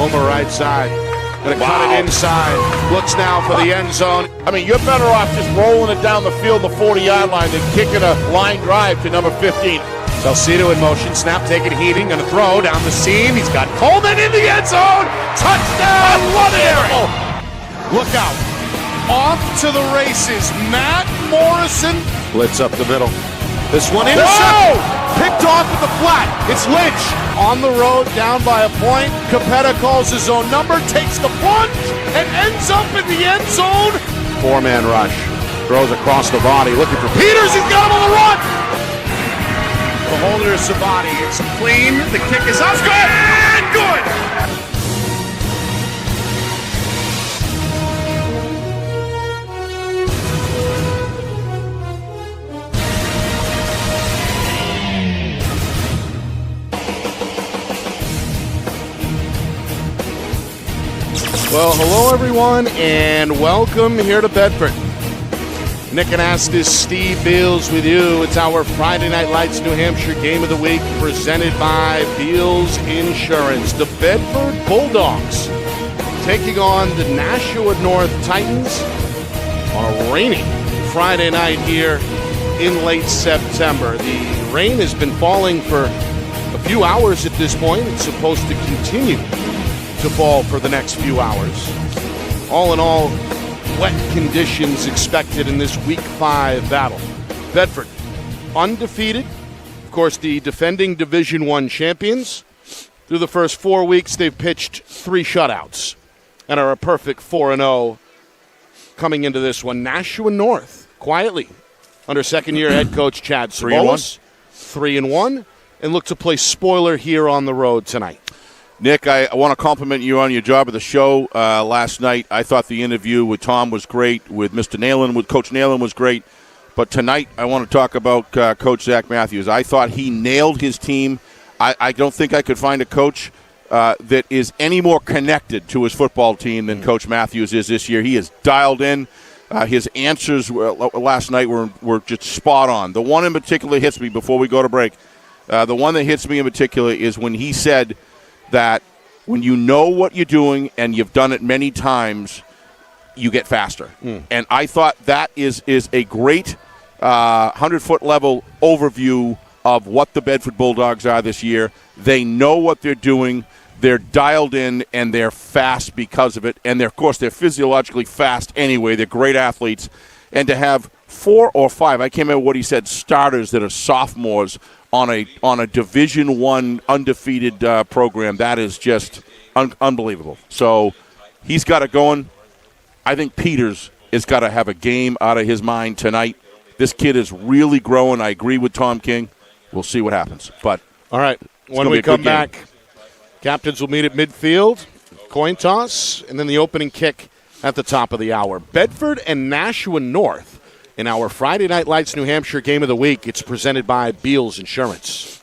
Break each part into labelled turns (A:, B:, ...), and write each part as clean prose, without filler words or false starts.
A: Boomer right side. Gonna cut it inside. Looks now for the end zone.
B: I mean, you're better off just rolling it down the field, the 40-yard line, than kicking a line drive to number 15.
A: Salcido in motion. Snap taken, heating. Gonna throw down the seam. He's got Coleman in the end zone. Touchdown, Londonderry. Look out. Off to the races. Matt Morrison. Blitz up the middle. This one intercepted. Picked off at the flat. It's Lynch on the road, down by a point. Capetta calls his own number, takes the plunge, and ends up in the end zone. Four-man rush. Throws across the body, looking for Peters. He's got him on the run. The holder is Savati. It's clean. The kick is up. Good. And good. Well, hello everyone, and welcome here to Bedford. Nick Anastas, Steve Beals with you. It's our Friday Night Lights New Hampshire Game of the Week presented by Beals Insurance. The Bedford Bulldogs taking on the Nashua North Titans on a rainy Friday night here in late September. The rain has been falling for a few hours at this point. It's supposed to continue to fall for the next few hours. All in all, wet conditions expected in this Week 5 battle. Bedford, undefeated. Of course, the defending Division I champions. Through the first 4 weeks, they've pitched 3 shutouts and are a perfect 4-0 coming into this one. Nashua North, quietly, under second-year head coach Chad Sabonis, 3-1, and look to play spoiler here on the road tonight.
B: Nick, I want to compliment you on your job of the show last night. I thought the interview with Tom was great, with Mr. Nalen, with Coach Nalen was great. But tonight I want to talk about Coach Zach Matthews. I thought he nailed his team. I don't think I could find a coach that is any more connected to his football team than Coach Matthews is this year. He is dialed in. His answers last night were just spot on. The one in particular hits me before we go to break. The one that hits me in particular is when he said that when you know what you're doing and you've done it many times, you get faster. And I thought that is a great 100-foot level overview of what the Bedford Bulldogs are this year. They know what they're doing. They're dialed in, and they're fast because of it. And, of course, they're physiologically fast anyway. They're great athletes. And to have 4 or 5, I can't remember what he said, starters that are sophomores on a Division I undefeated program, that is just unbelievable. So he's got it going. I think Peters has got to have a game out of his mind tonight. This kid is really growing. I agree with Tom King. We'll see what happens. But
A: all right, when we come back, captains will meet at midfield, coin toss, and then the opening kick at the top of the hour. Bedford and Nashua North in our Friday Night Lights New Hampshire Game of the Week. It's presented by Beals Insurance.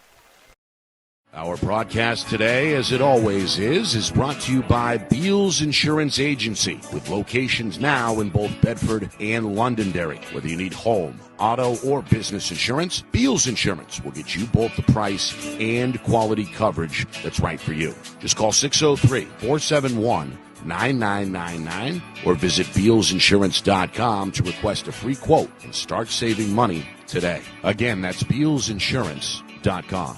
A: Our broadcast today, as it always is brought to you by Beals Insurance Agency, with locations now in both Bedford and Londonderry. Whether you need home, auto, or business insurance, Beals Insurance will get you both the price and quality coverage that's right for you. Just call 603-471-9999 or visit BealsInsurance.com to request a free quote and start saving money today. Again, that's BealsInsurance.com.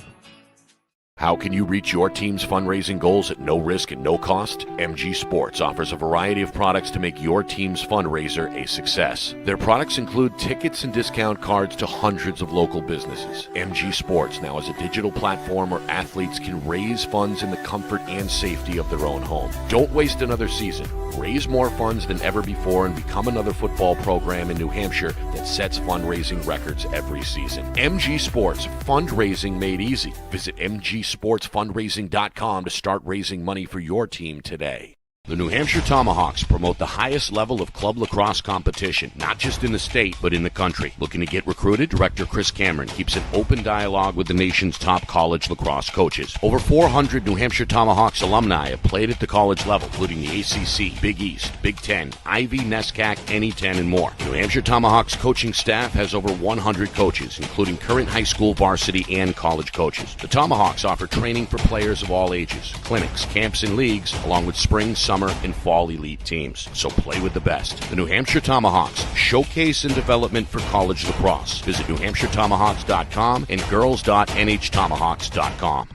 A: How can you reach your team's fundraising goals at no risk and no cost? MG Sports offers a variety of products to make your team's fundraiser a success. Their products include tickets and discount cards to hundreds of local businesses. MG Sports now has a digital platform where athletes can raise funds in the comfort and safety of their own home. Don't waste another season. Raise more funds than ever before and become another football program in New Hampshire that sets fundraising records every season. MG Sports, fundraising made easy. Visit MGSportsFundraising.com to start raising money for your team today.
C: The New Hampshire Tomahawks promote the highest level of club lacrosse competition, not just in the state, but in the country. Looking to get recruited? Director Chris Cameron keeps an open dialogue with the nation's top college lacrosse coaches. Over 400 New Hampshire Tomahawks alumni have played at the college level, including the ACC, Big East, Big Ten, Ivy, NESCAC, NE10, and more. The New Hampshire Tomahawks coaching staff has over 100 coaches, including current high school, varsity, and college coaches. The Tomahawks offer training for players of all ages, clinics, camps, and leagues, along with spring, summer, and fall elite teams. So play with the best. The New Hampshire Tomahawks, showcase and development for college lacrosse. Visit NewHampshireTomahawks.com and girls.nhtomahawks.com.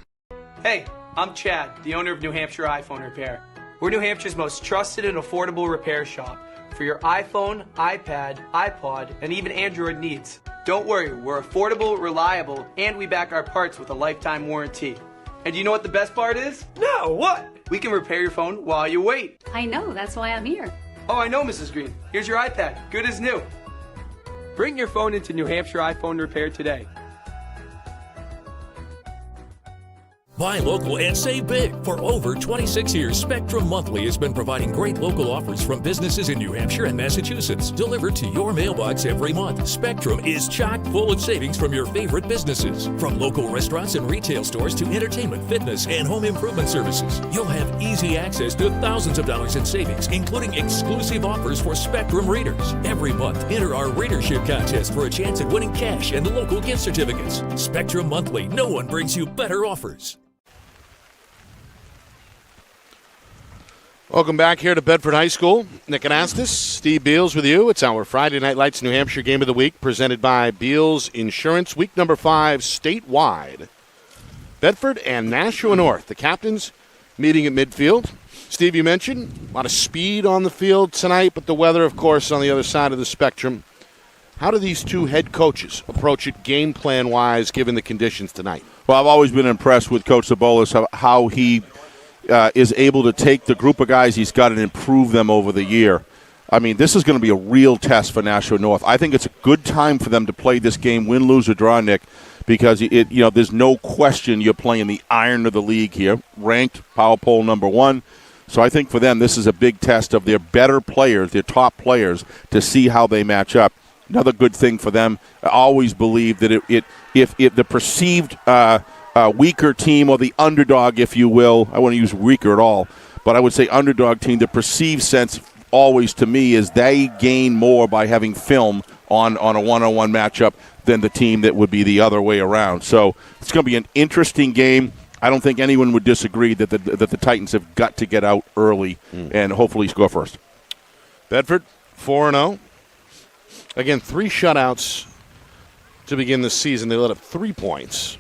D: Hey, I'm Chad, the owner of New Hampshire iPhone Repair. We're New Hampshire's most trusted and affordable repair shop for your iPhone, iPad, iPod, and even Android needs. Don't worry, we're affordable, reliable, and we back our parts with a lifetime warranty. And you know what the best part is? No, what? We can repair your phone while you wait.
E: I know, that's why I'm here.
D: Oh, I know, Mrs. Green. Here's your iPad, good as new. Bring your phone into New Hampshire iPhone Repair today.
F: Buy local and save big. For over 26 years, Spectrum Monthly has been providing great local offers from businesses in New Hampshire and Massachusetts, delivered to your mailbox every month. Spectrum is chock full of savings from your favorite businesses. From local restaurants and retail stores to entertainment, fitness, and home improvement services. You'll have easy access to thousands of dollars in savings, including exclusive offers for Spectrum readers. Every month, enter our readership contest for a chance at winning cash and local gift certificates. Spectrum Monthly, no one brings you better offers.
A: Welcome back here to Bedford High School. Nick Anastas, Steve Beals with you. It's our Friday Night Lights New Hampshire Game of the Week presented by Beals Insurance. Week number 5 statewide. Bedford and Nashua North, the captains meeting at midfield. Steve, you mentioned a lot of speed on the field tonight, but the weather, of course, on the other side of the spectrum. How do these two head coaches approach it game plan-wise given the conditions tonight?
B: Well, I've always been impressed with Coach Sabonis, how he is able to take the group of guys he's got and improve them over the year. I mean, this is going to be a real test for Nashua North. I think it's a good time for them to play this game, win, lose, or draw, Nick, because there's no question you're playing the iron of the league here, ranked power poll number 1. So I think for them this is a big test of their better players, their top players, to see how they match up. Another good thing for them, I always believe that if the perceived weaker team, or the underdog, if you will. I wouldn't use weaker at all, but I would say underdog team. The perceived sense always to me is they gain more by having film on a one-on-one matchup than the team that would be the other way around. So it's going to be an interesting game. I don't think anyone would disagree that the Titans have got to get out early and hopefully score first.
A: Bedford 4-0. Again, 3 shutouts to begin the season. They let up 3 points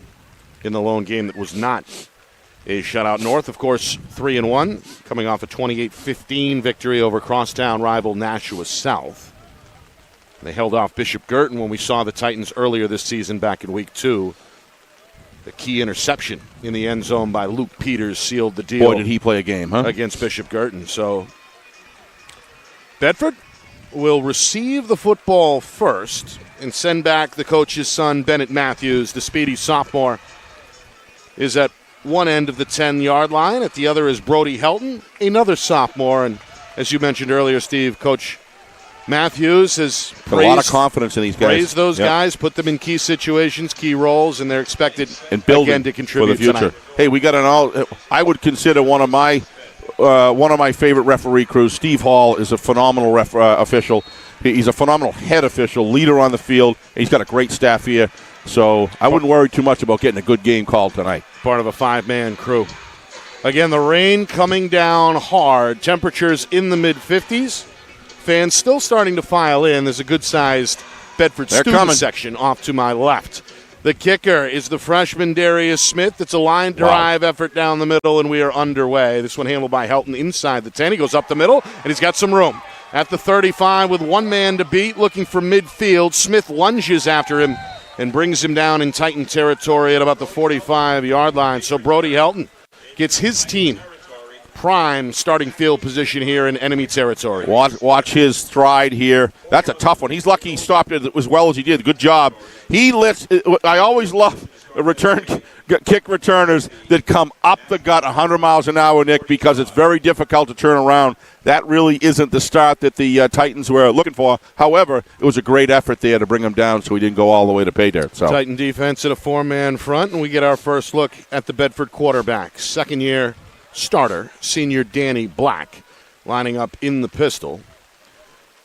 A: in the lone game that was not a shutout. North, of course, 3-1, coming off a 28-15 victory over crosstown rival Nashua South. They held off Bishop Girton when we saw the Titans earlier this season back in Week 2. The key interception in the end zone by Luke Peters sealed the deal.
B: Boy, did he play a game, huh?
A: Against Bishop Girton. So Bedford will receive the football first and send back the coach's son, Bennett Matthews, the speedy sophomore, is at one end of the 10-yard line. At the other is Brody Helton, another sophomore. And as you mentioned earlier, Steve, Coach Matthews has
B: a lot of confidence in these guys.
A: Praised those guys, put them in key situations, key roles, and they're expected
B: again
A: to contribute
B: for the future.
A: Tonight.
B: Hey, we got I would consider one of my favorite referee crews. Steve Hall is a phenomenal official. He's a phenomenal head official, leader on the field. He's got a great staff here. So I wouldn't worry too much about getting a good game called tonight.
A: Part of a 5-man crew. Again, the rain coming down hard. Temperatures in the mid-50s. Fans still starting to file in. There's a good-sized Bedford student section off to my left. The kicker is the freshman Darius Smith. It's a line drive effort down the middle, and we are underway. This one handled by Helton inside the 10. He goes up the middle, and he's got some room. At the 35 with one man to beat, looking for midfield. Smith lunges after him and brings him down in Titan territory at about the 45-yard line. So Brody Helton gets his team prime starting field position here in enemy territory.
B: Watch his stride here. That's a tough one. He's lucky he stopped it as well as he did. Good job. I always love kick returners that come up the gut 100 miles an hour, Nick, because it's very difficult to turn around. That really isn't the start that the Titans were looking for. However, it was a great effort there to bring him down so he didn't go all the way to pay dirt. So.
A: Titan defense at a 4-man front, and we get our first look at the Bedford quarterback. Second-year starter, senior Danny Black, lining up in the pistol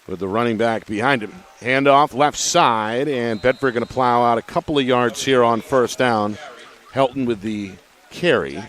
A: with the running back behind him. Handoff left side, and Bedford going to plow out a couple of yards here on first down. Helton with the carry.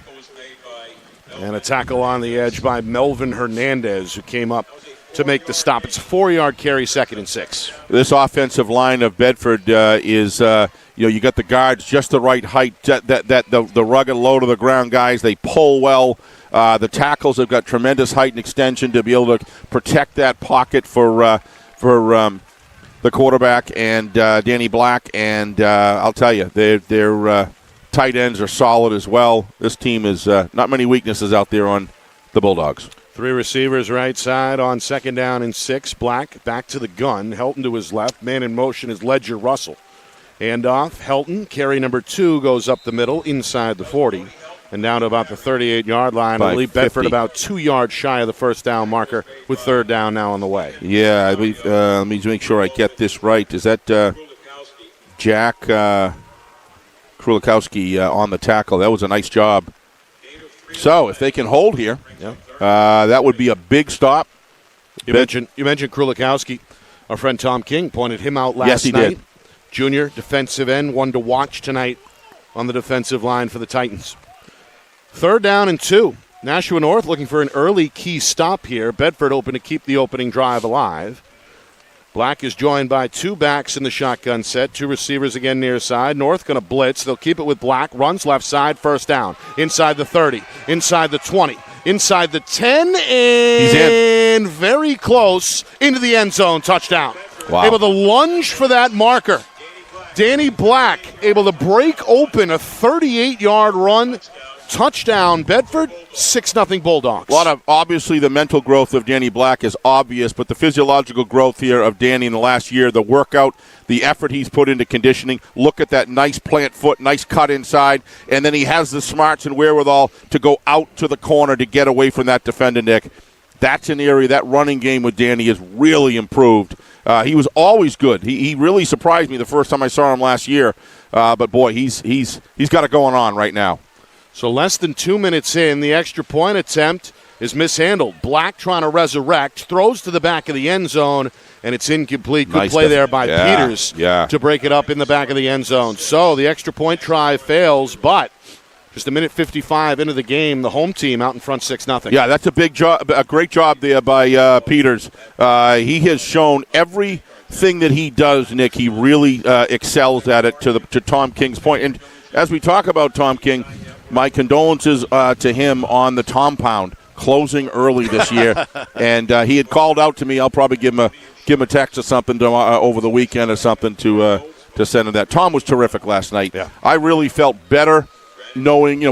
A: And a tackle on the edge by Melvin Hernandez, who came up to make the stop. It's a 4-yard carry, 2nd and 6.
B: This offensive line of Bedford is, you got the guards just the right height, the rugged low to the ground guys. They pull well. The tackles have got tremendous height and extension to be able to protect that pocket for the quarterback and Danny Black. And I'll tell you, they're tight ends are solid as well. This team is not many weaknesses out there on the Bulldogs.
A: 3 receivers right side on 2nd down and 6. Black back to the gun. Helton to his left. Man in motion is Ledger Russell. Handoff. Helton. Carry number 2 goes up the middle inside the 40. And down to about the 38-yard line. I believe Bedford about 2 yards shy of the first down marker with 3rd down now on the way.
B: Yeah, let me make sure I get this right. Is that Jack Krulikowski on the tackle? That was a nice job. So if they can hold here, that would be a big stop.
A: You mentioned Krulikowski. Our friend Tom King pointed him out last night.
B: Yes, he did.
A: Junior defensive end, one to watch tonight on the defensive line for the Titans. 3rd down and 2. Nashua North looking for an early key stop here. Bedford hoping to keep the opening drive alive. Black is joined by 2 backs in the shotgun set. 2 receivers again near side. North going to blitz. They'll keep it with Black. Runs left side, first down. Inside the 30, inside the 20, inside the 10, and
B: he's in.
A: Very close into the end zone. Touchdown.
B: Wow.
A: Able to lunge for that marker. Danny Black able to break open a 38-yard run. Touchdown, Bedford, 6-0 Bulldogs.
B: A lot of, obviously, the mental growth of Danny Black is obvious, but the physiological growth here of Danny in the last year, the workout, the effort he's put into conditioning, look at that nice plant foot, nice cut inside, and then he has the smarts and wherewithal to go out to the corner to get away from that defender, Nick. That's an area, that running game with Danny has really improved. He was always good. He really surprised me the first time I saw him last year, but boy, he's got it going on right now.
A: So less than 2 minutes in, the extra point attempt is mishandled. Black trying to resurrect, throws to the back of the end zone, and it's incomplete. Good
B: Nice
A: play there by Peters
B: Yeah.
A: to break it up in the back of the end zone. So the extra point try fails, but just a minute 55 into the game, the home team out in front 6-0.
B: Yeah, that's a big job, a great job there by Peters. He has shown everything that he does, Nick. He really excels at it to Tom King's point. And as we talk about Tom King, my condolences to him on the Tom Pound closing early this year, and he had called out to me. I'll probably give him a text or something over the weekend or something to send him that. Tom was terrific last night.
A: Yeah.
B: I really felt better knowing.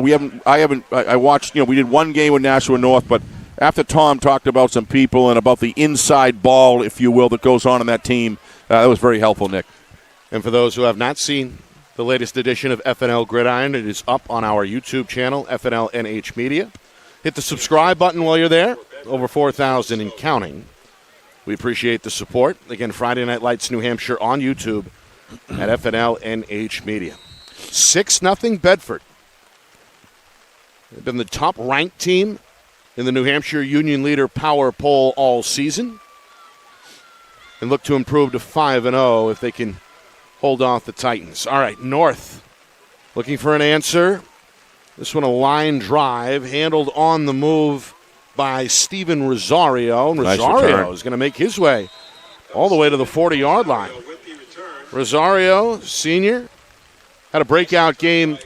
B: I watched. We did one game with Nashua North, but after Tom talked about some people and about the inside ball, if you will, that goes on in that team, that was very helpful, Nick.
A: And for those who have not seen the latest edition of FNL Gridiron, it is up on our YouTube channel, FNLNH Media. Hit the subscribe button while you're there. Over 4,000 and counting. We appreciate the support. Again, Friday Night Lights New Hampshire on YouTube at FNLNH Media. 6-0 Bedford. They've been the top-ranked team in the New Hampshire Union Leader Power Poll all season. And look to improve to 5-0 if they can hold off the Titans. All right, North looking for an answer. This one a line drive, handled on the move by Steven Rosario. And
B: Nice
A: Rosario
B: return.
A: is going to make his way all the way to the 40-yard line. Rosario, senior, had a breakout game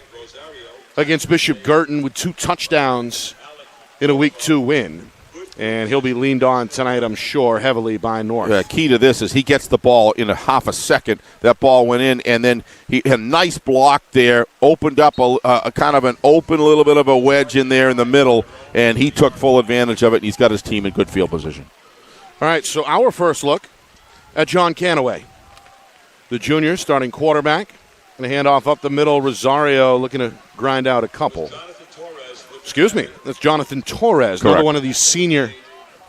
A: against Bishop Girton with 2 touchdowns in a Week 2 win. And he'll be leaned on tonight, I'm sure, heavily by North.
B: The key to this is he gets the ball in a half a second. That ball went in, and then he had a nice block there, opened up a kind of an open little bit of a wedge in there in the middle, and he took full advantage of it, and he's got his team in good field position.
A: All right, so our first look at John Canaway, the junior starting quarterback. And a handoff up the middle. Rosario looking to grind out a couple. Excuse me. That's Jonathan Torres, another one of these senior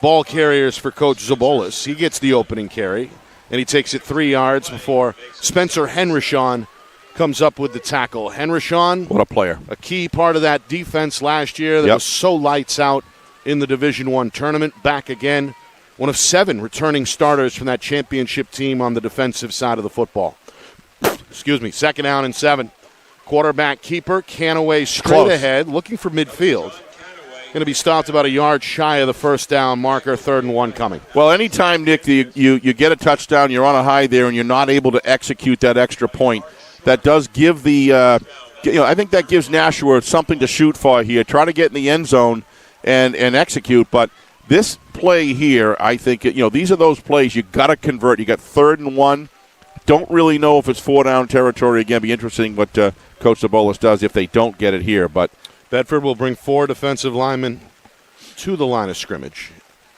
A: ball carriers for Coach Zabolis. He gets the opening carry, and he takes it 3 yards before Spencer Henrishon comes up with the tackle. Henrishon,
B: what a player.
A: A key part of that defense last year that was so lights out in the Division I tournament. Back again. One of 7 returning starters from that championship team on the defensive side of the football. Excuse me, 2nd down and 7. Quarterback keeper, Canaway straight ahead, looking for midfield. Going to be stopped about a yard shy of the first down marker, 3rd and 1 coming.
B: Well, anytime, Nick, you get a touchdown, you're on a high there, and you're not able to execute that extra point, that does give I think that gives Nashua something to shoot for here. Try to get in the end zone and execute, but this play here, I think, these are those plays you got to convert. You got 3rd and 1. Don't really know if it's 4-down territory. Again, be interesting what Coach Zabolis does if they don't get it here. But
A: Bedford will bring 4 defensive linemen to the line of scrimmage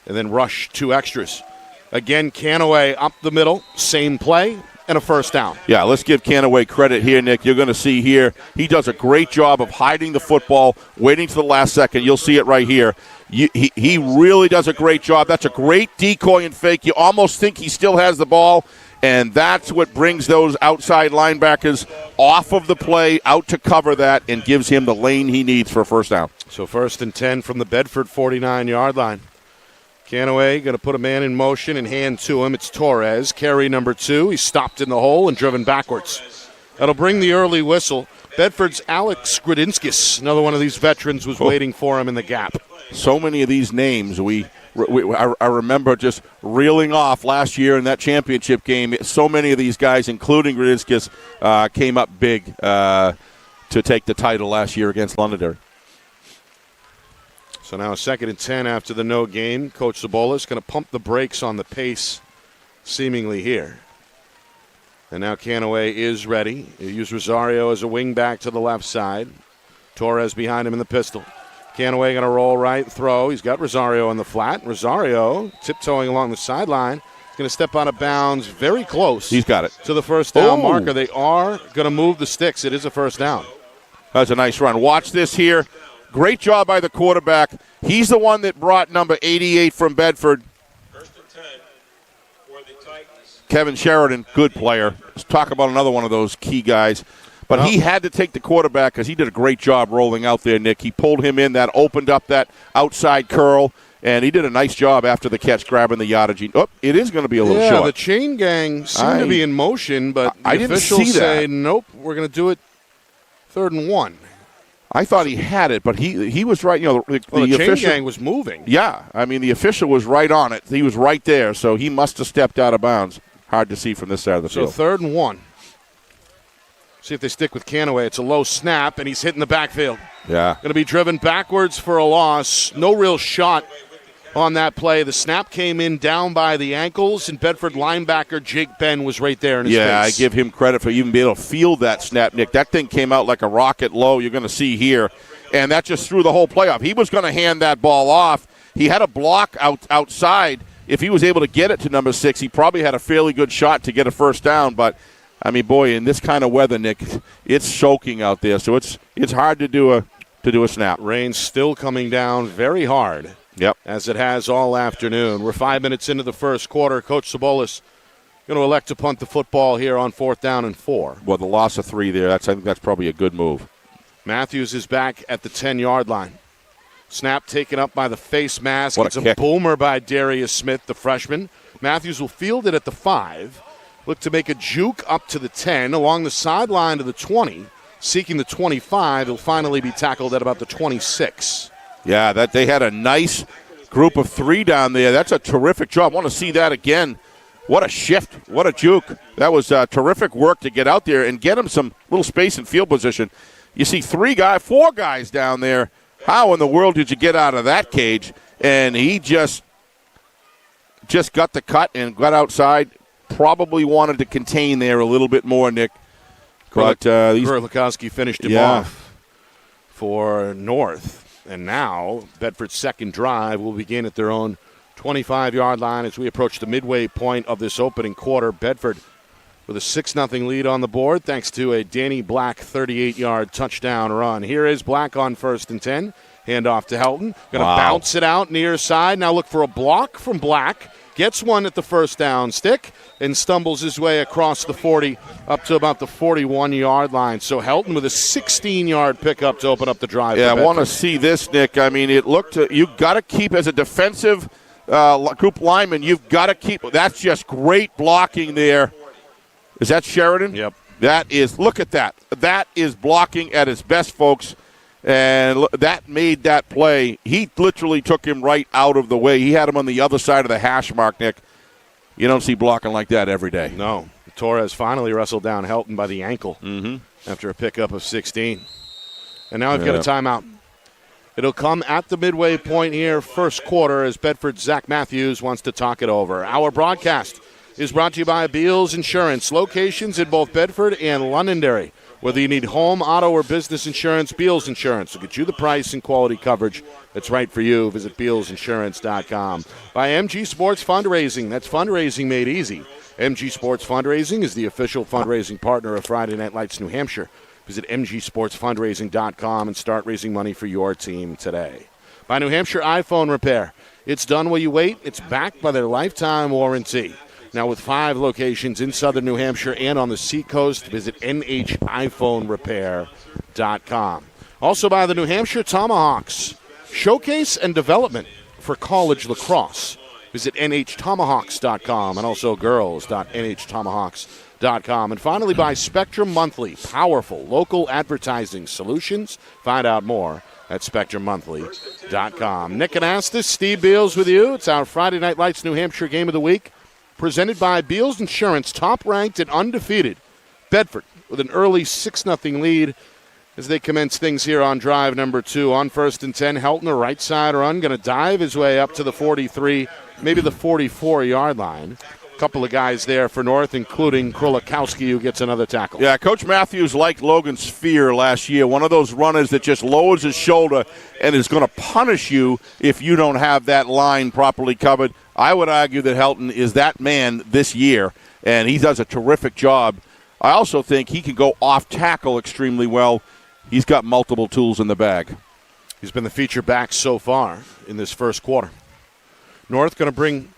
A: and then rush 2 extras. Again, Canaway up the middle, same play, and a first down.
B: Yeah, let's give Canaway credit here, Nick. You're going to see here he does a great job of hiding the football, waiting to the last second. You'll see it right here. He really does a great job. That's a great decoy and fake. You almost think he still has the ball. And that's what brings those outside linebackers off of the play, out to cover that, and gives him the lane he needs for a first down.
A: So 1st and 10 from the Bedford 49-yard line. Canaway going to put a man in motion and hand to him. It's Torres, carry number 2. He's stopped in the hole and driven backwards. That'll bring the early whistle. Bedford's Alex Gradinskis, another one of these veterans, was waiting for him in the gap.
B: So many of these names I remember just reeling off last year in that championship game. So many of these guys, including Gradinskis, came up big to take the title last year against Londonderry.
A: So now 2nd and 10 after the no gain. Coach Zabolis going to pump the brakes on the pace seemingly here. And now Canaway is ready. He'll use Rosario as a wing back to the left side. Torres behind him in the pistol. Canaway going to roll right, throw. He's got Rosario on the flat. Rosario tiptoeing along the sideline. He's going to step out of bounds very close.
B: He's got it.
A: To the first down marker. They are going to move the sticks. It is a first down.
B: That's a nice run. Watch this here. Great job by the quarterback. He's the one that brought number 88 from Bedford.
E: 1st and 10 for the Titans.
B: Kevin Sheridan, good player. Let's talk about another one of those key guys. But he had to take the quarterback because he did a great job rolling out there, Nick. He pulled him in, that opened up that outside curl, and he did a nice job after the catch, grabbing the yardage. It is going to be a little short.
A: Yeah, the chain gang seemed to be in motion, but the officials say, nope, we're going to do it 3rd and 1.
B: I thought he had it, but he was right. The
A: chain
B: official
A: gang was moving.
B: Yeah, I mean, the official was right on it. He was right there, so he must have stepped out of bounds. Hard to see from this side of the field.
A: So 3rd and 1. See if they stick with Canaway. It's a low snap, and he's hitting the backfield.
B: Yeah.
A: Going to be driven backwards for a loss. No real shot on that play. The snap came in down by the ankles, and Bedford linebacker Jake Ben was right there in his face.
B: Yeah, I give him credit for even being able to field that snap, Nick. That thing came out like a rocket low, you're going to see here, and that just threw the whole play off. He was going to hand that ball off. He had a block outside. If he was able to get it to number 6, he probably had a fairly good shot to get a first down, but I mean, boy, in this kind of weather, Nick, it's soaking out there, so it's hard to do a snap.
A: Rain still coming down very hard.
B: Yep.
A: As it has all afternoon. We're 5 minutes into the first quarter. Coach Zabolis going to elect to punt the football here on 4th down and 4.
B: Well, the loss of 3 there, I think that's probably a good move.
A: Matthews is back at the 10-yard line. Snap taken up by the face mask.
B: What
A: it's
B: a
A: a
B: kick.
A: boomer by Darius Smith, the freshman. Matthews will field it at the 5. Look to make a juke up to the 10, along the sideline to the 20. Seeking the 25, he'll finally be tackled at about the 26.
B: Yeah, that they had a nice group of 3 down there. That's a terrific job. I want to see that again. What a shift. What a juke. That was terrific work to get out there and get him some little space and field position. You see 4 guys down there. How in the world did you get out of that cage? and he just got the cut and got outside. Probably wanted to contain there a little bit more, Nick. But
A: Kurakowski finished him off for North. And now Bedford's second drive will begin at their own 25-yard line as we approach the midway point of this opening quarter. Bedford with a 6-0 lead on the board thanks to a Danny Black 38-yard touchdown run. Here is Black on 1st and 10. Handoff to Helton. Going to bounce it out near side. Now look for a block from Black. Gets one at the first down stick and stumbles his way across the 40 up to about the 41-yard line. So Helton with a 16-yard pickup to open up the drive.
B: Yeah, I want to see this, Nick. I mean, it looked you've got to keep as a defensive group lineman. You've got to keep. That's just great blocking there. Is that Sheridan?
A: Yep.
B: That is. Look at that. That is blocking at its best, folks. And that made that play. He literally took him right out of the way. He had him on the other side of the hash mark, Nick. You don't see blocking like that every day.
A: No. Torres finally wrestled down Helton by the ankle after a pickup of 16. And now I've got a timeout. It'll come at the midway point here, first quarter, as Bedford's Zach Matthews wants to talk it over. Our broadcast is brought to you by Beals Insurance, locations in both Bedford and Londonderry. Whether you need home, auto, or business insurance, Beals Insurance will get you the price and quality coverage that's right for you. Visit BealsInsurance.com. By MG Sports Fundraising. That's fundraising made easy. MG Sports Fundraising is the official fundraising partner of Friday Night Lights New Hampshire. Visit MGSportsFundraising.com and start raising money for your team today. By New Hampshire iPhone Repair. It's done while you wait. It's backed by their lifetime warranty. Now with 5 locations in southern New Hampshire and on the Seacoast, visit NHiPhoneRepair.com. Also by the New Hampshire Tomahawks. Showcase and development for college lacrosse. Visit NHTomahawks.com and also girls.NHTomahawks.com. And finally by Spectrum Monthly. Powerful local advertising solutions. Find out more at SpectrumMonthly.com. Nick Anastas, Steve Beals with you. It's our Friday Night Lights New Hampshire Game of the Week. Presented by Beals Insurance, top-ranked and undefeated. Bedford with an early 6-0 lead as they commence things here on drive number 2. On 1st and 10, Helton, a right side run, going to dive his way up to the 43, maybe the 44-yard line. A couple of guys there for North, including Kurakowski, who gets another tackle.
B: Yeah, Coach Matthews liked Logan Sphere last year, one of those runners that just lowers his shoulder and is going to punish you if you don't have that line properly covered. I would argue that Helton is that man this year, and he does a terrific job. I also think he can go off tackle extremely well. He's got multiple tools in the bag.
A: He's been the feature back so far in this first quarter. North going to bring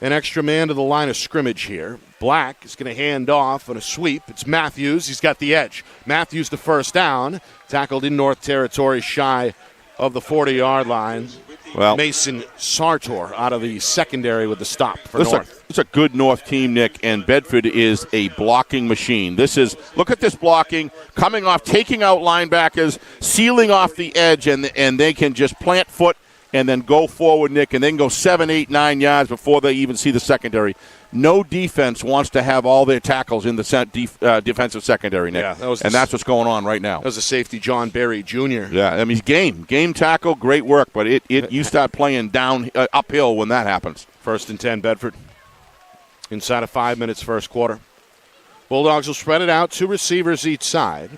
A: an extra man to the line of scrimmage here. Black is going to hand off on a sweep. It's Matthews. He's got the edge. Matthews the first down. Tackled in North territory shy of the 40-yard line. Well, Mason Sartor out of the secondary with the stop for North.
B: It's a good North team, Nick, and Bedford is a blocking machine. Look at this blocking, coming off, taking out linebackers, sealing off the edge, and they can just plant foot and then go forward, Nick, and then go 7, 8, 9 yards before they even see the secondary. No defense wants to have all their tackles in the defensive secondary, Nick. Yeah, that's what's going on right now.
A: That was a safety, John Berry Jr.
B: Yeah, I mean, game tackle, great work, but you start playing down uphill when that happens.
A: 1st and 10, Bedford. Inside of 5 minutes, first quarter. Bulldogs will spread it out, 2 receivers each side.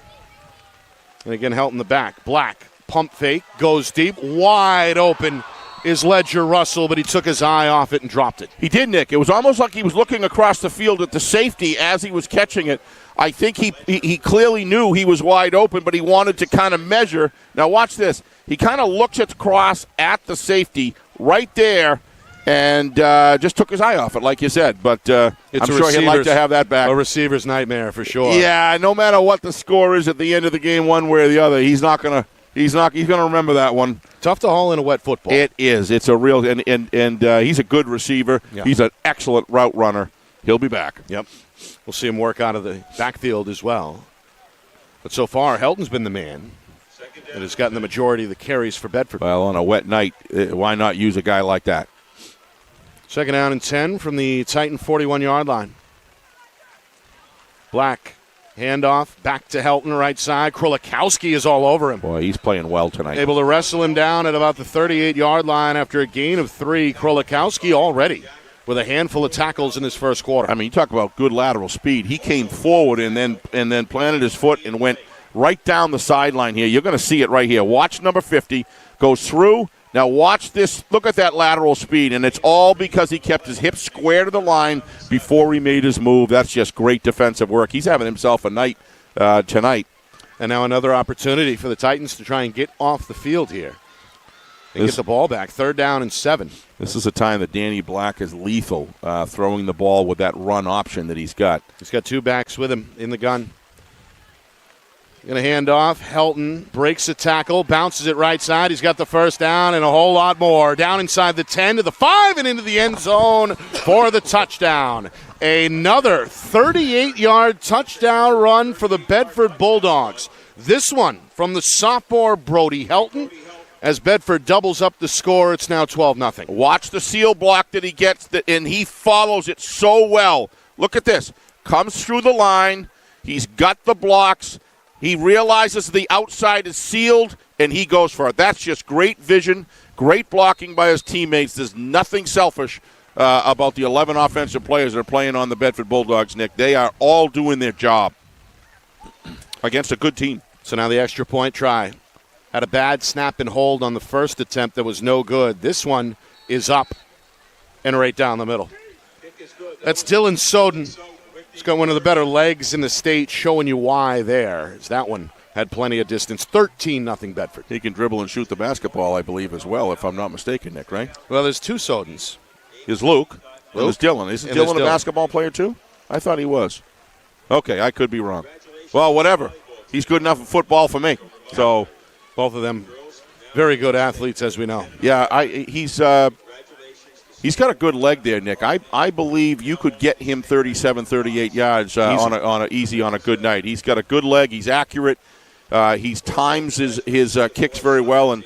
A: And again, Helton the back. Black, pump fake, goes deep, wide open. Is Ledger Russell, but he took his eye off it and dropped it.
B: He did, Nick. It was almost like he was looking across the field at the safety as he was catching it. I think he clearly knew he was wide open, but he wanted to kind of measure. Now watch this. He kind of looks across at the safety right there and just took his eye off it, like you said. But I'm sure he'd like to have that back.
A: A receiver's nightmare for sure.
B: Yeah, no matter what the score is at the end of the game, one way or the other, he's going to remember that one.
A: Tough to haul in a wet football.
B: It is. It's a real and he's a good receiver. Yeah. He's an excellent route runner. He'll be back.
A: Yep. We'll see him work out of the backfield as well. But so far, Helton's been the man that has gotten the majority of the carries for Bedford.
B: Well, on a wet night, why not use a guy like that?
A: 2nd down and 10 from the Titan 41-yard line. Black Handoff back to Helton, right side. Krolikowski is all over him.
B: Boy, he's playing well tonight.
A: Able to wrestle him down at about the 38-yard line after a gain of 3. Krolikowski already with a handful of tackles in his first quarter.
B: I mean, you talk about good lateral speed. He came forward and then planted his foot and went right down the sideline here. You're going to see it right here. Watch number 50. Goes through. Now watch this. Look at that lateral speed, and it's all because he kept his hips square to the line before he made his move. That's just great defensive work. He's having himself a night tonight.
A: And now another opportunity for the Titans to try and get off the field here and get the ball back. 3rd down and 7.
B: This is a time that Danny Black is lethal, throwing the ball with that run option that he's got.
A: He's got 2 backs with him in the gun. Going to hand off. Helton breaks a tackle, bounces it right side. He's got the first down and a whole lot more. Down inside the 10 to the 5 and into the end zone for the touchdown. Another 38-yard touchdown run for the Bedford Bulldogs. This one from the sophomore Brody Helton. As Bedford doubles up the score, it's now 12-0.
B: Watch the seal block that he gets, and he follows it so well. Look at this. Comes through the line. He's got the blocks. He realizes the outside is sealed, and he goes for it. That's just great vision, great blocking by his teammates. There's nothing selfish about the 11 offensive players that are playing on the Bedford Bulldogs, Nick. They are all doing their job against a good team.
A: So now the extra point try. Had a bad snap and hold on the first attempt that was no good. This one is up and right down the middle. That's Dylan Soden. He's got one of the better legs in the state, showing you why there. As that one had plenty of distance. 13-0 Bedford.
B: He can dribble and shoot the basketball, I believe, as well, if I'm not mistaken, Nick, right?
A: Well, there's 2 Sodens.
B: There's Luke. And there's Dylan. Isn't Dylan a basketball player, too? I thought he was. Okay, I could be wrong. Well, whatever. He's good enough in football for me. So,
A: both of them very good athletes, as we know.
B: Yeah, he's got a good leg there, Nick. I believe you could get him 37, 38 yards on a good night. He's got a good leg. He's accurate. He times his kicks very well. And,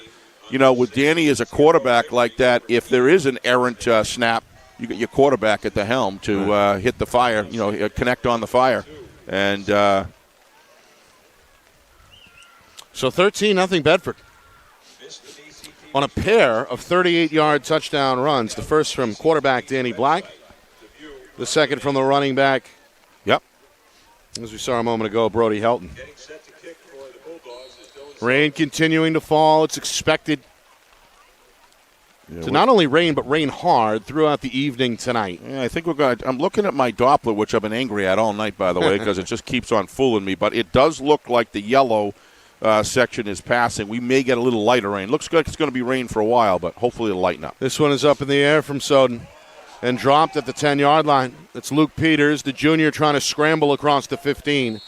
B: you know, with Danny as a quarterback like that, if there is an errant snap, you get your quarterback at the helm to hit the fire, connect on the fire. And
A: so 13-0 Bedford. On a pair of 38-yard touchdown runs. The first from quarterback Danny Black. The second from the running back.
B: Yep.
A: As we saw a moment ago, Brody Helton. Rain continuing to fall. It's expected to not only rain, but rain hard throughout the evening tonight.
B: Yeah, I think we're going to. I'm looking at my Doppler, which I've been angry at all night, by the way, because it just keeps on fooling me. But it does look like the yellow section is passing. We may get a little lighter rain. Looks like it's going to be rain for a while, but hopefully it'll lighten up.
A: This one is up in the air from Soden and dropped at the 10-yard line. It's Luke Peters, the junior, trying to scramble across the 15,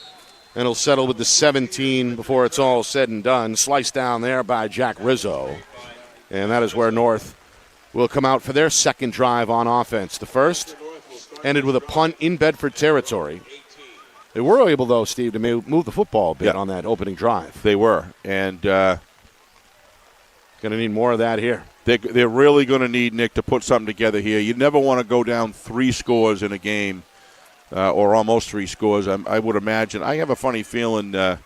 A: and he'll settle with the 17 before it's all said and done. Sliced down there by Jack Rizzo, and that is where North will come out for their second drive on offense. The first ended with a punt in Bedford territory. They were able, though, Steve, to move the football a bit on that opening drive.
B: They were, and
A: going to need more of that here.
B: They're really going to need, Nick, to put something together here. You never want to go down 3 scores in a game, or almost 3 scores, I would imagine. I have a funny feeling that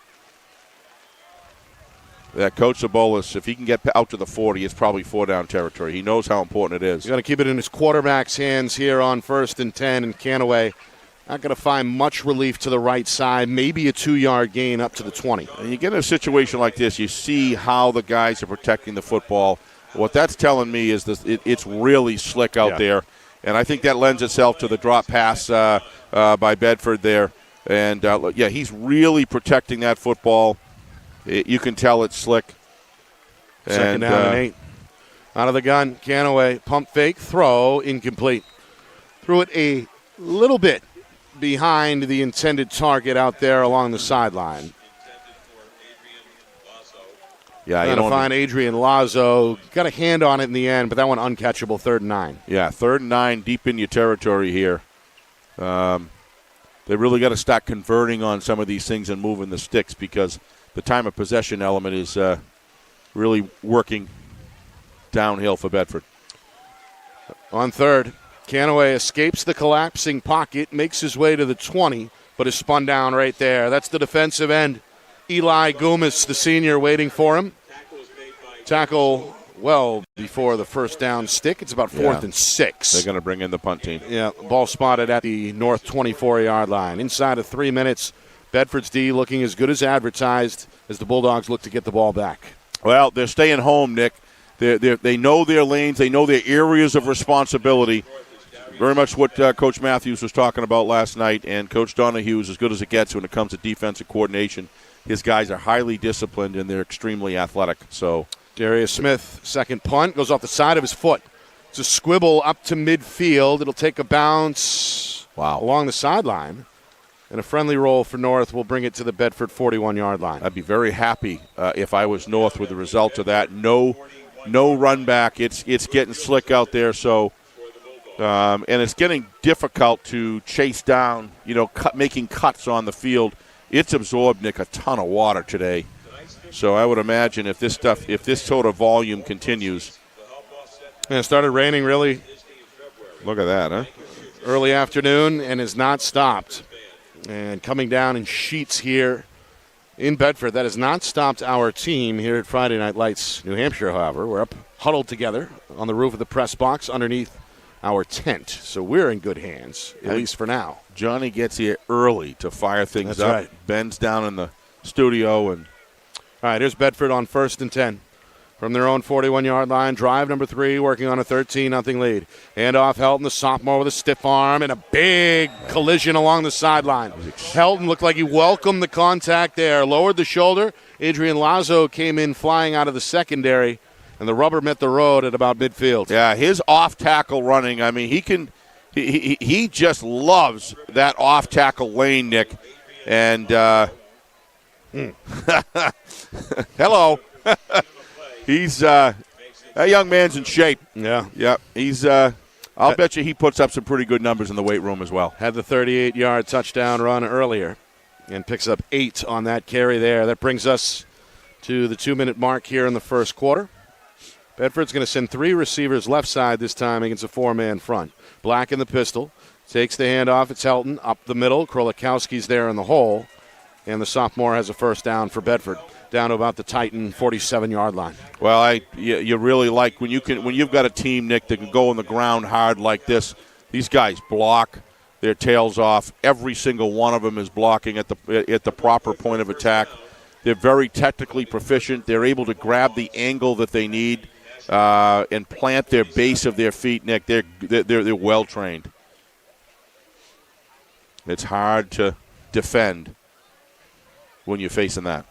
B: Coach Sabolis, if he can get out to the 40, it's probably 4-down territory. He knows how important it is.
A: He's going to keep it in his quarterback's hands here on 1st and 10, and Canaway not going to find much relief to the right side, maybe a 2-yard gain up to the 20.
B: And you get in a situation like this, you see how the guys are protecting the football. What that's telling me is it's really slick out there, and I think that lends itself to the drop pass by Bedford there. And, he's really protecting that football. You can tell it's slick.
A: Second down and 8. Out of the gun, Canaway, pump fake, throw, incomplete. Threw it a little bit behind the intended target out there along the sideline.
B: Yeah,
A: you don't find Adrian Lazo. Got a hand on it in the end, but that one uncatchable, 3rd and 9.
B: Yeah, 3rd and 9, deep in your territory here. They really got to start converting on some of these things and moving the sticks, because the time of possession element is really working downhill for Bedford.
A: On 3rd, Canaway escapes the collapsing pocket, makes his way to the 20, but is spun down right there. That's the defensive end. Eli Goomis, the senior, waiting for him. Tackle well before the first down stick. It's about 4th and 6.
B: They're going to bring in the punt team.
A: Yeah, ball spotted at the North 24-yard line. Inside of 3 minutes, Bedford's D looking as good as advertised as the Bulldogs look to get the ball back.
B: Well, they're staying home, Nick. They know their lanes. They know their areas of responsibility. Very much what Coach Matthews was talking about last night, and Coach Donahue is as good as it gets when it comes to defensive coordination. His guys are highly disciplined, and they're extremely athletic. So
A: Darius Smith, second punt, goes off the side of his foot. It's a squibble up to midfield. It'll take a bounce along the sideline. And a friendly roll for North will bring it to the Bedford 41-yard line.
B: I'd be very happy if I was North with the result of that. No run back. It's getting slick out there. So, and it's getting difficult to chase down. Making cuts on the field. It's absorbed, Nick, a ton of water today. So I would imagine if this sort of volume continues.
A: And it started raining really.
B: Look at that, huh?
A: Early afternoon and has not stopped. And coming down in sheets here in Bedford. That has not stopped our team here at Friday Night Lights, New Hampshire, however. We're up huddled together on the roof of the press box underneath our tent. So we're in good hands, at least for now.
B: Johnny gets here early to fire things up.
A: Right.
B: Ben's down in the studio. And
A: all right, here's Bedford on 1st and 10. From their own 41-yard line, drive number 3, working on a 13-0 lead. Handoff, Helton, the sophomore with a stiff arm, and a big collision along the sideline. Helton looked like he welcomed the contact there, lowered the shoulder. Adrian Lazo came in flying out of the secondary, and the rubber met the road at about midfield.
B: Yeah, his off-tackle running, I mean, he just loves that off-tackle lane, Nick. And, hello. He's that young man's in shape.
A: Yeah.
B: He's I'll bet you he puts up some pretty good numbers in the weight room as well.
A: Had the 38-yard touchdown run earlier and picks up 8 on that carry there. That brings us to the 2-minute mark here in the first quarter. Bedford's going to send 3 receivers left side this time against a 4-man front. Black in the pistol. Takes the handoff. It's Helton up the middle. Krolikowski's there in the hole. And the sophomore has a first down for Bedford. Down to about the Titan 47-yard line.
B: Well, you really like when you've got a team, Nick, that can go on the ground hard like this. These guys block their tails off. Every single one of them is blocking at the proper point of attack. They're very technically proficient. They're able to grab the angle that they need and plant their base of their feet, Nick. They're well trained. It's hard to defend when you're facing that.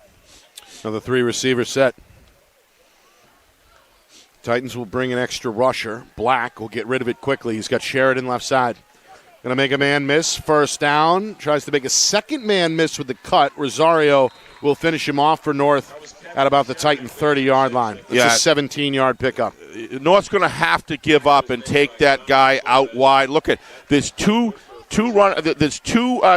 A: Another 3 receiver set. Titans will bring an extra rusher. Black will get rid of it quickly. He's got Sheridan left side. Going to make a man miss. First down. Tries to make a second man miss with the cut. Rosario will finish him off for North at about the Titan 30-yard line. It's a 17-yard pickup.
B: North's going to have to give up and take that guy out wide. Look at there's two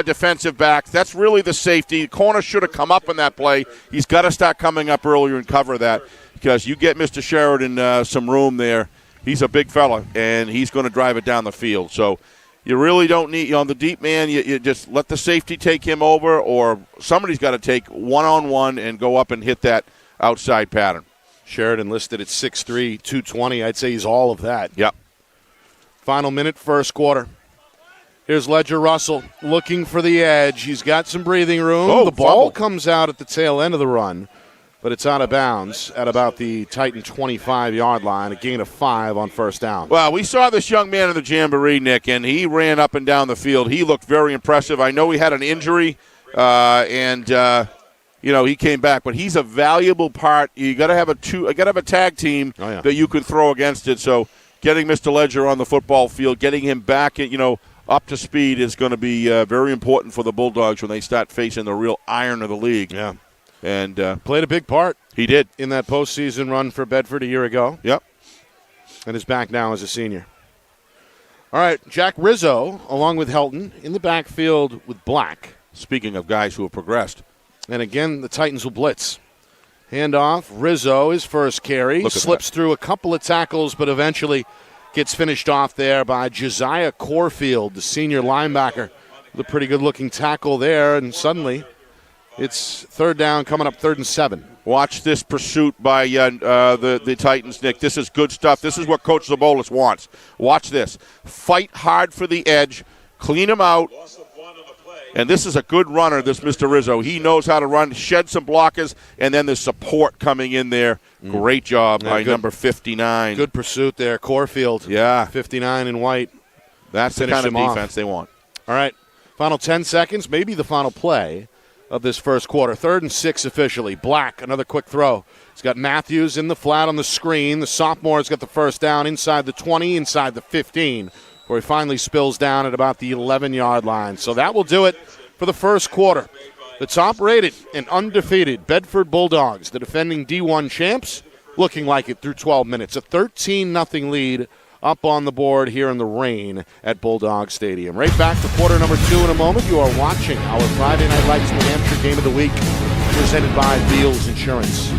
B: defensive backs. That's really the safety. The corner should have come up in that play. He's got to start coming up earlier and cover that because you get Mr. Sheridan some room there. He's a big fella, and he's going to drive it down the field. So you really don't need, on the deep man, you just let the safety take him over, or somebody's got to take one-on-one and go up and hit that outside pattern.
A: Sheridan listed at 6'3", 220. I'd say he's all of that.
B: Yep.
A: Final minute, first quarter. Here's Ledger Russell looking for the edge. He's got some breathing room. The ball comes out at the tail end of the run, but it's out of bounds at about the Titan 25-yard line, a gain of 5 on first down.
B: Well, we saw this young man in the Jamboree, Nick, and he ran up and down the field. He looked very impressive. I know he had an injury, and he came back, but he's a valuable part. You got to have a tag team that you can throw against it. So getting Mr. Ledger on the football field, getting him back, up to speed is going to be very important for the Bulldogs when they start facing the real iron of the league.
A: Yeah.
B: And
A: played a big part.
B: He did.
A: In that postseason run for Bedford a year ago.
B: Yep.
A: And is back now as a senior. All right, Jack Rizzo, along with Helton, in the backfield with Black.
B: Speaking of guys who have progressed.
A: And again, the Titans will blitz. Handoff, Rizzo, his first carry. Slips through a couple of tackles, but eventually gets finished off there by Josiah Corfield, the senior linebacker, The pretty good-looking tackle there, and suddenly it's third down, coming up 3rd and 7.
B: Watch this pursuit by the Titans, Nick. This is good stuff. This is what Coach Zabolis wants. Watch this. Fight hard for the edge. Clean him out. And this is a good runner, this Mr. Rizzo. He knows how to run, shed some blockers, and then there's support coming in there. Great job by number 59.
A: Good pursuit there. Corfield.
B: Yeah.
A: 59 in white.
B: That's the kind of defense they want.
A: All right. Final 10 seconds, maybe the final play of this first quarter. 3rd and 6 officially. Black, another quick throw. He's got Matthews in the flat on the screen. The sophomore's got the first down inside the 20, inside the 15, where he finally spills down at about the 11-yard line. So that will do it for the first quarter. The top-rated and undefeated Bedford Bulldogs, the defending D1 champs, looking like it through 12 minutes. A 13-0 lead up on the board here in the rain at Bulldog Stadium. Right back to quarter number 2 in a moment. You are watching our Friday Night Lights New Hampshire Game of the Week, presented by Beals Insurance.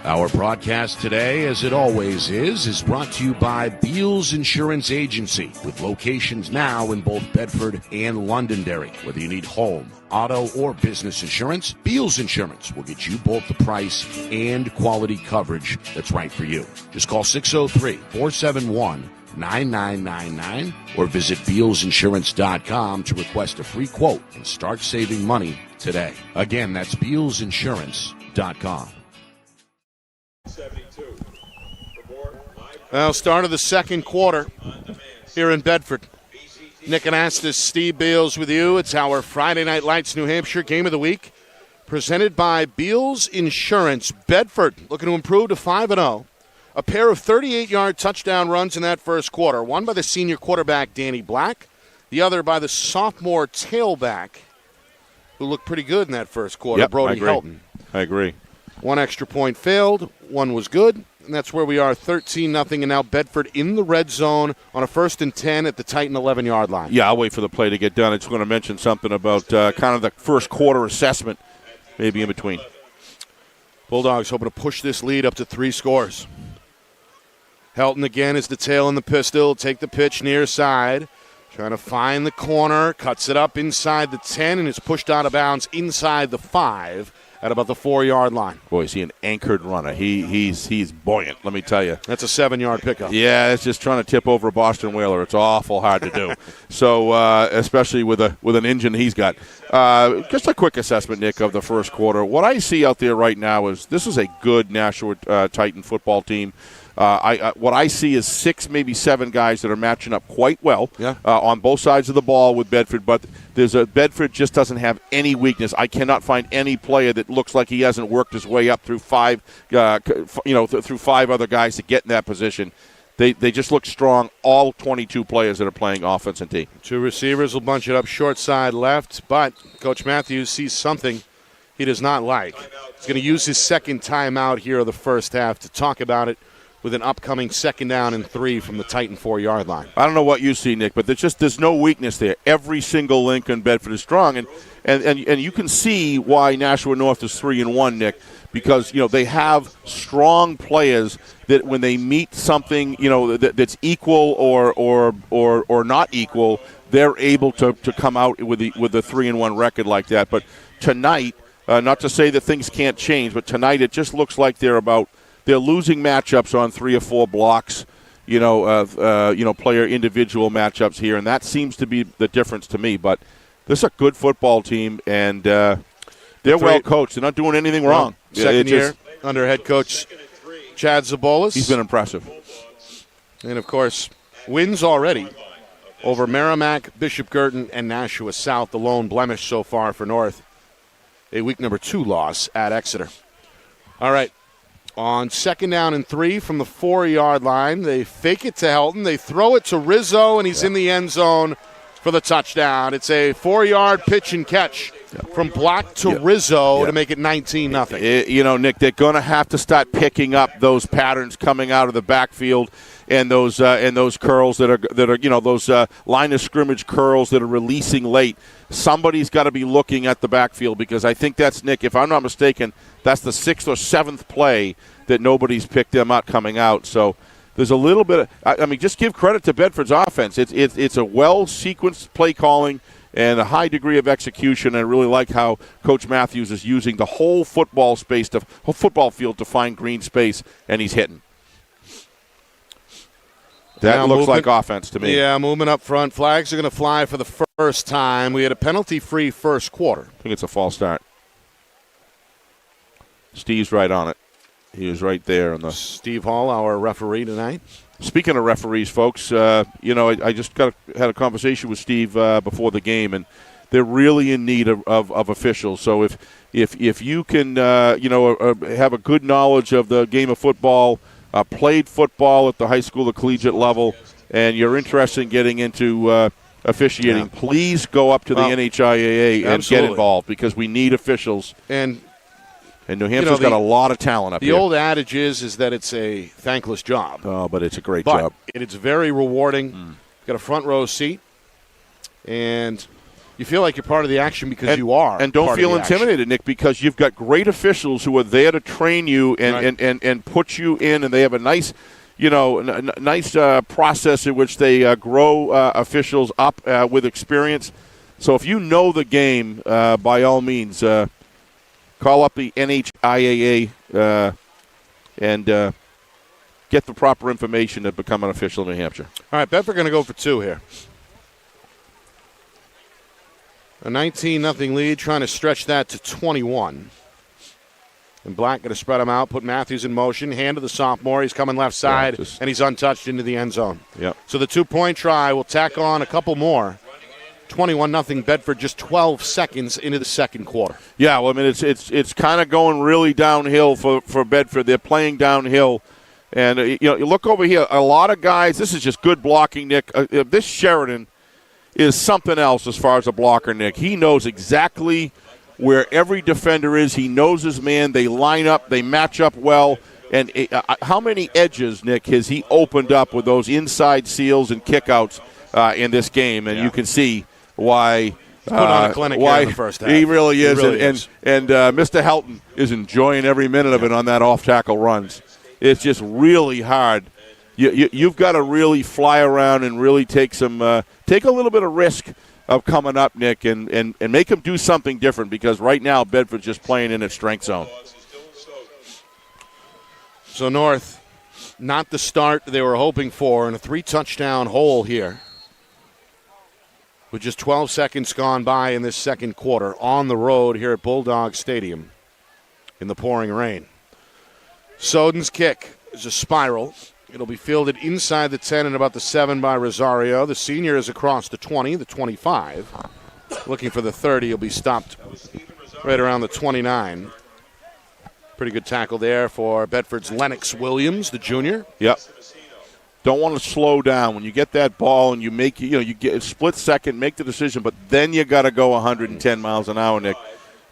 C: Our broadcast today, as it always is brought to you by Beals Insurance Agency, with locations now in both Bedford and Londonderry. Whether you need home, auto, or business insurance, Beals Insurance will get you both the price and quality coverage that's right for you. Just call 603-471-9999 or visit BealsInsurance.com to request a free quote and start saving money today. Again, that's BealsInsurance.com.
A: Well, start of the second quarter here in Bedford. Nick Anastas, Steve Beals with you. It's our Friday Night Lights New Hampshire Game of the Week, presented by Beals Insurance. Bedford looking to improve to 5-0. A pair of 38-yard touchdown runs in that first quarter, one by the senior quarterback Danny Black, the other by the sophomore tailback, who looked pretty good in that first quarter, Brody Helton.
B: I agree.
A: One extra point failed, one was good, and that's where we are, 13-0, and now Bedford in the red zone on a 1st and 10 at the Titan 11-yard line.
B: Yeah, I'll wait for the play to get done. I just want to mention something about kind of the first quarter assessment, maybe in between.
A: Bulldogs hoping to push this lead up to 3 scores. Helton again is the tail in the pistol, take the pitch near side, trying to find the corner, cuts it up inside the 10, and is pushed out of bounds inside the 5. At about the 4-yard line.
B: Boy, is he an anchored runner. He's buoyant, let me tell you.
A: That's a 7-yard pickup.
B: Yeah, it's just trying to tip over a Boston Whaler. It's awful hard to do. So, especially with an engine he's got. Just a quick assessment, Nick, of the first quarter. What I see out there right now is this is a good Nashua Titan football team. What I see is 6, maybe 7 guys that are matching up quite well on both sides of the ball with Bedford, but Bedford just doesn't have any weakness. I cannot find any player that looks like he hasn't worked his way up through 5 other guys to get in that position. They just look strong, all 22 players that are playing offense and team.
A: 2 receivers will bunch it up short side left, but Coach Matthews sees something he does not like. He's going to use his second timeout here of the first half to talk about it with an upcoming 2nd down and 3 from the Titan 4-yard line.
B: I don't know what you see, Nick, but there's no weakness there. Every single link in Bedford is strong, and you can see why Nashua North is 3-1, Nick, because they have strong players that when they meet something that's equal or not equal, they're able to come out with the 3-1 record like that. But tonight, not to say that things can't change, but tonight it just looks like they're losing matchups on 3 or 4 blocks, player individual matchups here, and that seems to be the difference to me. But this is a good football team, and they're well coached. They're not doing anything wrong.
A: Second year under head coach Chad Zabolis.
B: He's been impressive.
A: And, of course, wins already over Merrimack, Bishop Girton, and Nashua South, the lone blemish so far for North. A week number 2 loss at Exeter. All right. On 2nd down and 3 from the 4-yard line, they fake it to Helton. They throw it to Rizzo, and he's in the end zone for the touchdown. It's a 4-yard pitch and catch from Black to Rizzo to make it 19-0.
B: Nick, they're going to have to start picking up those patterns coming out of the backfield and those curls that are those line of scrimmage curls that are releasing late. Somebody's got to be looking at the backfield because I think that's, Nick, if I'm not mistaken, that's the 6th or 7th play that nobody's picked them up coming out. So there's a little bit of, just give credit to Bedford's offense. It's a well-sequenced play calling and a high degree of execution. I really like how Coach Matthews is using the whole football field to find green space, and he's hitting. That looks like offense to me.
A: Yeah, moving up front. Flags are going to fly for the first time. We had a penalty-free first quarter.
B: I think it's a false start. Steve's right on it. He was right there on the.
A: Steve Hall, our referee tonight.
B: Speaking of referees, folks, I just had a conversation with Steve before the game, and they're really in need of officials. So if you can, have a good knowledge of the game of football, played football at the high school or collegiate level, and you're interested in getting into officiating, please go up to the NHIAA and get involved because we need officials. And New Hampshire's got a lot of talent up here.
A: The old adage is that it's a thankless job.
B: Oh, but it's a great job.
A: It's very rewarding. You've got a front row seat, and you feel like you're part of the action because you are.
B: And don't feel intimidated, Nick, because you've got great officials who are there to train you and put you in, and they have a nice process in which they grow officials up with experience. So if you know the game, by all means, call up the NHIAA and get the proper information to become an official in New Hampshire.
A: All right, Bedford going to go for 2 here. A 19-0 lead, trying to stretch that to 21. And Black going to spread him out, put Matthews in motion, hand to the sophomore. He's coming left side, and he's untouched into the end zone.
B: Yep.
A: So the 2-point try will tack on a couple more. 21-0 Bedford, just 12 seconds into the second quarter.
B: Yeah, well, it's kind of going really downhill for Bedford. They're playing downhill. And, you look over here, a lot of guys, this is just good blocking, Nick. This Sheridan is something else as far as a blocker, Nick. He knows exactly where every defender is. He knows his man. They line up. They match up well. And how many edges, Nick, has he opened up with those inside seals and kickouts in this game? And you can see why
A: put on a clinic in the first half.
B: He really is.
A: He really is.
B: And Mr. Helton is enjoying every minute of it on that off-tackle runs. It's just really hard. You've got to really fly around and really take a little bit of risk of coming up, Nick, and make them do something different because right now Bedford's just playing in its strength zone.
A: So North, not the start they were hoping for, in a 3-touchdown hole here. With just 12 seconds gone by in this second quarter on the road here at Bulldogs Stadium in the pouring rain. Soden's kick is a spiral. It'll be fielded inside the 10 and about the 7 by Rosario. The senior is across the 20, the 25. Looking for the 30. He'll be stopped right around the 29. Pretty good tackle there for Bedford's Lennox Williams, the junior.
B: Yep. Don't want to slow down. When you get that ball and you make, you get a split second, make the decision, but then you got to go 110 miles an hour, Nick,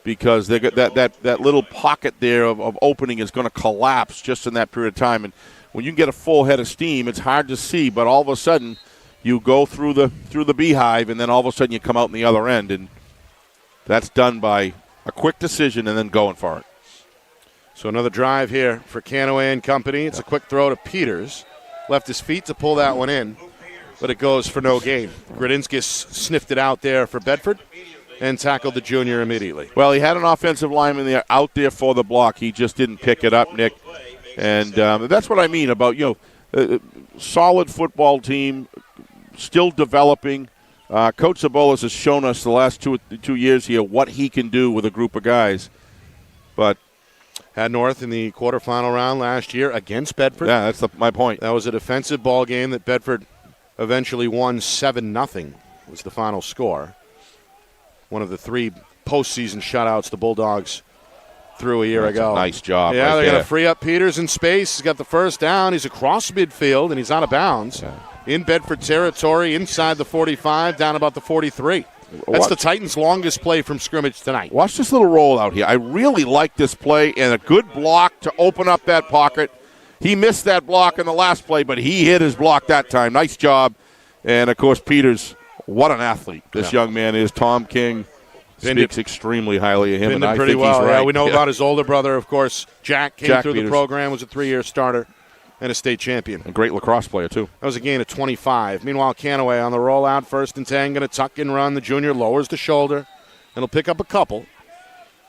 B: because they got that little pocket there of opening is going to collapse just in that period of time. And when you get a full head of steam, it's hard to see, but all of a sudden you go through the beehive, and then all of a sudden you come out in the other end, and that's done by a quick decision and then going for it.
A: So another drive here for Canaway and company. It's a quick throw to Peters. Left his feet to pull that one in, but it goes for no gain. Gradinskis sniffed it out there for Bedford and tackled the junior immediately.
B: Well, he had an offensive lineman there out there for the block. He just didn't pick it up, Nick. And that's what I mean about, solid football team, still developing. Coach Zabolas has shown us the last two years here what he can do with a group of guys. But
A: had North in the quarterfinal round last year against Bedford.
B: Yeah, that's my point.
A: That was a defensive ball game that Bedford eventually won 7-0 was the final score. One of the 3 postseason shutouts the Bulldogs threw a year ago.
B: A nice job.
A: Yeah, they're going to free up Peters in space. He's got the first down. He's across midfield, and he's out of bounds in Bedford territory, inside the 45, down about the 43. That's the Titans' longest play from scrimmage tonight.
B: Watch this little rollout here. I really like this play, and a good block to open up that pocket. He missed that block in the last play, but he hit his block that time. Nice job. And, of course, Peters, what an athlete this young man is. Tom King speaks extremely highly of him, and I think he's right.
A: Yeah, we know about his older brother, of course. Jack came through the program, was a 3-year starter and a state champion.
B: A great lacrosse player, too.
A: That was a gain of 25. Meanwhile, Canaway on the rollout, 1st and 10, going to tuck and run. The junior lowers the shoulder, and he'll pick up a couple.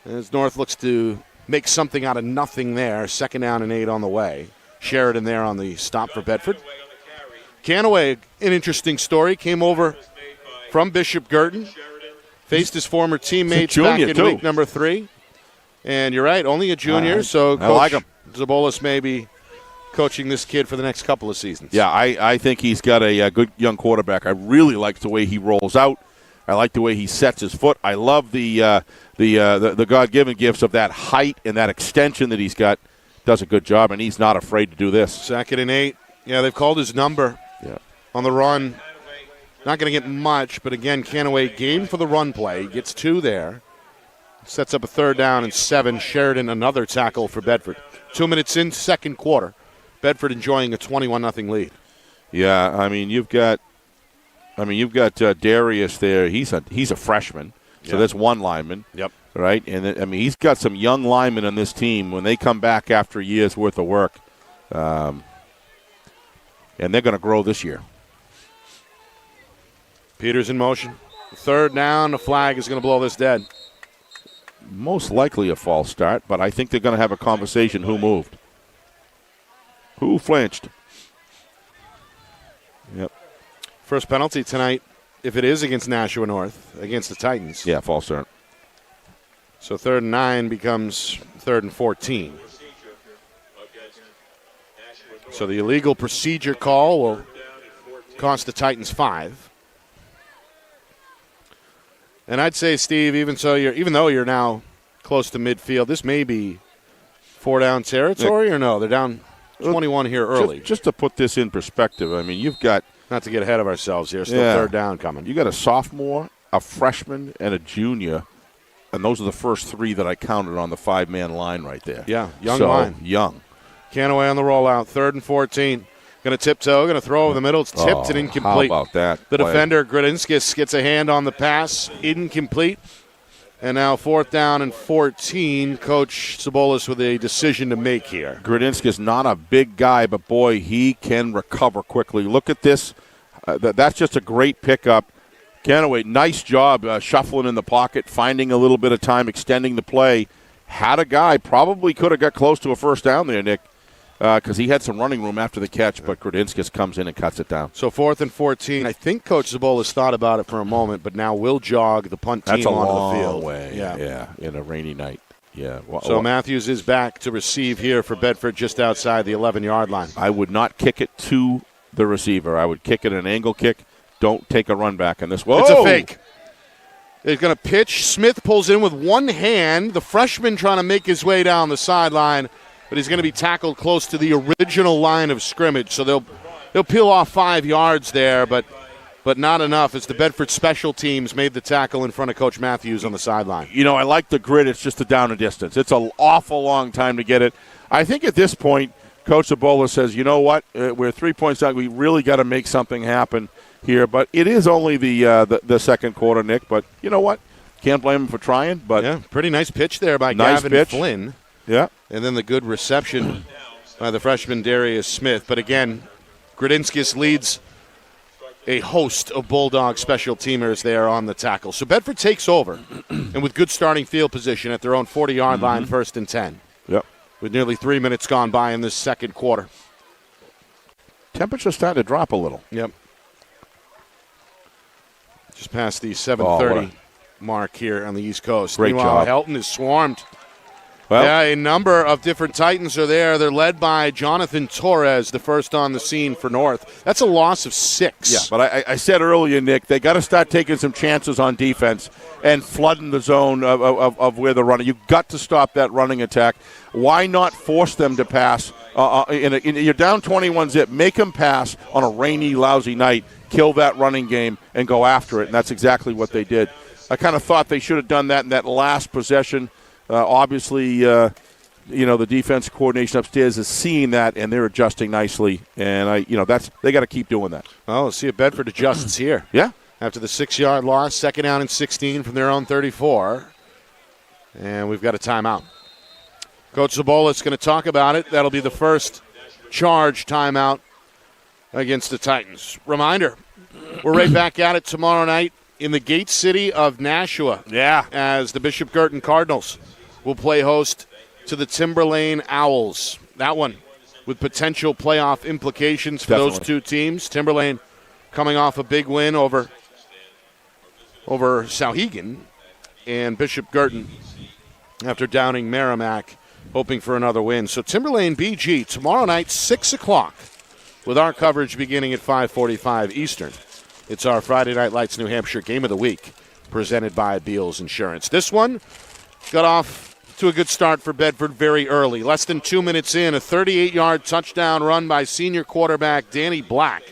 A: As North looks to make something out of nothing there. 2nd down and 8 on the way. Sheridan there on the stop for Bedford. Canaway, an interesting story, came over from Bishop Girton, faced his former teammates back in week number 3. And you're right, only a junior, so
B: I like him.
A: Zabolis may be coaching this kid for the next couple of seasons.
B: Yeah, I think he's got a good young quarterback. I really like the way he rolls out. I like the way he sets his foot. I love the God-given gifts of that height and that extension that he's got. Does a good job, and he's not afraid to do this.
A: 2nd and 8. Yeah, they've called his number on the run. Not going to get much, but again, Canaway game for the run play. Gets 2 there. Sets up a 3rd down and 7. Sheridan another tackle for Bedford. 2 minutes in, 2nd quarter. Bedford enjoying a 21-0 lead.
B: Yeah, I mean you've got Darius there. He's a freshman, so that's one lineman.
A: Yep.
B: Right, and he's got some young linemen on this team when they come back after a year's worth of work, and they're going to grow this year.
A: Peters in motion. 3rd down. The flag is going to blow this dead.
B: Most likely a false start, but I think they're going to have a conversation. Who moved? Who flinched? Yep.
A: First penalty tonight, if it is against Nashua North, against the Titans.
B: Yeah, false start.
A: So 3rd and 9 becomes 3rd and 14. So the illegal procedure call will cost the Titans 5. And I'd say, Steve, even though you're now close to midfield, this may be 4-down territory, or no? They're down 21 here early.
B: Just to put this in perspective, I mean, you've got,
A: not to get ahead of ourselves here, still 3rd down coming.
B: You got a sophomore, a freshman, and a junior. And those are the first 3 that I counted on the 5-man line right there.
A: Yeah, young line.
B: Young.
A: Canaway on the rollout, 3rd and 14. Going to tiptoe, going to throw over the middle. It's tipped and incomplete.
B: How about that?
A: The defender, Gradinskis, gets a hand on the pass. Incomplete. And now 4th down and 14. Coach Zabolis with a decision to make here.
B: Gradinskis, not a big guy, but, boy, he can recover quickly. Look at this. That's just a great pickup. Canaway, nice job shuffling in the pocket, finding a little bit of time, extending the play. Had a guy, probably could have got close to a 1st down there, Nick, because he had some running room after the catch, but Gradinskis comes in and cuts it down.
A: So 4th and 14. I think Coach Zabolis thought about it for a moment, but now will jog the punt team onto the field.
B: Way. Yeah, in a rainy night. Yeah.
A: So Matthews is back to receive here for Bedford just outside the 11-yard line.
B: I would not kick it to the receiver. I would kick it an angle kick. Don't take a run back in this. Whoa.
A: It's a fake. They're going to pitch. Smith pulls in with one hand. The freshman trying to make his way down the sideline, but he's going to be tackled close to the original line of scrimmage. So they'll peel off 5 yards there, but not enough as the Bedford special teams made the tackle in front of Coach Matthews on the sideline.
B: You know, I like the grid. It's just a down and distance. It's an awful long time to get it. I think at this point, Coach Zabolis says, you know what, we're 3 points out. We really got to make something happen here, but it is only the second quarter, Nick. But you know what? Can't blame him for trying. But
A: yeah, pretty nice pitch there by Gavin Flynn.
B: Yeah,
A: and then the good reception by the freshman Darius Smith. But again, Gradinskis leads a host of Bulldog special teamers there on the tackle. So Bedford takes over, and with good starting field position at their own 40-yard line, 1st and 10.
B: Yep.
A: With nearly 3 minutes gone by in this second quarter.
B: Temperature's starting to drop a little.
A: Yep. Just past the 7:30 mark here on the East Coast.
B: Great
A: Meanwhile,
B: job.
A: Helton is swarmed.
B: Well,
A: yeah, a number of different Titans are there. They're led by Jonathan Torres, the first on the scene for North. That's a loss of 6.
B: Yeah, but I said earlier, Nick, they got to start taking some chances on defense and flooding the zone of where they're running. You've got to stop that running attack. Why not force them to pass You're down 21-zip. Make them pass on a rainy, lousy night. Kill that running game and go after it, and that's exactly what they did. I kind of thought they should have done that in that last possession. Obviously, the defense coordination upstairs is seeing that, and they're adjusting nicely. And they got to keep doing that.
A: Well, let's see if Bedford adjusts here.
B: Yeah.
A: After the 6-yard loss, 2nd down and 16 from their own 34. And we've got a timeout. Coach Zabolis going to talk about it. That'll be the first charge timeout against the Titans. Reminder, we're right back at it tomorrow night in the gate city of Nashua.
B: Yeah.
A: As the Bishop Girton Cardinals will play host to the Timberlane Owls. That one with potential playoff implications for those two teams. Timberlane coming off a big win over Sauhegan, and Bishop Girton after downing Merrimack, hoping for another win. So Timberlane BG tomorrow night, 6 o'clock, with our coverage beginning at 5:45 Eastern. It's our Friday Night Lights New Hampshire Game of the Week, presented by Beals Insurance. This one got off to a good start for Bedford very early. Less than 2 minutes in, a 38-yard touchdown run by senior quarterback Danny Black.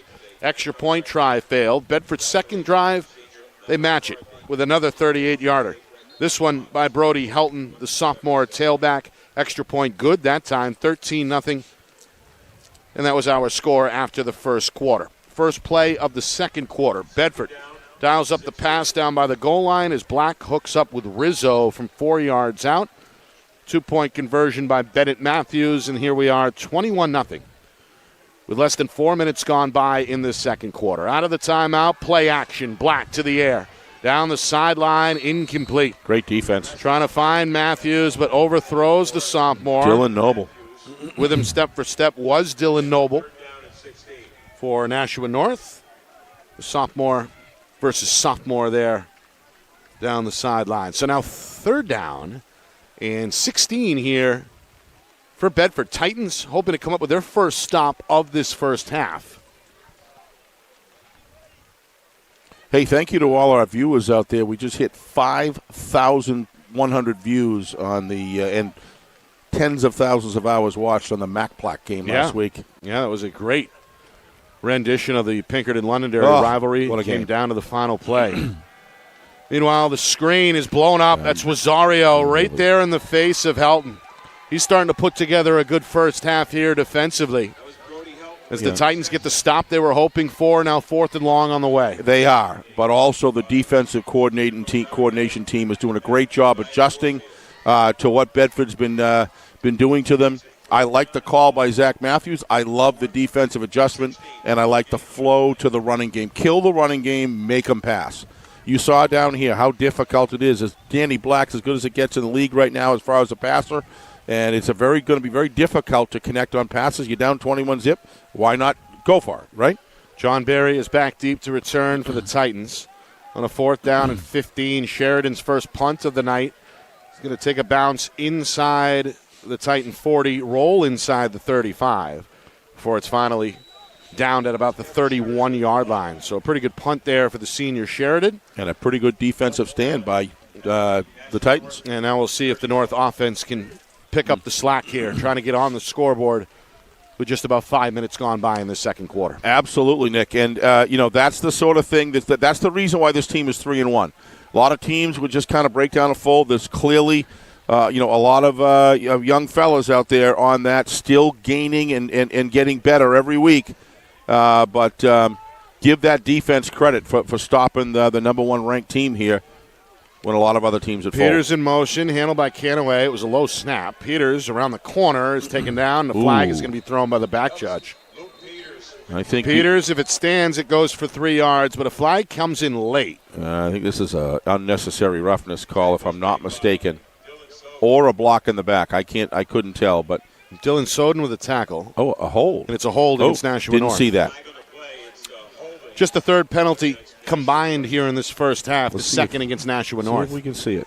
A: Extra point try failed. Bedford's second drive, they match it with another 38-yarder. This one by Brody Helton, the sophomore tailback. Extra point good that time, 13-0. And that was our score after the first quarter. First play of the second quarter. Bedford dials up the pass down by the goal line as Black hooks up with Rizzo from 4 yards out. 2-point conversion by Bennett Matthews, and here we are, 21-0. With less than 4 minutes gone by in the second quarter. Out of the timeout, play action. Black to the air. Down the sideline, incomplete.
B: Great defense.
A: Trying to find Matthews, but overthrows the sophomore.
B: Dylan Noble.
A: With him step for step was Dylan Noble for Nashua North. The sophomore versus sophomore there down the sideline. So now 3rd down and 16 here for Bedford. Titans hoping to come up with their first stop of this first half.
B: Hey, thank you to all our viewers out there. We just hit 5,100 views on the and tens of thousands of hours watched on the MacPlac game last week.
A: Yeah, it was a great rendition of the Pinkerton-Londonderry rivalry.
B: What a
A: Came
B: game.
A: down to the final play. Meanwhile, the screen is blown up. That's Wazario right there in the face of Helton. He's starting to put together a good first half here defensively. As the Titans get the stop they were hoping for, now 4th and long on the way.
B: They are, but also the defensive coordination team is doing a great job adjusting to what Bedford's been doing to them. I like the call by Zach Matthews. I love the defensive adjustment, and I like the flow to the running game. Kill the running game, make them pass. You saw down here how difficult it is. As Danny Black's as good as it gets in the league right now as far as a passer. And it's going to be very difficult to connect on passes. You're down 21-zip. Why not go for it, right?
A: John Barry is back deep to return for the Titans on a 4th down and 15. Sheridan's first punt of the night. He's going to take a bounce inside the Titan 40, roll inside the 35 before it's finally downed at about the 31-yard line. So a pretty good punt there for the senior Sheridan.
B: And a pretty good defensive stand by the Titans.
A: And now we'll see if the North offense can pick up the slack here, trying to get on the scoreboard with just about 5 minutes gone by in the second quarter.
B: Absolutely, Nick. And, that's the sort of thing, that's the reason why this team is 3-1. A lot of teams would just kind of break down a fold. There's clearly, a lot of young fellas out there on that, still gaining and getting better every week. But give that defense credit for stopping the number 1 ranked team here when a lot of other teams would fold.
A: Peters in motion, handled by Canaway. It was a low snap. Peters around the corner is taken down. The flag is going to be thrown by the back judge.
B: I think
A: Peters, if it stands, it goes for 3 yards, but a flag comes in late.
B: I think this is an unnecessary roughness call, if I'm not mistaken, or a block in the back. I couldn't tell, but
A: Dylan Soden with a tackle.
B: Oh, a hold.
A: And it's a hold against Nashua North.
B: Didn't see that.
A: Just the 3rd penalty combined here in this first half, the second against Nashua North.
B: See if we can see it.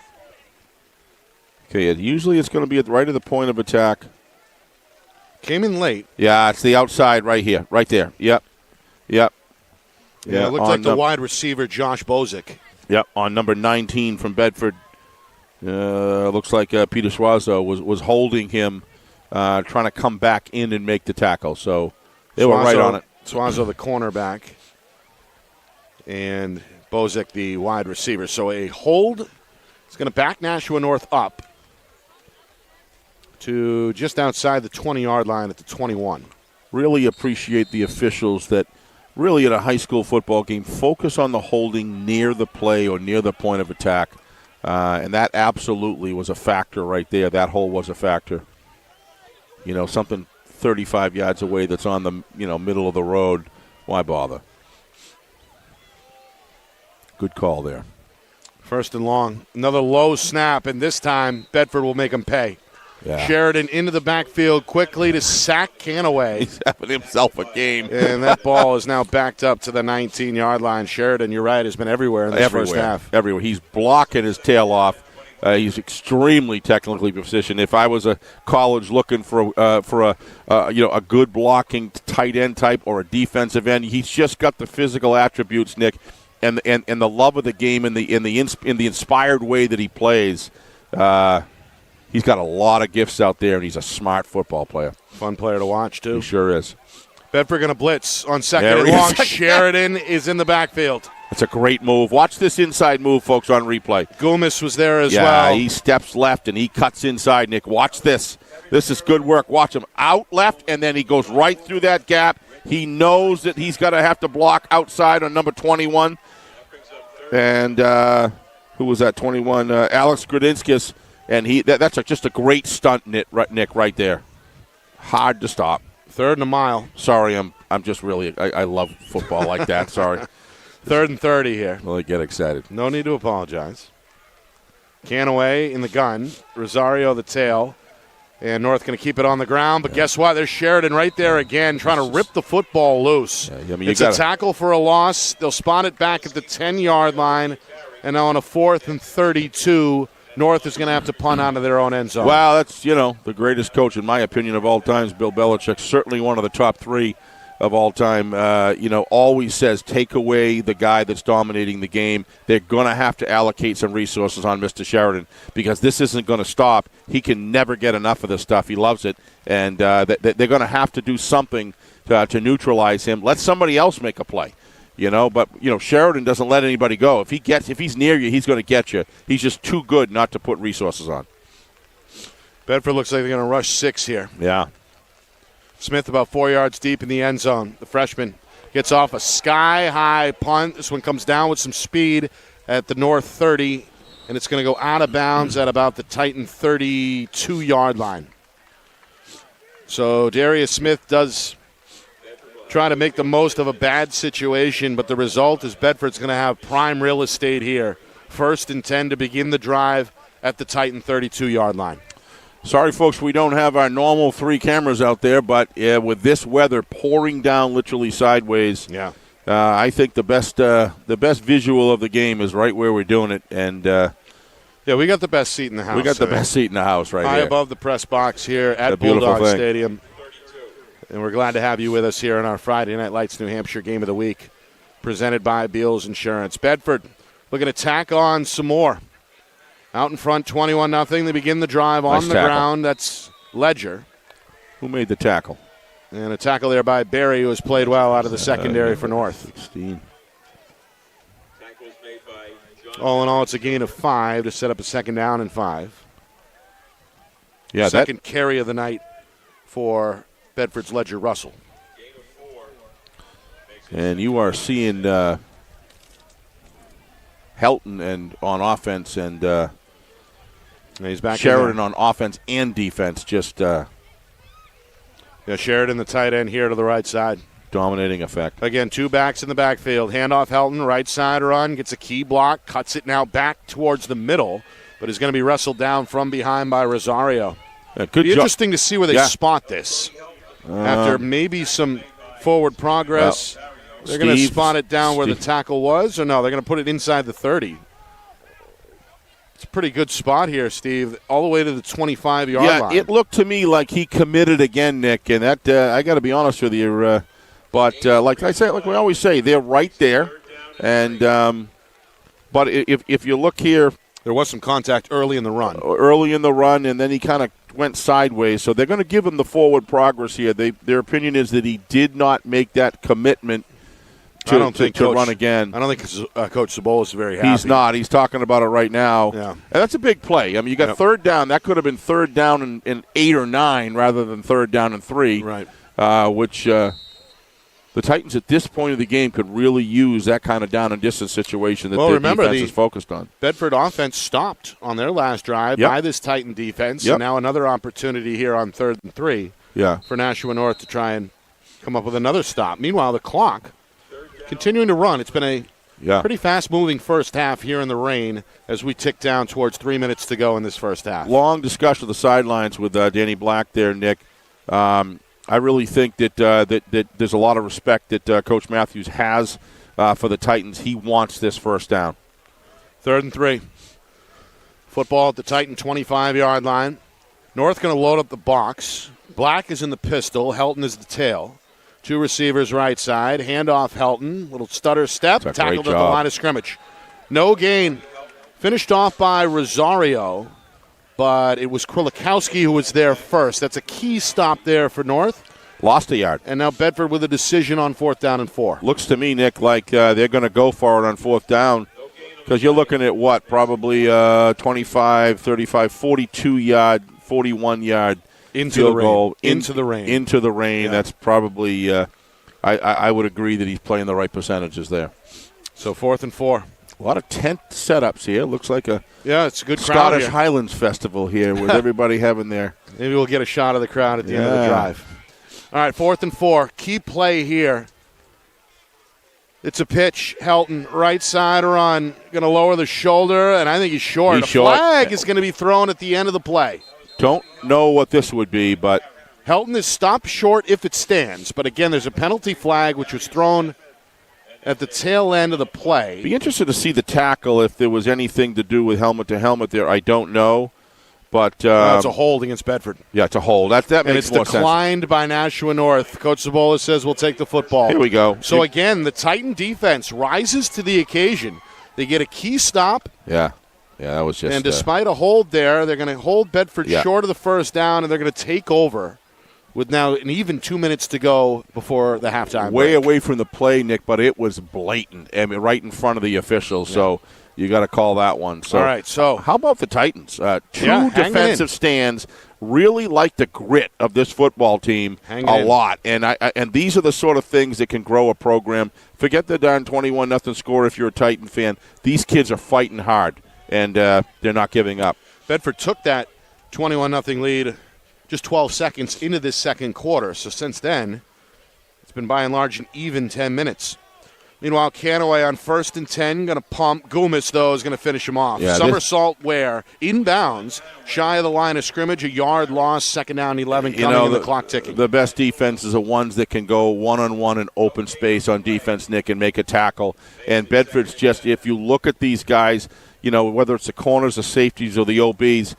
B: Okay, usually it's going to be right at the point of attack.
A: Came in late.
B: Yeah, it's the outside right here, right there. Yep.
A: Yeah, it looked like the wide receiver, Josh Bozick.
B: Yep, on number 19 from Bedford. Looks like Peter Suazo was holding him trying to come back in and make the tackle. So they were right on it.
A: Swazo, the cornerback, and Bozic, the wide receiver. So a hold. It's going to back Nashua North up to just outside the 20-yard line at the 21.
B: Really appreciate the officials that really at a high school football game focus on the holding near the play or near the point of attack. And that absolutely was a factor right there. That hold was a factor. Something 35 yards away that's on the middle of the road. Why bother? Good call there.
A: First and long. Another low snap, and this time Bedford will make him pay.
B: Yeah.
A: Sheridan into the backfield quickly to sack Canaway.
B: He's having himself a game.
A: And that ball is now backed up to the 19-yard line. Sheridan, you're right, has been everywhere in this first half.
B: Everywhere. He's blocking his tail off. He's extremely technically proficient. If I was a college looking for a good blocking tight end type or a defensive end, he's just got the physical attributes, Nick, and the love of the game in the inspired way that he plays. He's got a lot of gifts out there, and he's a smart football player.
A: Fun player to watch, too.
B: He sure is.
A: Bedford going to blitz on second and long. Sheridan is in the backfield.
B: It's a great move. Watch this inside move, folks, on replay.
A: Goomis was there as well.
B: Yeah, he steps left, and he cuts inside, Nick. Watch this. This is good work. Watch him out left, and then he goes right through that gap. He knows that he's got to have to block outside on number 21. And who was that, 21? Alex Gradinskis. And that's just a great stunt, Nick, right there. Hard to stop.
A: Third and a mile.
B: Sorry, I'm just really I love football like that. Sorry.
A: Third and 30 here.
B: Really get excited.
A: No need to apologize. Canaway in the gun. Rosario the tail. And North going to keep it on the ground. But guess what? There's Sheridan right there again trying to rip the football loose.
B: Yeah,
A: it's a tackle for a loss. They'll spot it back at the 10-yard line. And now on a 4th and 32, North is going to have to punt out of their own end zone.
B: Well, that's, the greatest coach, in my opinion, of all time, Bill Belichick. Certainly one of the top 3 of all time. Always says take away the guy that's dominating the game. They're going to have to allocate some resources on Mr. Sheridan because this isn't going to stop. He can never get enough of this stuff. He loves it. And they're going to have to do something to neutralize him. Let somebody else make a play. But Sheridan doesn't let anybody go. If he's near you, he's going to get you. He's just too good not to put resources on.
A: Bedford looks like they're going to rush 6 here.
B: Yeah.
A: Smith about 4 yards deep in the end zone. The freshman gets off a sky-high punt. This one comes down with some speed at the North 30, and it's going to go out of bounds at about the Titan 32-yard line. So Darius Smith does try to make the most of a bad situation, but the result is Bedford's going to have prime real estate here. 1st and 10 to begin the drive at the Titan 32-yard line.
B: Sorry, folks, we don't have our normal 3 cameras out there, but with this weather pouring down literally sideways, I think the best visual of the game is right where we're doing it. And
A: we got the best seat in the house.
B: We got the best seat in the house right here.
A: High above the press box here at Bulldogs Stadium. And we're glad to have you with us here on our Friday Night Lights New Hampshire Game of the Week, presented by Beals Insurance. Bedford looking to tack on some more. Out in front, 21-0. They begin the drive on the ground. That's Ledger.
B: Who made the tackle?
A: And a tackle there by Barry, who has played well out of the secondary for North.
B: 16.
A: All in all, it's a gain of 5 to set up a 2nd down and 5.
B: Yeah,
A: second carry of the night for Bedford's Ledger Russell.
B: And you are seeing Helton and on offense and
A: he's back
B: Sheridan on offense and defense. Just
A: Sheridan, the tight end here to the right side.
B: Dominating effect.
A: Again, 2 backs in the backfield. Handoff Helton, right side run, gets a key block, cuts it now back towards the middle, but is going to be wrestled down from behind by Rosario.
B: Good
A: be interesting to see where they spot this. After maybe some forward progress, they're going to spot it down where the tackle was, or no, they're going to put it inside the 30. It's a pretty good spot here, Steve, all the way to the 25-yard line.
B: Yeah, it looked to me like he committed again, Nick, and that I got to be honest with you. But like I say, like we always say, they're right there. And but if you look here
A: There was some contact early in the run.
B: And then he kind of went sideways. So they're going to give him the forward progress here. Their opinion is that he did not make that commitment to run again.
A: I don't think Coach Cibola is very happy.
B: He's not. He's talking about it right now.
A: Yeah.
B: And that's a big play. I mean, you got third down. That could have been third down in 8 or 9 rather than third down in 3.
A: Right.
B: Which the Titans at this point of the game could really use that kind of down and distance situation that their defense is focused on.
A: Bedford offense stopped on their last drive by this Titan defense. And now another opportunity here on 3rd and 3 for Nashua North to try and come up with another stop. Meanwhile, the clock continuing to run. It's been a pretty fast-moving first half here in the rain as we tick down towards 3 minutes to go in this first half.
B: Long discussion of the sidelines with Danny Black there, Nick. I really think that there's a lot of respect that Coach Matthews has for the Titans. He wants this first down.
A: 3rd and 3. Football at the Titan 25-yard line. North going to load up the box. Black is in the pistol. Helton is the tail. 2 receivers right side. Handoff Helton. Little stutter step. Tackled at the line of scrimmage. No gain. Finished off by Rosario, but it was Krilikowski who was there first. That's a key stop there for North.
B: Lost a yard.
A: And now Bedford with a decision on 4th down and 4.
B: Looks to me, Nick, like they're going to go for it on 4th down because you're looking at what? Probably 25, 35, 42-yard, 41-yard.
A: Into the rain.
B: Into the rain. That's probably, I would agree that he's playing the right percentages there.
A: So 4th and 4.
B: A lot of tent setups here. Looks like
A: it's a good crowd
B: Scottish
A: here.
B: Highlands Festival here with everybody having their.
A: Maybe we'll get a shot of the crowd at the end of the drive. All right, 4th and 4. Key play here. It's a pitch. Helton, right side run. Going to lower the shoulder, and I think he's short. Flag is going to be thrown at the end of the play.
B: Don't know what this would be, but
A: Helton is stopped short if it stands. But again, there's a penalty flag which was thrown at the tail end of the play.
B: Be interested to see the tackle if there was anything to do with helmet to helmet there. I don't know, but
A: it's a hold against Bedford.
B: Yeah, it's a hold. That makes more sense.
A: And it's declined by Nashua North. Coach Cibola says we'll take the football.
B: Here we go.
A: So again, the Titan defense rises to the occasion. They get a key stop.
B: Yeah. Yeah, that was just.
A: And despite a hold there, they're going to hold Bedford short of the first down, and they're going to take over with now an even 2 minutes to go before the halftime
B: break.
A: Way
B: away from the play, Nick, but it was blatant. I mean, right in front of the officials. Yeah. So you got to call that one. So,
A: all right. So
B: how about the Titans? 2 defensive stands. Really like the grit of this football team a lot, and these are the sort of things that can grow a program. Forget the darn 21-0 score if you're a Titan fan. These kids are fighting hard. And they're not giving up.
A: Bedford took that 21-0 lead just 12 seconds into this second quarter. So since then, it's been by and large an even 10 minutes. Meanwhile, Canaway on 1st and 10, going to pump. Goomis, though, is going to finish him off.
B: Yeah,
A: Somersault Ware, inbounds, shy of the line of scrimmage, a yard loss, 2nd down, 11, coming in the clock ticking.
B: The best defenses are ones that can go one-on-one in open space on defense, Nick, and make a tackle. And Bedford's just, if you look at these guys, whether it's the corners, the safeties, or the OLBs,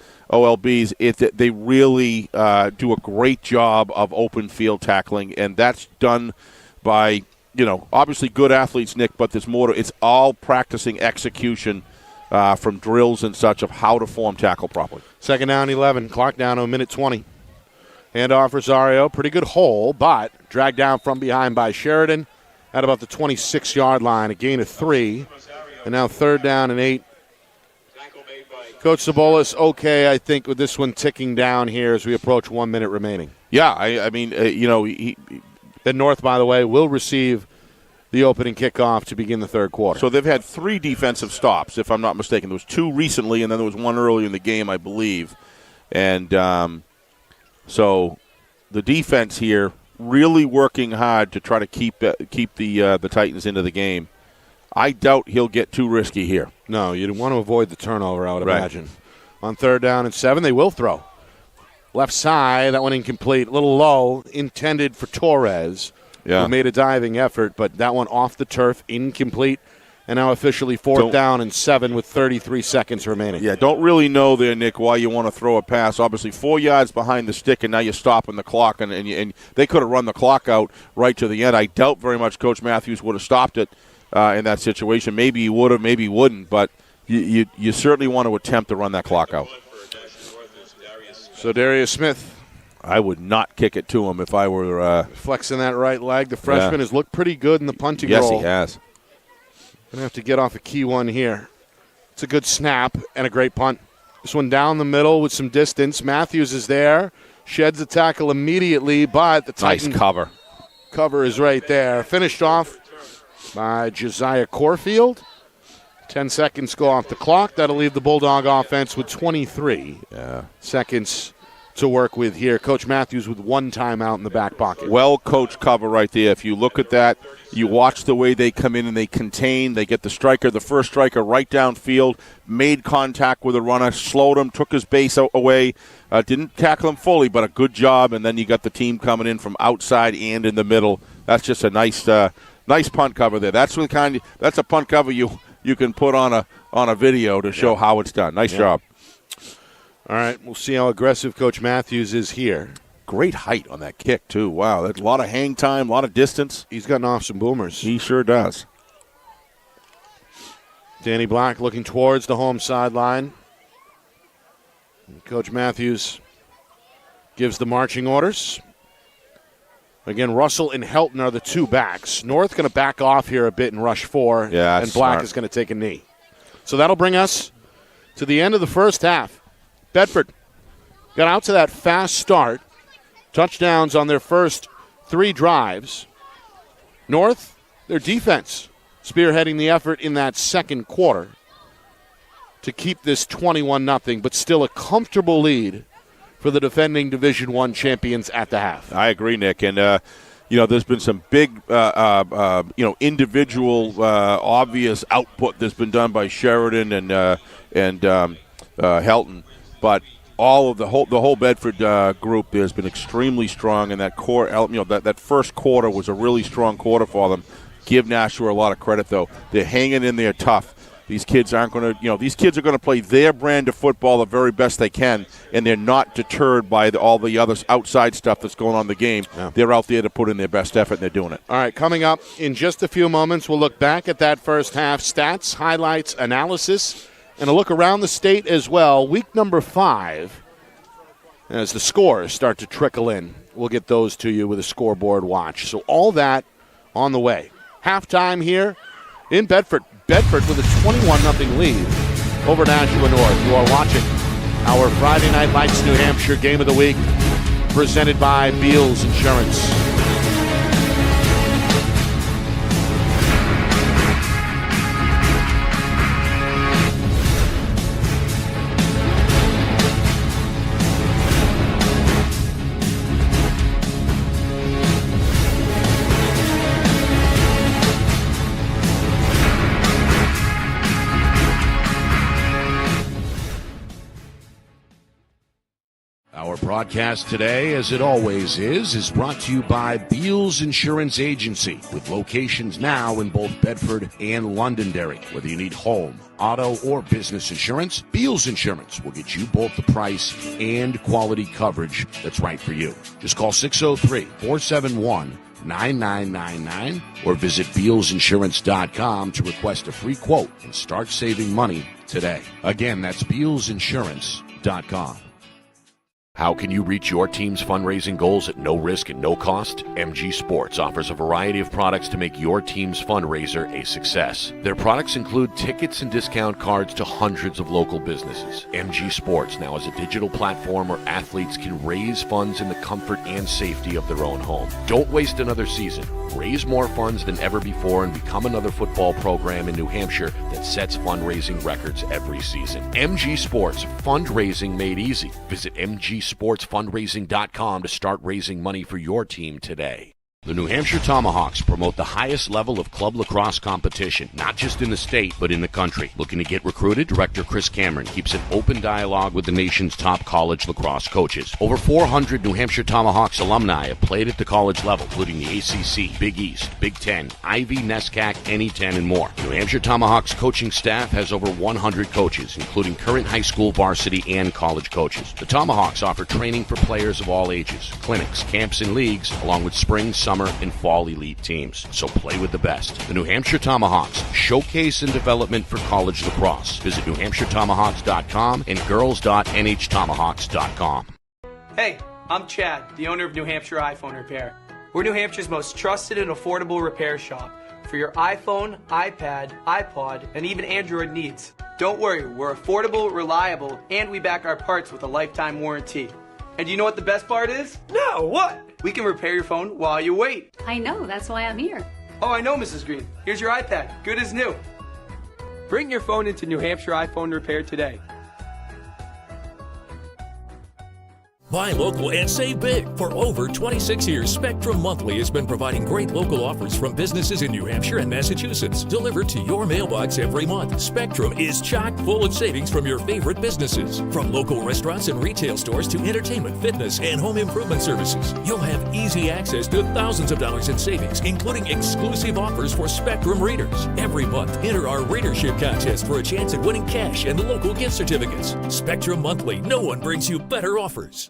B: they really do a great job of open field tackling, and that's done by obviously good athletes, Nick, but there's more to it's all practicing execution from drills and such of how to form tackle properly.
A: 2nd down, 11, clock down to a minute 20. Handoff Rosario, pretty good hole, but dragged down from behind by Sheridan at about the 26-yard line, a gain of 3, and now 3rd down and 8. Coach Cibola, okay, I think, with this one ticking down here as we approach 1 minute remaining.
B: Yeah, I mean,
A: Then North, by the way, will receive the opening kickoff to begin the third quarter.
B: So they've had 3 defensive stops, if I'm not mistaken. There was 2 recently, and then there was 1 early in the game, I believe. And so the defense here really working hard to try to keep the Titans into the game. I doubt he'll get too risky here.
A: No, you want to avoid the turnover, I would imagine. On 3rd down and 7, they will throw. Left side, that one incomplete. A little low, intended for Torres. Who made a diving effort, but that one off the turf, incomplete. And now officially 4th down and 7 with 33 seconds remaining.
B: Yeah, don't really know there, Nick, why you want to throw a pass. Obviously 4 yards behind the stick, and now you're stopping the clock, and they could have run the clock out right to the end. I doubt very much Coach Matthews would have stopped it in that situation. Maybe he would have, maybe he wouldn't, but you certainly want to attempt to run that clock out.
A: So Darius Smith,
B: I would not kick it to him if I were
A: flexing that right leg. The freshman has looked pretty good in the punting role.
B: Yes, he has.
A: Going to have to get off a key one here. It's a good snap and a great punt. This one down the middle with some distance. Matthews is there. Sheds the tackle immediately, but the Titan cover is right there. Finished off by Josiah Corfield. 10 seconds go off the clock. That'll leave the Bulldog offense with 23 seconds to work with here. Coach Matthews with one timeout in the back pocket.
B: Well-coached cover right there. If you look at that, you watch the way they come in and they contain. They get the first striker right downfield, made contact with the runner, slowed him, took his base away. Didn't tackle him fully, but a good job. And then you got the team coming in from outside and in the middle. That's just a nice punt cover there. That's a punt cover you can put on a video to show how it's done. Nice job.
A: All right, we'll see how aggressive Coach Matthews is here.
B: Great height on that kick, too. Wow, that's a lot of hang time, a lot of distance.
A: He's gotten off some boomers.
B: He sure does.
A: Danny Black looking towards the home sideline. Coach Matthews gives the marching orders. Again, Russell and Helton are the two backs. North going to back off here a bit and rush 4, and Black is going to take a knee. So that'll bring us to the end of the first half. Bedford got out to that fast start. Touchdowns on their first 3 drives. North, their defense, spearheading the effort in that second quarter to keep this 21-0, but still a comfortable lead for the defending Division I champions at the half.
B: I agree, Nick. And, there's been some big, individual obvious output that's been done by Sheridan and Helton. But the whole Bedford group has been extremely strong, and that core, that first quarter was a really strong quarter for them. Give Nashua a lot of credit, though. They're hanging in there tough. These kids aren't going to, these kids are going to play their brand of football the very best they can, and they're not deterred by all the other outside stuff that's going on in the game. Yeah. They're out there to put in their best effort, and they're doing it.
A: All right, coming up in just a few moments, we'll look back at that first half, stats, highlights, analysis, and a look around the state as well. Week number 5, as the scores start to trickle in, we'll get those to you with a scoreboard watch. So all that on the way. Halftime here in Bedford. Bedford with a 21-0 lead over Nashua North. You are watching our Friday Night Lights New Hampshire Game of the Week, presented by Beals Insurance.
C: Our broadcast today, as it always is brought to you by Beals Insurance Agency, with locations now in both Bedford and Londonderry. Whether you need home, auto, or business insurance, Beals Insurance will get you both the price and quality coverage that's right for you. Just call 603-471-9999 or visit BealsInsurance.com to request a free quote and start saving money today. Again, that's BealsInsurance.com. How can you reach your team's fundraising goals at no risk and no cost? MG Sports offers a variety of products to make your team's fundraiser a success. Their products include tickets and discount cards to hundreds of local businesses. MG Sports now has a digital platform where athletes can raise funds in the comfort and safety of their own home. Don't waste another season. Raise more funds than ever before and become another football program in New Hampshire that sets fundraising records every season. MG Sports, fundraising made easy. Visit MGSportsFundraising.com to start raising money for your team today. The New Hampshire Tomahawks promote the highest level of club lacrosse competition, not just in the state, but in the country. Looking to get recruited? Director Chris Cameron keeps an open dialogue with the nation's top college lacrosse coaches. Over 400 New Hampshire Tomahawks alumni have played at the college level, including the ACC, Big East, Big Ten, Ivy, NESCAC, NE10, and more. New Hampshire Tomahawks coaching staff has over 100 coaches, including current high school, varsity, and college coaches. The Tomahawks offer training for players of all ages, clinics, camps, and leagues, along with spring, summer, summer and fall elite teams. So play with the best. The New Hampshire Tomahawks, showcase and development for college lacrosse. Visit NewHampshireTomahawks.com and girls.nhtomahawks.com.
D: Hey, I'm Chad, the owner of New Hampshire iPhone Repair. We're New Hampshire's most trusted and affordable repair shop for your iPhone, iPad, iPod, and even Android needs. Don't worry, we're affordable, reliable, and we back our parts with a lifetime warranty. And you know what the best part is? No, what? We can repair your phone while you wait.
G: I know, that's why I'm here.
D: Oh, I know, Mrs. Green. Here's your iPad, good as new. Bring your phone into New Hampshire iPhone Repair today.
F: Buy local and save big. For over 26 years, Spectrum Monthly has been providing great local offers from businesses in New Hampshire and Massachusetts, delivered to your mailbox every month. Spectrum is chock full of savings from your favorite businesses. From local restaurants and retail stores to entertainment, fitness, and home improvement services. You'll have easy access to thousands of dollars in savings, including exclusive offers for Spectrum readers. Every month, enter our readership contest for a chance at winning cash and local gift certificates. Spectrum Monthly, no one brings you better offers.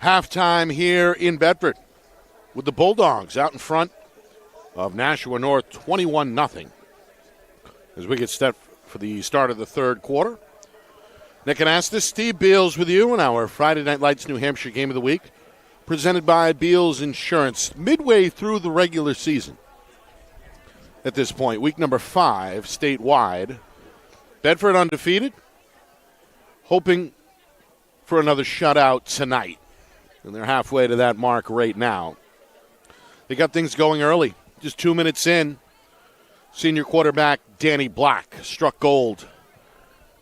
A: Halftime here in Bedford with the Bulldogs out in front of Nashua North 21-0 as we get set for the start of the third quarter. Nick Anastas, Steve Beals with you in our Friday Night Lights New Hampshire Game of the Week, presented by Beals Insurance, midway through the regular season. At this point, week number 5 statewide. Bedford undefeated, hoping for another shutout tonight. And they're halfway to that mark right now. They got things going early. Just 2 minutes in, senior quarterback Danny Black struck gold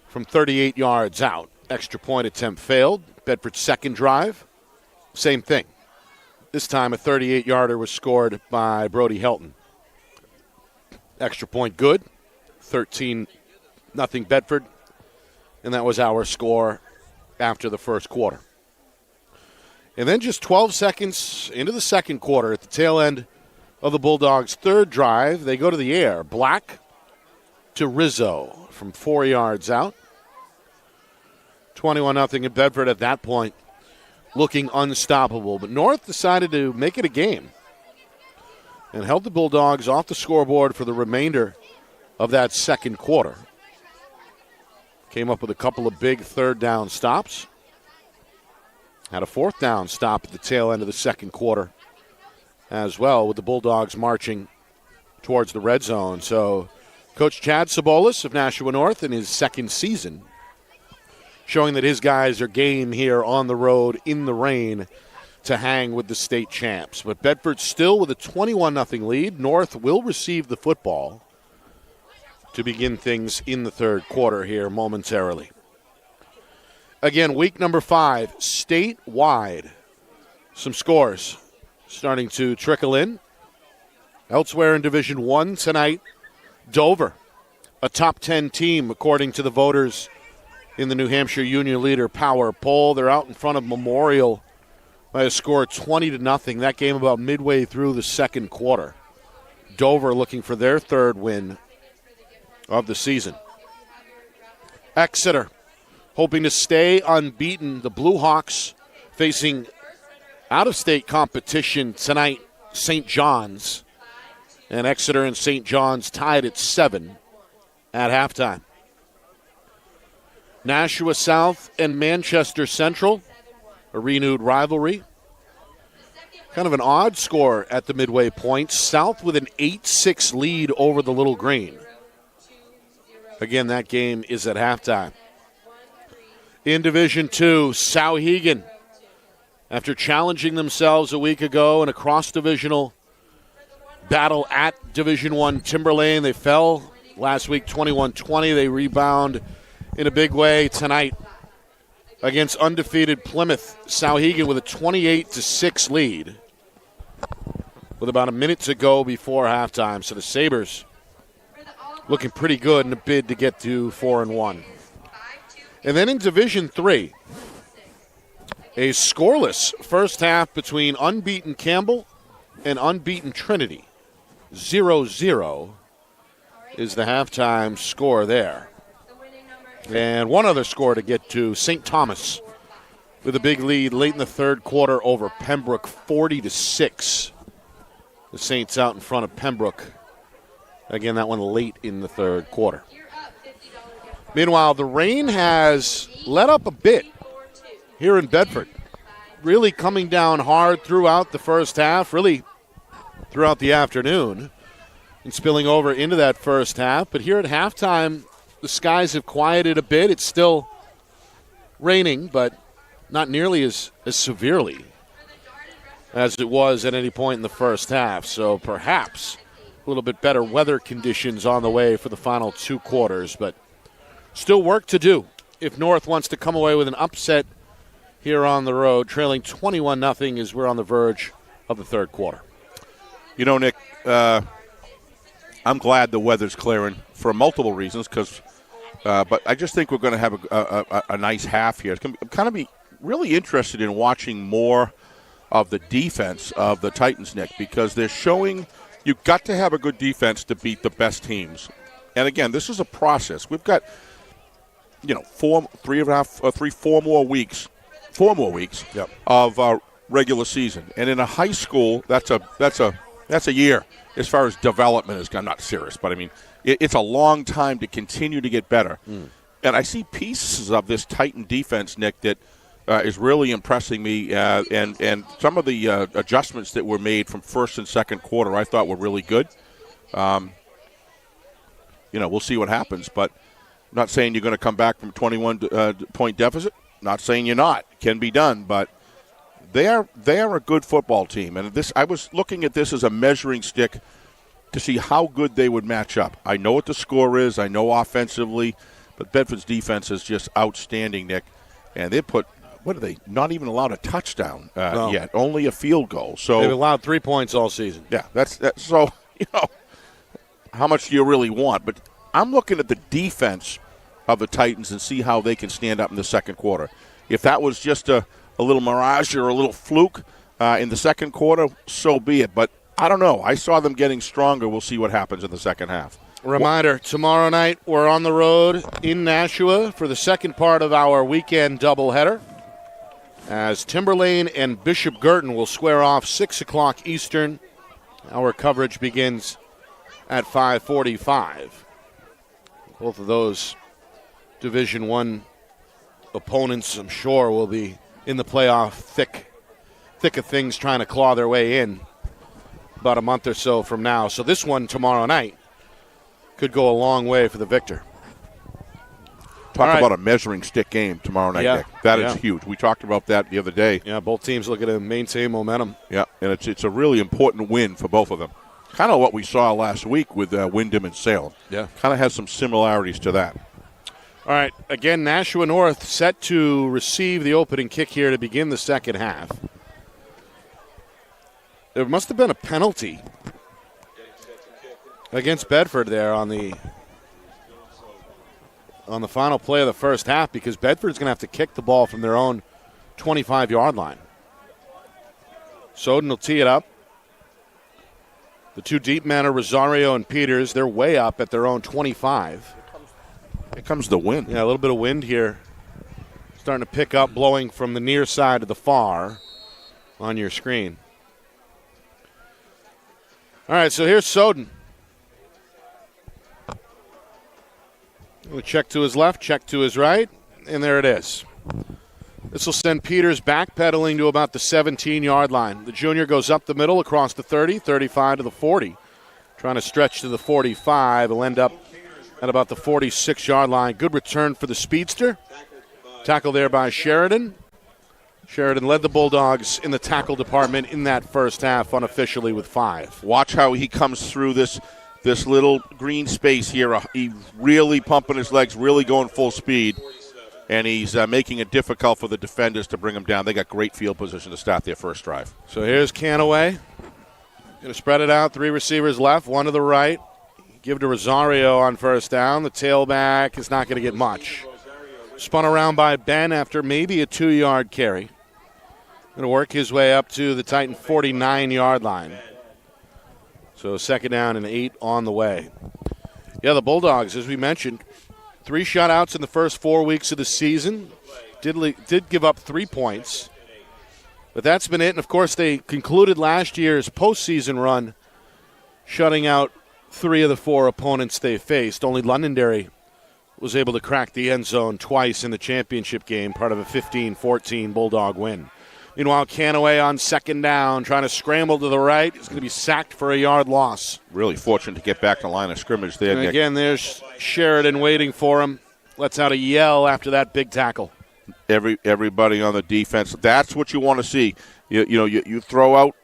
A: from 38 yards out. Extra point attempt failed. Bedford's second drive, same thing. This time a 38-yarder was scored by Brody Helton. Extra point good, 13-0 Bedford, and that was our score after the first quarter. And then just 12 seconds into the second quarter, at the tail end of the Bulldogs' third drive, they go to the air. Black to Rizzo from 4 yards out. 21-0 in Bedford at that point, looking unstoppable. But North decided to make it a game and held the Bulldogs off the scoreboard for the remainder of that second quarter. Came up with a couple of big third down stops. Had a fourth down stop at the tail end of the second quarter as well, with the Bulldogs marching towards the red zone. So Coach Chad Sabolis of Nashua North in his second season, showing that his guys are game here on the road in the rain to hang with the state champs. But Bedford still with a 21-0 lead. North will receive the football to begin things in the third quarter here momentarily. Again, week number 5, statewide. Some scores starting to trickle in. Elsewhere in Division I tonight, Dover, a top 10 team according to the voters in the New Hampshire Union Leader Power Poll. They're out in front of Memorial by a score of 20-0. That game about midway through the second quarter. Dover looking for their third win of the season. Exeter hoping to stay unbeaten. The Blue Hawks facing out-of-state competition tonight, St. John's. And Exeter and St. John's tied at 7 at halftime. Nashua South and Manchester Central, a renewed rivalry. Kind of an odd score at the midway point. South with an 8-6 lead over the Little Green. Again, that game is at halftime. In Division II, Souhegan, after challenging themselves a week ago in a cross-divisional battle at Division I Timberlane, they fell last week 21-20. They rebound in a big way tonight against undefeated Plymouth. Souhegan with a 28-6 lead with about a minute to go before halftime. So the Sabres looking pretty good in a bid to get to 4-1. And then in Division III, a scoreless first half between unbeaten Campbell and unbeaten Trinity. 0-0 is the halftime score there. And one other score to get to, St. Thomas with a big lead late in the third quarter over Pembroke, 40-6. The Saints out in front of Pembroke. Again, that one late in the third quarter. Meanwhile, the rain has let up a bit here in Bedford. Really coming down hard throughout the first half, really throughout the afternoon, and spilling over into that first half. But here at halftime, the skies have quieted a bit. It's still raining, but not nearly as severely as it was at any point in the first half. So perhaps a little bit better weather conditions on the way for the final two quarters, but still work to do if North wants to come away with an upset here on the road, trailing 21-0 as we're on the verge of the third quarter.
B: You know, Nick, I'm glad the weather's clearing for multiple reasons, but I just think we're going to have a nice half here. I'm kind of be really interested in watching more of the defense of the Titans, Nick, because they're showing you've got to have a good defense to beat the best teams. And again, this is a process. We've got, 4 more weeks 4 more weeks of regular season. And in a high school, that's a year as far as development is gone. Not serious, but I mean, it's a long time to continue to get better. And I see pieces of this Titan defense, Nick, that is really impressing me. And some of the adjustments that were made from first and second quarter I thought were really good. We'll see what happens, but I'm not saying you're going to come back from 21-point deficit. Not saying you're not. It can be done, but they are a good football team. And I was looking at this as a measuring stick to see how good they would match up. I know what the score is. I know offensively, but Bedford's defense is just outstanding, Nick. And they put, what are they, not even allowed a touchdown yet, only a field goal. So
A: they've allowed 3 points all season.
B: Yeah, that's so, how much do you really want? But I'm looking at the defense of the Titans and see how they can stand up in the second quarter. If that was just a little mirage or a little fluke in the second quarter, so be it. But I don't know. I saw them getting stronger. We'll see what happens in the second half.
A: Reminder, tomorrow night we're on the road in Nashua for the second part of our weekend doubleheader, as Timberlane and Bishop Girton will square off 6 o'clock Eastern. Our coverage begins at 5:45. Both of those Division I opponents, I'm sure, will be in the playoff thick of things, trying to claw their way in about a month or so from now. So this one tomorrow night could go a long way for the victor.
B: Talk about a measuring stick game tomorrow night, Nick. That is huge. We talked about that the other day.
A: Yeah, both teams looking to maintain momentum.
B: Yeah, and it's a really important win for both of them. Kind of what we saw last week with Wyndham and Salem.
A: Yeah.
B: Kind of has some similarities to that.
A: All right, again, Nashua North set to receive the opening kick here to begin the second half. There must have been a penalty against Bedford there on the final play of the first half, because Bedford's going to have to kick the ball from their own 25-yard line. Soden will tee it up. The two deep men are Rosario and Peters. They're way up at their own 25.
B: Here comes the wind.
A: Yeah, a little bit of wind here. Starting to pick up, blowing from the near side to the far on your screen. All right, so here's Soden. We'll check to his left, check to his right, and there it is. This will send Peters backpedaling to about the 17-yard line. The junior goes up the middle across the 30, 35 to the 40. Trying to stretch to the 45. He'll end up at about the 46-yard line. Good return for the speedster. Tackle there by Sheridan. Sheridan led the Bulldogs in the tackle department in that first half, unofficially with 5.
B: Watch how he comes through this little green space here. He's really pumping his legs, really going full speed. And he's making it difficult for the defenders to bring him down. They got great field position to start their first drive.
A: So here's Canaway. Going to spread it out. 3 receivers left, 1 to the right. Give to Rosario on first down. The tailback is not going to get much. Spun around by Ben after maybe a 2-yard carry. Going to work his way up to the Titan 49-yard line. So second down and 8 on the way. Yeah, the Bulldogs, as we mentioned, 3 shutouts in the first 4 weeks of the season. Did give up 3 points. But that's been it. And, of course, they concluded last year's postseason run shutting out 3 of the 4 opponents they faced. Only Londonderry was able to crack the end zone twice in the championship game, part of a 15-14 Bulldog win. Meanwhile, Canaway on second down, trying to scramble to the right. He's going to be sacked for a yard loss.
B: Really fortunate to get back to the line of scrimmage there,
A: and
B: Nick.
A: Again, there's Sheridan waiting for him. Lets out a yell after that big tackle.
B: Everybody on the defense. That's what you want to see. You throw out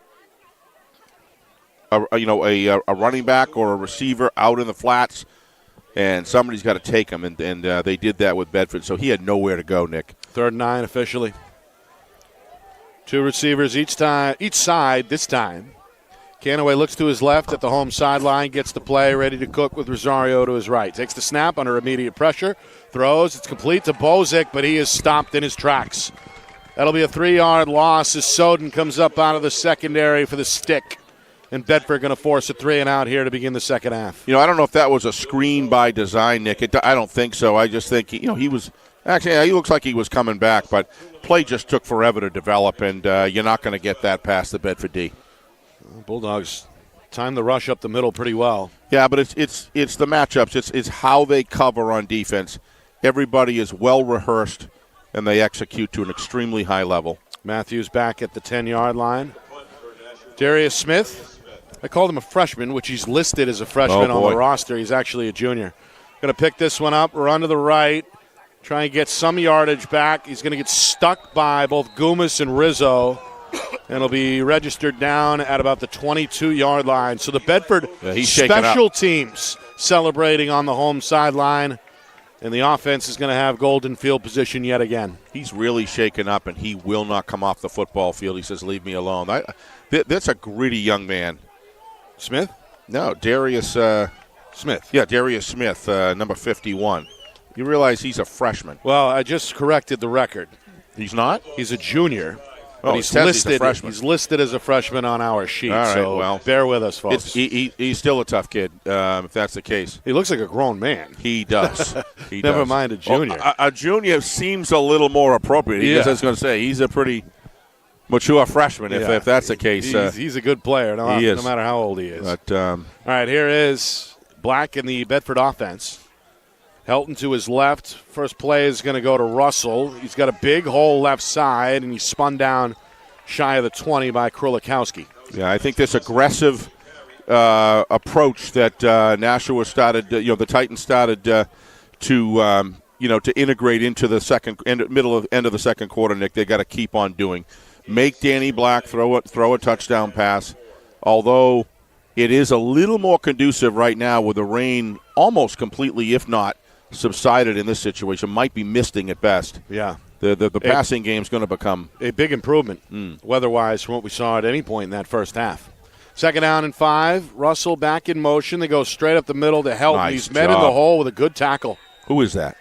B: a running back or a receiver out in the flats, and somebody's got to take him, and they did that with Bedford. So he had nowhere to go, Nick.
A: 3rd and 9 officially. 2 receivers each side this time. Canaway looks to his left at the home sideline, gets the play, ready to cook with Rosario to his right. Takes the snap under immediate pressure, throws, it's complete to Bozic, but he is stopped in his tracks. That'll be a 3-yard loss as Soden comes up out of the secondary for the stick. And Bedford going to force a 3-and-out here to begin the second half.
B: I don't know if that was a screen by design, Nick. I don't think so. I just think he was – actually, he looks like he was coming back, but play just took forever to develop, and you're not going to get that past the Bedford D.
A: Bulldogs timed the rush up the middle pretty well.
B: Yeah, but it's the matchups. It's how they cover on defense. Everybody is well rehearsed, and they execute to an extremely high level.
A: Matthews back at the 10-yard line. Darius Smith, I called him a freshman, which he's listed as a freshman on the roster. He's actually a junior. Going to pick this one up, run to the right, try and get some yardage back. He's going to get stuck by both Goomis and Rizzo, and it'll be registered down at about the 22-yard line. So the Bedford special teams celebrating on the home sideline, and the offense is going to have golden field position yet again.
B: He's really shaken up, and he will not come off the football field. He says, leave me alone. That's a gritty young man.
A: Smith?
B: No, Darius
A: Smith.
B: Yeah, Darius Smith, number 51. You realize he's a freshman.
A: Well, I just corrected the record.
B: He's not?
A: He's a junior.
B: Oh,
A: he's listed as a freshman on our sheet.
B: All right,
A: so
B: well,
A: bear with us, folks.
B: He's still a tough kid, if that's the case.
A: He looks like a grown man.
B: He does.
A: Never mind a junior.
B: A junior seems a little more appropriate. I was going to say, he's a pretty mature freshman, if that's the case.
A: He's a good player, no matter how old he is.
B: But,
A: all right, here is Black in the Bedford offense. Helton to his left. First play is going to go to Russell. He's got a big hole left side, and he's spun down shy of the 20 by Krulikowski.
B: Yeah, I think this aggressive approach that Nashua started, the Titans started to integrate into the end of the second quarter, Nick, they got to keep on doing. Make Danny Black throw a touchdown pass, although it is a little more conducive right now with the rain almost completely, if not subsided in this situation. Might be misting at best.
A: Yeah.
B: The passing game is going to become
A: a big improvement weather-wise from what we saw at any point in that first half. Second down and 5. Russell back in motion. They go straight up the middle to Helton.
B: Nice
A: He's met in the hole with a good tackle.
B: Who is that?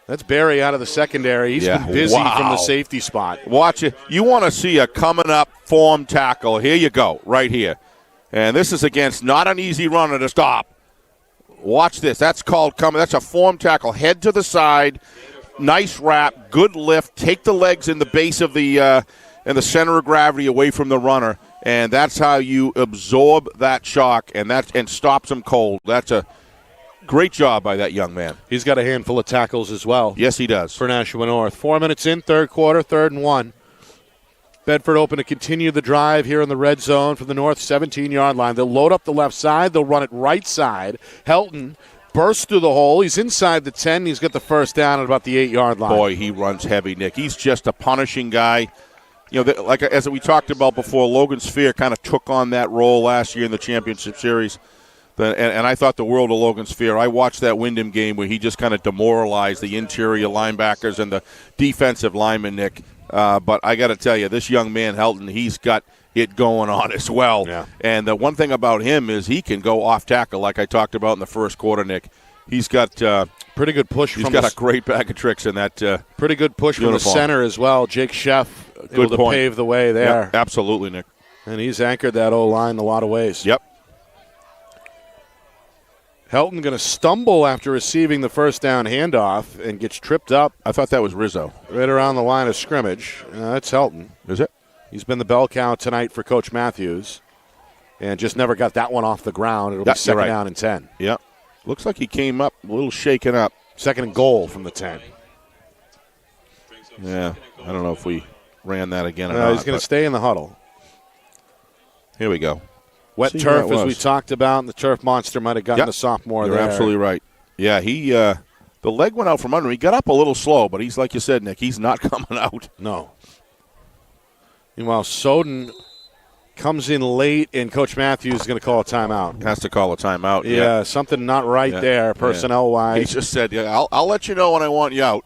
A: That's Barry out of the secondary. He's been busy from the safety spot.
B: Watch it. You want to see a coming up form tackle. Here you go, right here. And this is against not an easy runner to stop. Watch this. That's called coming. That's a form tackle. Head to the side. Nice wrap. Good lift. Take the legs in the base of the and the center of gravity away from the runner. And that's how you absorb that shock and stops him cold. That's a great job by that young man.
A: He's got a handful of tackles as well.
B: Yes, he does.
A: For Nashua North. 4 minutes in, third quarter, 3rd and 1. Bedford open to continue the drive here in the red zone from the North 17-yard line. They'll load up the left side. They'll run it right side. Helton bursts through the hole. He's inside the 10. He's got the first down at about the 8-yard line.
B: Boy, he runs heavy, Nick. He's just a punishing guy. Like as we talked about before, Logan Sphere kind of took on that role last year in the championship series. And I thought the world of Logan Sphere. I watched that Wyndham game where he just kind of demoralized the interior linebackers and the defensive linemen, Nick. But I got to tell you, this young man, Helton, he's got it going on as well.
A: Yeah.
B: And the one thing about him is he can go off tackle, like I talked about in the first quarter, Nick. He's got
A: pretty good push.
B: He's got a great bag of tricks in that.
A: Pretty good push
B: uniform.
A: From the center as well. Jake Sheff able to pave the way there.
B: Yep, absolutely, Nick.
A: And he's anchored that O-line in a lot of ways.
B: Yep.
A: Helton going to stumble after receiving the first down handoff and gets tripped up.
B: I thought that was Rizzo.
A: Right around the line of scrimmage. That's Helton.
B: Is it?
A: He's been the bell cow tonight for Coach Matthews and just never got that one off the ground. It'll be second down and 10.
B: Yep. Looks like he came up a little shaken up.
A: Second and goal from the 10.
B: Yeah, I don't know if we ran that again or not.
A: He's going to stay in the huddle.
B: Here we go.
A: Wet turf, as we talked about, and the turf monster might have gotten the sophomore there.
B: You're absolutely right. Yeah, the leg went out from under him. He got up a little slow, but he's, like you said, Nick, he's not coming out.
A: No. Meanwhile, Soden comes in late, and Coach Matthews is going to call a timeout.
B: Has to call a timeout.
A: Yeah, something not right there, personnel-wise.
B: He just said, I'll let you know when I want you out.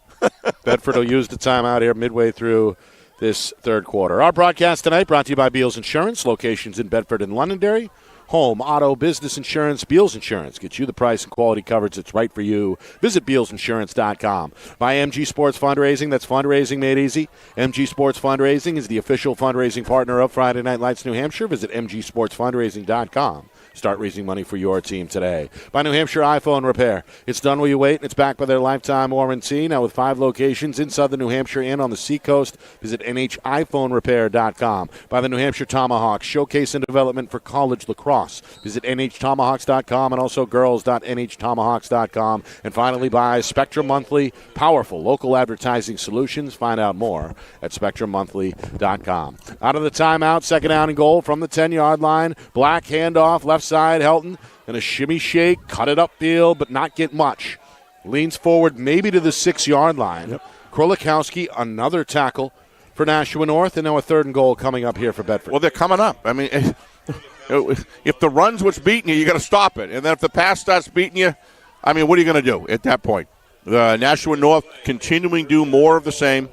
A: Bedford will use the timeout here midway through this third quarter. Our broadcast tonight brought to you by Beals Insurance, locations in Bedford and Londonderry. Home, auto, business insurance, Beals Insurance. Gets you the price and quality coverage that's right for you. Visit BealsInsurance.com. By MG Sports Fundraising, that's fundraising made easy. MG Sports Fundraising is the official fundraising partner of Friday Night Lights New Hampshire. Visit MGSportsFundraising.com Start raising money for your team today. By New Hampshire iPhone Repair. It's done while you wait, and it's backed by their lifetime warranty. Now with 5 locations in southern New Hampshire and on the seacoast, visit NHiPhoneRepair.com. By the New Hampshire Tomahawks, showcase and development for college lacrosse. Visit NHTomahawks.com and also girls.NHTomahawks.com. And finally, by Spectrum Monthly, powerful local advertising solutions. Find out more at SpectrumMonthly.com. Out of the timeout, second down and goal from the 10-yard line. Black handoff, left side, Helton, and a shimmy shake, cut it upfield, but not get much. Leans forward maybe to the 6-yard line. Yep. Krolikowski, another tackle for Nashua North, and now a third and goal coming up here for Bedford.
B: Well, they're coming up. I mean, if the run's what's beating you, you got to stop it. And then if the pass starts beating you, I mean, what are you going to do at that point? Nashua North continuing to do more of the same.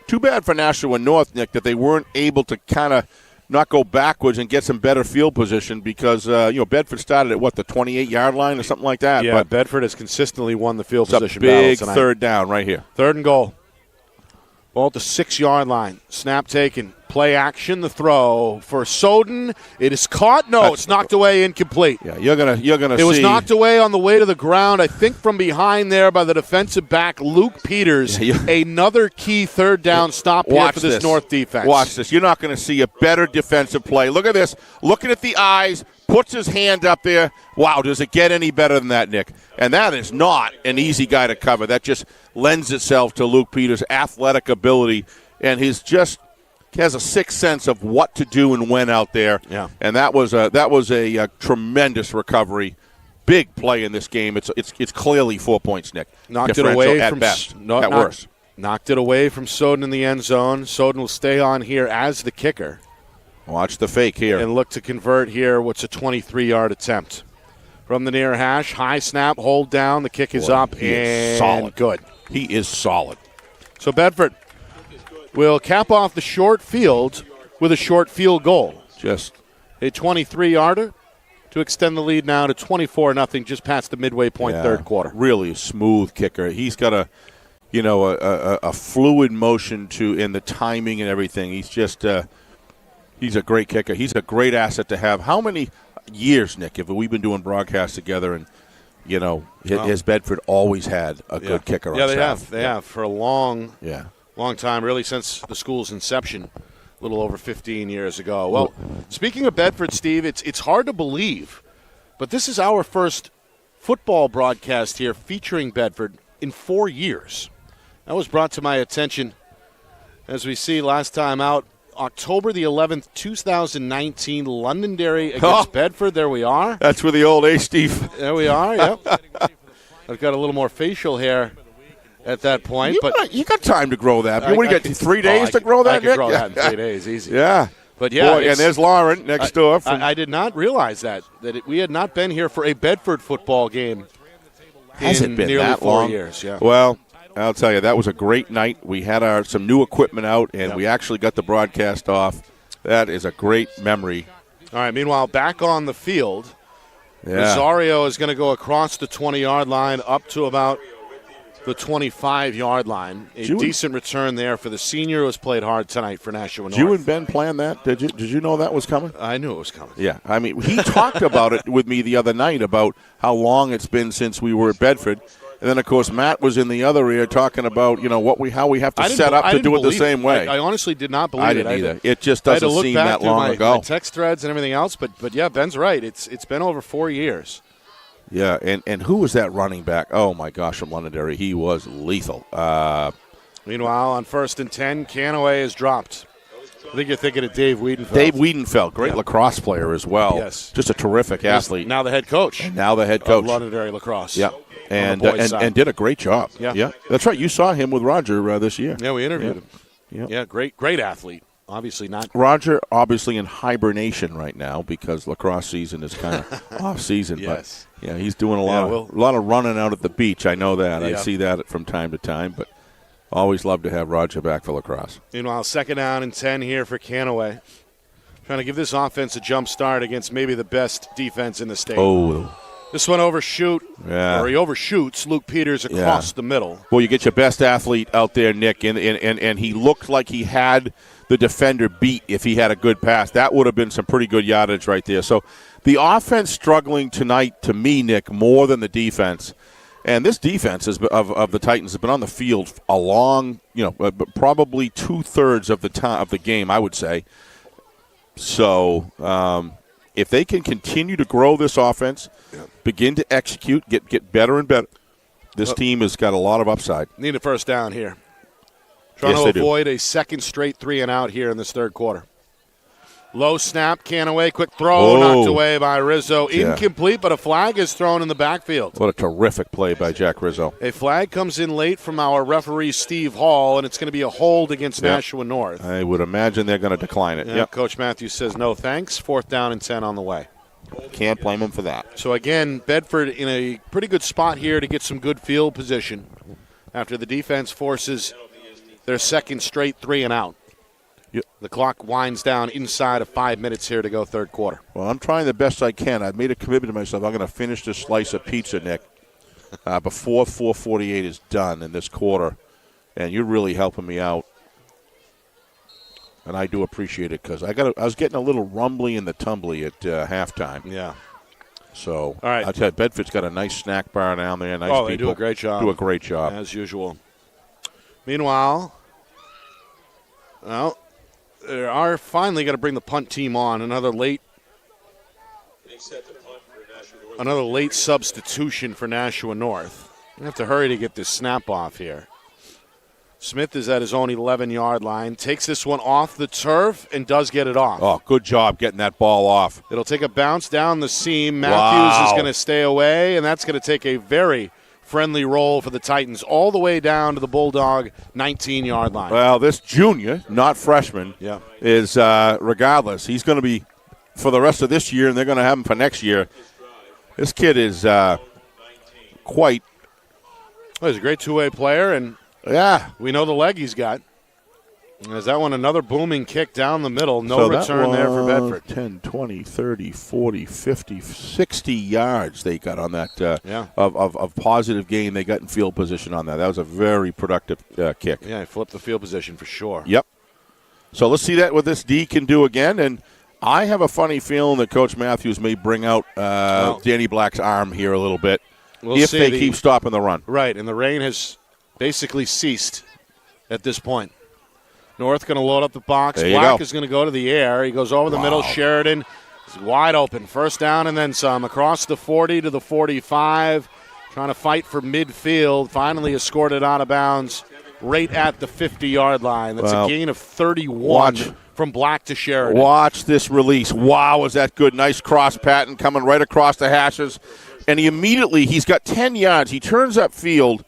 B: Too bad for Nashua North, Nick, that they weren't able to kind of not go backwards and get some better field position because, Bedford started at, the 28-yard line or something like that.
A: Yeah,
B: but
A: Bedford has consistently won the field position
B: battle tonight.
A: Big
B: third down right here.
A: Third and goal. Ball at the 6-yard line. Snap taken. Play action. The throw for Soden. It is caught. No, it's knocked away. Incomplete.
B: Yeah, you're gonna see.
A: It was knocked away on the way to the ground. I think from behind there by the defensive back Luke Peters. Another key third down stop here for this North defense.
B: Watch this. You're not going to see a better defensive play. Look at this. Looking at the eyes. Puts his hand up there. Wow, does it get any better than that, Nick? And that is not an easy guy to cover. That just lends itself to Luke Peters' athletic ability, and he has a sixth sense of what to do and when out there.
A: Yeah.
B: And that was a tremendous recovery. Big play in this game. It's clearly 4 points, Nick.
A: Knocked it away
B: at
A: from
B: best. At worst.
A: Knocked it away from Soden in the end zone. Soden will stay on here as the kicker.
B: Watch the fake here.
A: And look to convert here what's a 23-yard attempt. From the near hash, high snap, hold down, the kick is up, and
B: solid.
A: Good.
B: He is solid.
A: So Bedford will cap off the short field with a short field goal.
B: Just
A: a 23-yarder to extend the lead now to 24-0 just past the midway point third quarter.
B: Really a smooth kicker. He's got a fluid motion in the timing and everything. He's just he's a great kicker. He's a great asset to have. How many years, Nick, have we been doing broadcasts together and, has Bedford always had a good kicker on staff?
A: They have for a long time, really since the school's inception, a little over 15 years ago. Well, speaking of Bedford, Steve, it's hard to believe, but this is our first football broadcast here featuring Bedford in 4 years. That was brought to my attention, as we see last time out, October the 11th, 2019, Londonderry against Bedford. There we are.
B: That's where the old Steve.
A: There we are, yep. I've got a little more facial hair at that point.
B: You got time to grow that. What do you got, 3 days to grow that,
A: I could grow that in 3 days, easy.
B: Yeah.
A: But yeah,
B: and there's Lauren next door.
A: I did not realize that we had not been here for a Bedford football game
B: Has it been
A: nearly
B: that
A: 4
B: long?
A: years. Yeah.
B: Well, I'll tell you, that was a great night. We had some new equipment out, and we actually got the broadcast off. That is a great memory.
A: All right, meanwhile, back on the field, Rosario is going to go across the 20-yard line up to about the 25-yard line. A decent return there for the senior who has played hard tonight for Nashua North.
B: Did you and Ben plan that? Did you know that was coming?
A: I knew it was coming.
B: Yeah. I mean, he talked about it with me the other night about how long it's been since we were at Bedford. And then, of course, Matt was in the other ear talking about, how we have to set up to do it the same way.
A: I honestly did not believe it.
B: I didn't either. It just doesn't seem that long ago.
A: My text threads and everything else, but yeah, Ben's right. It's been over 4 years.
B: Yeah, and who was that running back? Oh, my gosh, from Londonderry. He was lethal.
A: Meanwhile, on 1st and 10, Canaway is dropped. I think you're thinking of Dave Wiedenfeld.
B: Dave Wiedenfeld, great lacrosse player as well.
A: Yes.
B: Just a terrific athlete.
A: Now the head coach.
B: And now the head coach.
A: Of Londonderry lacrosse.
B: Yeah. And did a great job. Yeah. That's right. You saw him with Roger this year.
A: Yeah, we interviewed him. Yeah, great athlete. Obviously not.
B: Roger, obviously in hibernation right now because lacrosse season is kind of off season.
A: Yes.
B: But yeah, he's doing a lot of running out at the beach. I know that. Yeah. I see that from time to time. But always love to have Roger back for lacrosse.
A: Meanwhile, 2nd down and 10 here for Canaway. Trying to give this offense a jump start against maybe the best defense in the state.
B: Oh.
A: This one overshoots Luke Peters across the middle.
B: Well, you get your best athlete out there, Nick, and he looked like he had the defender beat if he had a good pass. That would have been some pretty good yardage right there. So The offense struggling tonight, to me, Nick, more than the defense. And this defense of the Titans has been on the field a long, probably 2/3 of the game, I would say. So if they can continue to grow this offense, begin to execute, get better and better, this team has got a lot of upside.
A: Need a first down here. Trying to avoid a second straight 3-and-out here in this third quarter. Low snap, Canaway, quick throw, knocked away by Rizzo. Incomplete, but a flag is thrown in the backfield.
B: What a terrific play by Jack Rizzo.
A: A flag comes in late from our referee, Steve Hall, and it's going to be a hold against Nashua North.
B: I would imagine they're going to decline it.
A: Yep. Coach Matthews says no thanks. 4th down and 10 on the way.
B: Can't blame him for that.
A: So, again, Bedford in a pretty good spot here to get some good field position after the defense forces their second straight 3-and-out.
B: Yep.
A: The clock winds down inside of 5 minutes here to go third quarter.
B: Well, I'm trying the best I can. I've made a commitment to myself. I'm going to finish this slice of pizza, Nick, before 4:48 is done in this quarter. And you're really helping me out. And I do appreciate it because I was getting a little rumbly in the tumbly at halftime.
A: Yeah.
B: So,
A: all right.
B: I'll tell you, Bedford's got a nice snack bar down there. Nice people.
A: They do a great job.
B: Do a great job.
A: As usual. Meanwhile, they are finally going to bring the punt team on. Another late substitution for Nashua North. We have to hurry to get this snap off here. Smith is at his own 11-yard line, takes this one off the turf and does get it off.
B: Oh, good job getting that ball off.
A: It'll take a bounce down the seam. Matthews is going to stay away, and that's going to take a very friendly roll for the Titans all the way down to the Bulldog 19-yard line.
B: Well, this junior, not freshman, is regardless. He's going to be for the rest of this year, and they're going to have him for next year. This kid is quite.
A: Well, he's a great two-way player, and we know the leg he's got. Is that one another booming kick down the middle? No return there for Bedford.
B: 10, 20, 30, 40, 50, 60 yards they got on that of positive gain they got in field position on that. That was a very productive kick.
A: Yeah, he flipped the field position for sure.
B: Yep. So let's see what this D can do again. And I have a funny feeling that Coach Matthews may bring out Danny Black's arm here a little bit if they keep stopping the run.
A: Right, and the rain has basically ceased at this point. North going to load up the box. Black is going to go to the air. He goes over the middle. Sheridan is wide open. First down and then some. Across the 40 to the 45. Trying to fight for midfield. Finally escorted out of bounds right at the 50-yard line. That's a gain of 31 from Black to Sheridan.
B: Watch this release. Wow, is that good. Nice cross pattern coming right across the hashes. And he's got 10 yards. He turns up field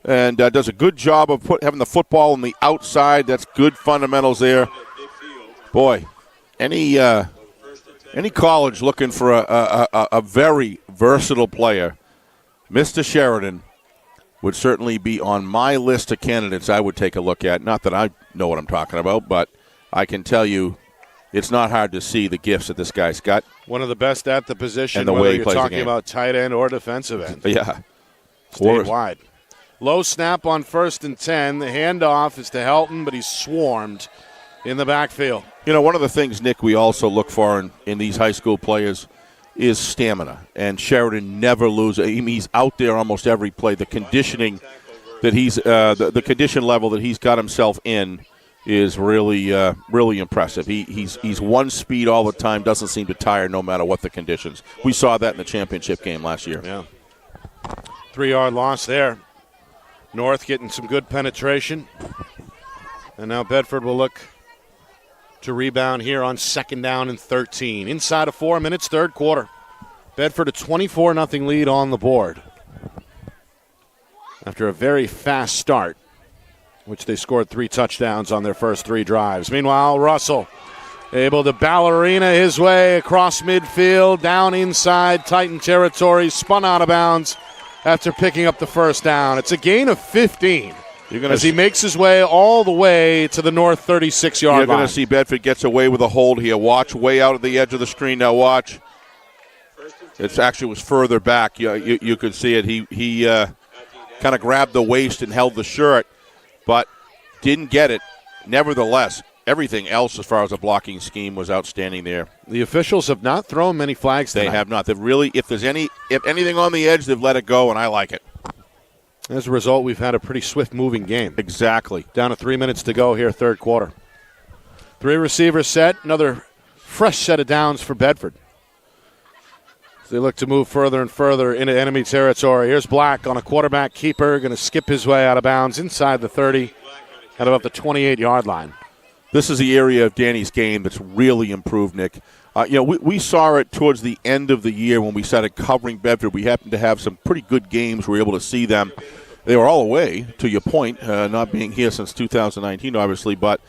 B: and does a good job of having the football on the outside. That's good fundamentals there. Boy, any college looking for a very versatile player, Mr. Sheridan would certainly be on my list of candidates I would take a look at. Not that I know what I'm talking about, but I can tell you it's not hard to see the gifts that this guy's got.
A: One of the best at the position,
B: and the
A: whether
B: way he
A: you're
B: plays
A: talking
B: the game.
A: about tight end or defensive end.
B: Yeah.
A: Stayed wide. Low snap on 1st and 10. The handoff is to Helton, but he's swarmed in the backfield.
B: You know, one of the things, Nick, we also look for in these high school players is stamina. And Sheridan never loses. He's out there almost every play. The conditioning that he's the condition level that he's got himself in is really really impressive. He's one speed all the time, doesn't seem to tire no matter what the conditions. We saw that in the championship game last year.
A: Yeah. 3-yard loss there. North getting some good penetration. And now Bedford will look to rebound here on 2nd down and 13. Inside of 4 minutes, third quarter. Bedford a 24-0 lead on the board. After a very fast start, which they scored 3 touchdowns on their first 3 drives. Meanwhile, Russell able to ballerina his way across midfield, down inside Titan territory, spun out of bounds after picking up the first down. It's a gain of 15 as he makes his way all the way to the North 36-yard line.
B: You're going to see Bedford gets away with a hold here. Watch, way out at the edge of the screen. Now watch. It actually was further back. You could see it. He kind of grabbed the waist and held the shirt, but didn't get it. Nevertheless, everything else as far as the blocking scheme was outstanding there.
A: The officials have not thrown many flags tonight.
B: They have not. They've really, if anything on the edge, they've let it go, and I like it.
A: As a result, we've had a pretty swift-moving game.
B: Exactly.
A: Down to 3 minutes to go here, third quarter. 3 receivers set, another fresh set of downs for Bedford. They look to move further and further into enemy territory. Here's Black on a quarterback keeper, going to skip his way out of bounds inside the 30 at about the 28-yard line.
B: This is the area of Danny's game that's really improved, Nick. We saw it towards the end of the year when we started covering Bedford. We happened to have some pretty good games. We were able to see them. They were all away, to your point, not being here since 2019, obviously, but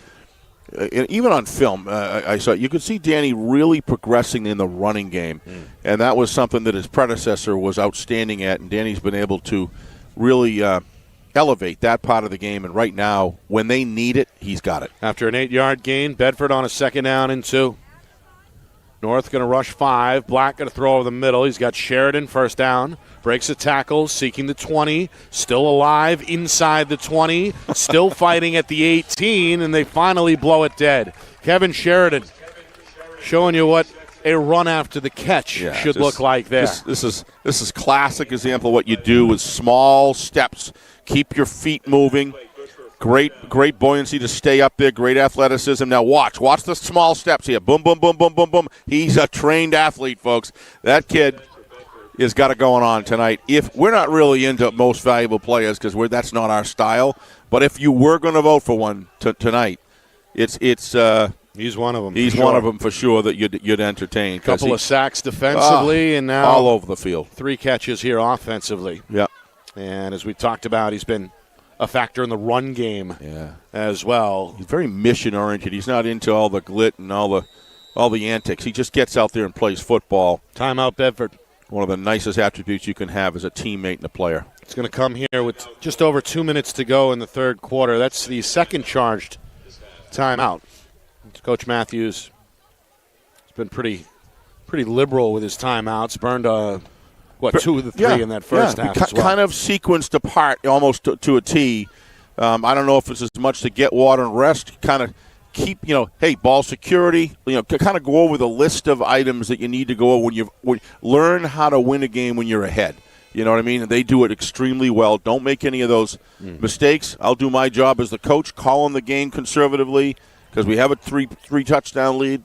B: even on film, I saw you could see Danny really progressing in the running game, and that was something that his predecessor was outstanding at, and Danny's been able to really elevate that part of the game, and right now, when they need it, he's got it.
A: After an 8-yard gain, Bedford on a 2nd down and 2. North going to rush 5. Black going to throw over the middle. He's got Sheridan, first down. Breaks a tackle, seeking the 20. Still alive inside the 20. Still fighting at the 18, and they finally blow it dead. Kevin Sheridan showing you what a run after the catch should look like there.
B: This is classic example of what you do with small steps. Keep your feet moving. Great buoyancy to stay up there. Great athleticism. Now watch the small steps here. Boom, boom, boom, boom, boom, boom. He's a trained athlete, folks. That kid has got it going on tonight. If we're not really into most valuable players because that's not our style, but if you were going to vote for one tonight, it's
A: he's one of them.
B: He's one of them for sure that you'd entertain.
A: Couple of sacks defensively, and now
B: all over the field.
A: 3 catches here offensively.
B: Yeah, and
A: as we talked about, he's been a factor in the run game as well.
B: He's very mission-oriented. He's not into all the glit and all the antics. He just gets out there and plays football.
A: Timeout, Bedford.
B: One of the nicest attributes you can have as a teammate and a player.
A: It's going to come here with just over 2 minutes to go in the third quarter. That's the second charged timeout. Coach Matthews has been pretty liberal with his timeouts. Burned 2 of the 3 in that first half as well.
B: Kind of sequenced apart almost to a T. I don't know if it's as much to get water and rest, kind of keep, ball security, kind of go over the list of items that you need to go over when you learn how to win a game when you're ahead. You know what I mean? And they do it extremely well. Don't make any of those mistakes. I'll do my job as the coach, calling the game conservatively because we have a three touchdown lead.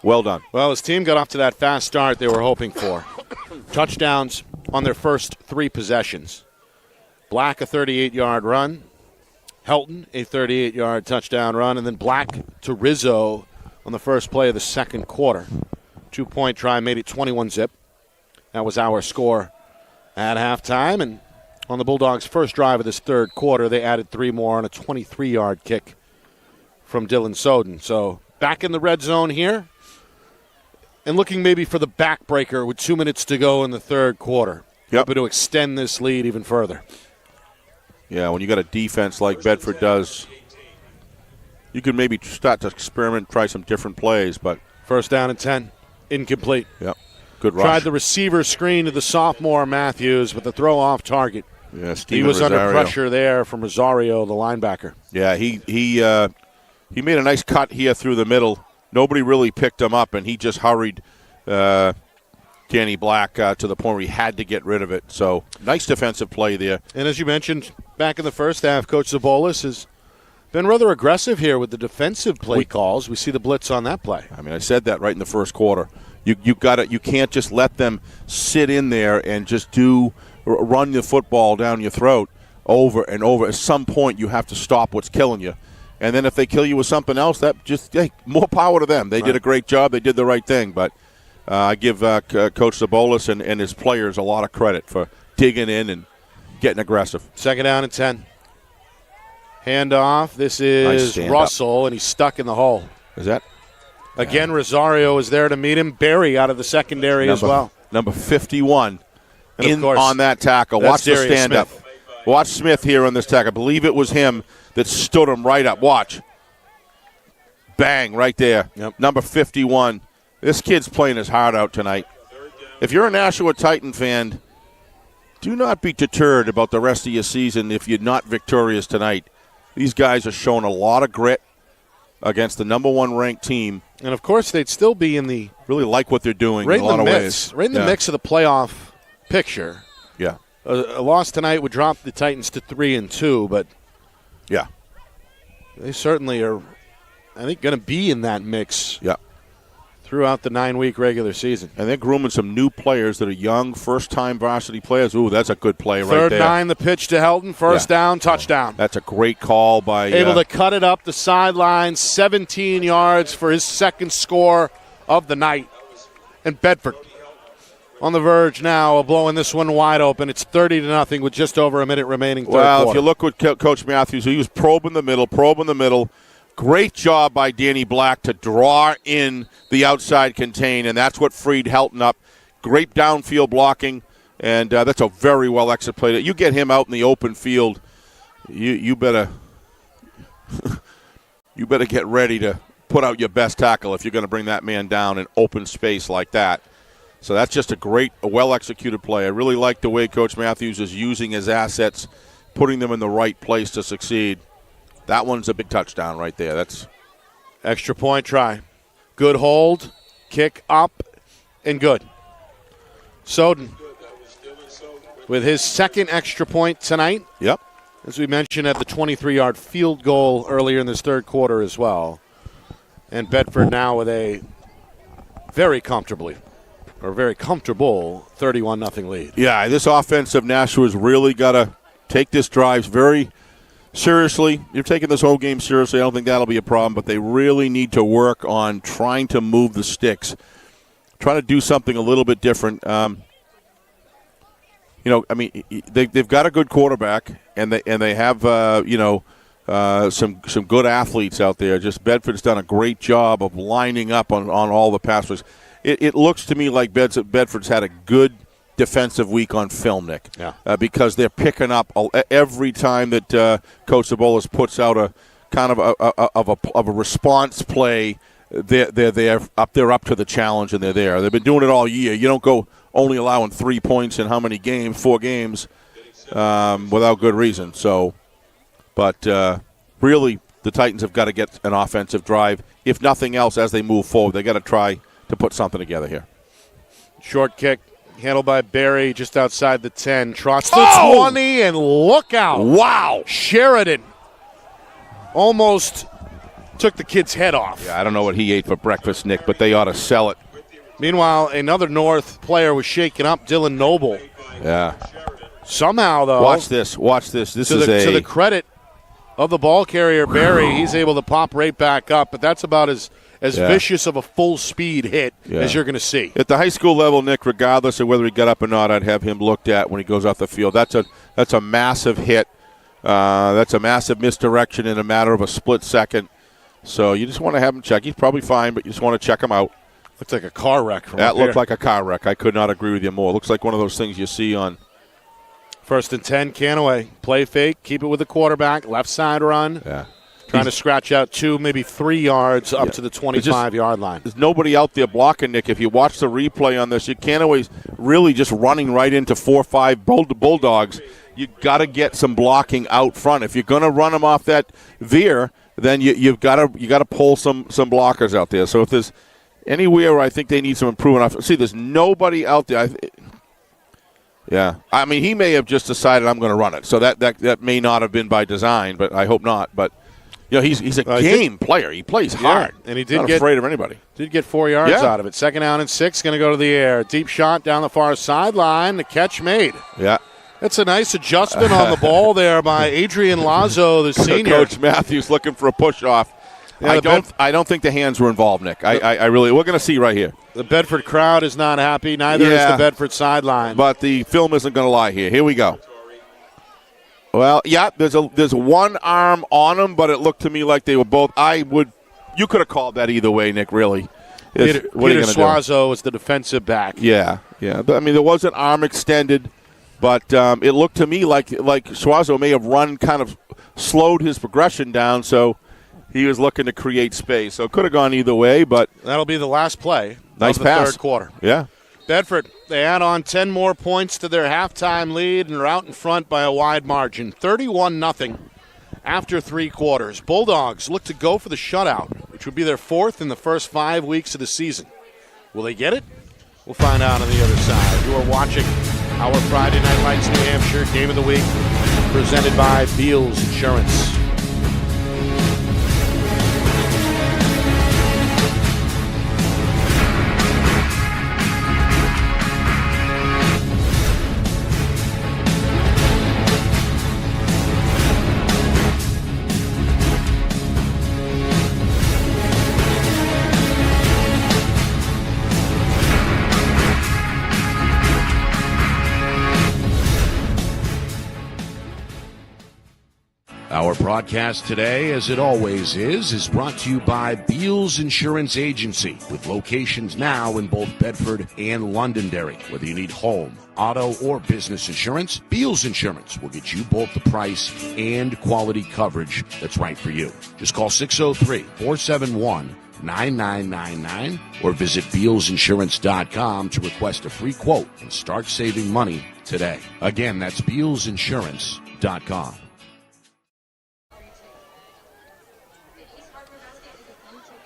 B: Well done.
A: Well, his team got off to that fast start they were hoping for. Touchdowns on their first 3 possessions. Black, a 38-yard run. Helton, a 38-yard touchdown run. And then Black to Rizzo on the first play of the second quarter. 2-point try made it 21-zip. That was our score at halftime. And on the Bulldogs' first drive of this third quarter, they added 3 more on a 23-yard kick from Dylan Soden. So back in the red zone here. And looking maybe for the backbreaker with 2 minutes to go in the third quarter. Hoping to extend this lead even further.
B: Yeah, when you got a defense like Bedford does, you could maybe start to experiment, try some different plays. But
A: first down and 10, incomplete.
B: Yep, good rush.
A: Tried the receiver screen to the sophomore Matthews, but the throw off target.
B: Yeah,
A: he was
B: Rosario.
A: Under pressure there from Rosario, the linebacker.
B: Yeah, he made a nice cut here through the middle. Nobody really picked him up, and he just hurried Danny Black to the point where he had to get rid of it. So, nice defensive play there.
A: And as you mentioned, back in the first half, Coach Zabolis has been rather aggressive here with the defensive play calls. We see the blitz on that play.
B: I mean, I said that right in the first quarter. You can't just let them sit in there and just run the football down your throat over and over. At some point, you have to stop what's killing you. And then if they kill you with something else, more power to them. They did a great job. They did the right thing. But I give Coach Zabolis and his players a lot of credit for digging in and getting aggressive.
A: Second down and 10. Handoff. This is nice Russell, and he's stuck in the hole.
B: Is that?
A: Again, Rosario is there to meet him. Barry out of the secondary as well.
B: Number 51
A: of course,
B: on that tackle. Watch the stand-up. Watch Smith here on this tackle. I believe it was him that stood him right up. Watch. Bang, right there.
A: Yep.
B: Number 51. This kid's playing his heart out tonight. If you're a Nashua Titan fan, do not be deterred about the rest of your season if you're not victorious tonight. These guys are showing a lot of grit. against the number 1 ranked team.
A: And, of course, they'd still be in the
B: really like what they're doing in a lot of ways.
A: Right in the mix of the playoff picture.
B: Yeah.
A: A loss tonight would drop the Titans to 3-2, but
B: yeah,
A: they certainly are, I think, going to be in that mix.
B: Yeah.
A: Throughout the 9-week regular season.
B: And they're grooming some new players that are young, first-time varsity players. Ooh, that's a good play right there.
A: Third 9, the pitch to Helton. First down, touchdown.
B: That's a great call by...
A: Able to cut it up the sideline, 17 yards for his second score of the night. And Bedford on the verge now of blowing this one wide open. It's 30-0 with just over a minute remaining.
B: Well, if you look at Coach Matthews, he was probing the middle. Great job by Danny Black to draw in the outside contain, and that's what freed Helton up. Great downfield blocking, and that's a very well executed. You get him out in the open field, you better you better get ready to put out your best tackle if you're going to bring that man down in open space like that. So that's just a well-executed play. I really like the way Coach Matthews is using his assets, putting them in the right place to succeed. That one's a big touchdown right there. That's
A: extra point try. Good hold, kick up, and good. Soden with his second extra point tonight.
B: Yep.
A: As we mentioned, at the 23-yard field goal earlier in this third quarter as well. And Bedford now with a very comfortable 31-0 lead.
B: Yeah, this offense of Nashua's really got to take this drive very seriously. You're taking this whole game seriously. I don't think that'll be a problem, but they really need to work on trying to move the sticks, trying to do something a little bit different. They've got a good quarterback, and they have some good athletes out there. Just Bedford's done a great job of lining up on all the passers. It looks to me like Bedford's had a good defensive week on film, Nick.
A: Yeah.
B: Because they're picking up every time that Coach Sabolas puts out a kind of a response play. They're up to the challenge, and they're there. They've been doing it all year. You don't go only allowing 3 points in how many games? 4 games without good reason. So, but really, the Titans have got to get an offensive drive. If nothing else, as they move forward, they got to try to put something together here.
A: Short kick. Handled by Barry just outside the 10. Trots the 20, and look out.
B: Wow.
A: Sheridan almost took the kid's head off.
B: Yeah, I don't know what he ate for breakfast, Nick, but they ought to sell it.
A: Meanwhile, another North player was shaken up, Dylan Noble.
B: Yeah.
A: Somehow, though.
B: Watch this. This is
A: to the credit of the ball carrier, Barry, he's able to pop right back up, but that's about as vicious of a full-speed hit as you're going to see.
B: At the high school level, Nick, regardless of whether he got up or not, I'd have him looked at when he goes off the field. That's a massive hit. That's a massive misdirection in a matter of a split second. So you just want to have him check. He's probably fine, but you just want to check him out.
A: Looks like a car wreck.
B: That looked like a car wreck. I could not agree with you more. Looks like one of those things you see on.
A: 1st and 10, Canaway. Play fake, keep it with the quarterback, left side run.
B: Yeah.
A: Trying to scratch out 2, maybe 3 yards up to the 25-yard line.
B: There's nobody out there blocking, Nick. If you watch the replay on this, Canaway's really just running right into 4 or 5 Bulldogs. You got to get some blocking out front. If you're going to run them off that veer, then you've got to pull some blockers out there. So if there's anywhere where I think they need some improvement, there's nobody out there. Yeah, I mean, he may have just decided I'm going to run it. So that may not have been by design, but I hope not. But he's a game player. He plays hard,
A: and he did
B: not afraid of anybody.
A: Did get 4 yards out of it. 2nd down and 6, going to go to the air. Deep shot down the far sideline. The catch made.
B: Yeah.
A: That's a nice adjustment on the ball there by Adrian Lazo, the senior.
B: Coach Matthews looking for a push-off. Yeah, I don't think the hands were involved, Nick. I really – we're going to see right here.
A: The Bedford crowd is not happy. Neither is the Bedford sideline.
B: But the film isn't going to lie here. Here we go. Well, yeah, there's one arm on them, but it looked to me like they were both – you could have called that either way, Nick, really.
A: Peter Suazo is the defensive back.
B: Yeah. But, I mean, there was an arm extended, but it looked to me like Suazo may have kind of slowed his progression down, so he was looking to create space. So it could have gone either way, but
A: that'll be the last play
B: nice
A: of the
B: pass.
A: third quarter.
B: Yeah.
A: Bedford, they add on 10 more points to their halftime lead and are out in front by a wide margin, 31-0 after 3 quarters. Bulldogs look to go for the shutout, which would be their 4th in the first 5 weeks of the season. Will they get it? We'll find out on the other side. You are watching our Friday Night Lights New Hampshire Game of the Week, presented by Beals Insurance.
C: Our broadcast today, as it always is brought to you by Beals Insurance Agency, with locations now in both Bedford and Londonderry. Whether you need home, auto, or business insurance, Beals Insurance will get you both the price and quality coverage that's right for you. Just call 603-471-9999 or visit BealsInsurance.com to request a free quote and start saving money today. Again, that's BealsInsurance.com.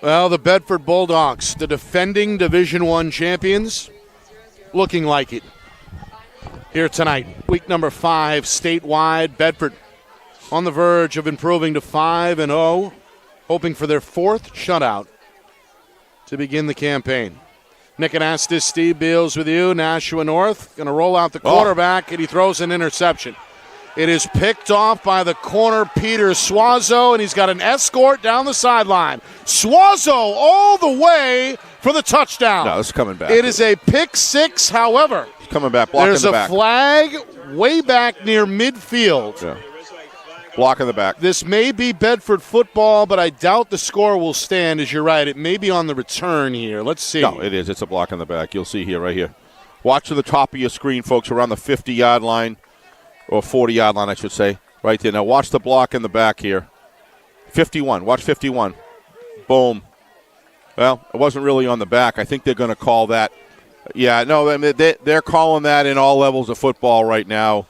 A: Well, the Bedford Bulldogs, the defending Division I champions, looking like it here tonight. Week number 5 statewide. Bedford on the verge of improving to 5-0, hoping for their 4th shutout to begin the campaign. Nick Anastas, Steve Beals with you. Nashua North going to roll out the quarterback, and he throws an interception. It is picked off by the corner, Peter Suazo, and he's got an escort down the sideline. Suazo all the way for the touchdown.
B: No, it's coming back.
A: It is a pick 6, however.
B: It's coming back, blocking
A: there's
B: the back.
A: There's a flag way back near midfield.
B: Yeah. Block in the back.
A: This may be Bedford football, but I doubt the score will stand, as you're right. It may be on the return here. Let's see.
B: No, it is. It's a block in the back. You'll see here, right here. Watch to the top of your screen, folks, around the 50-yard line. Or 40-yard line, I should say, right there. Now watch the block in the back here. 51. Watch 51. Boom. Well, it wasn't really on the back. I think they're going to call that. Yeah, no, I mean, they're calling that in all levels of football right now.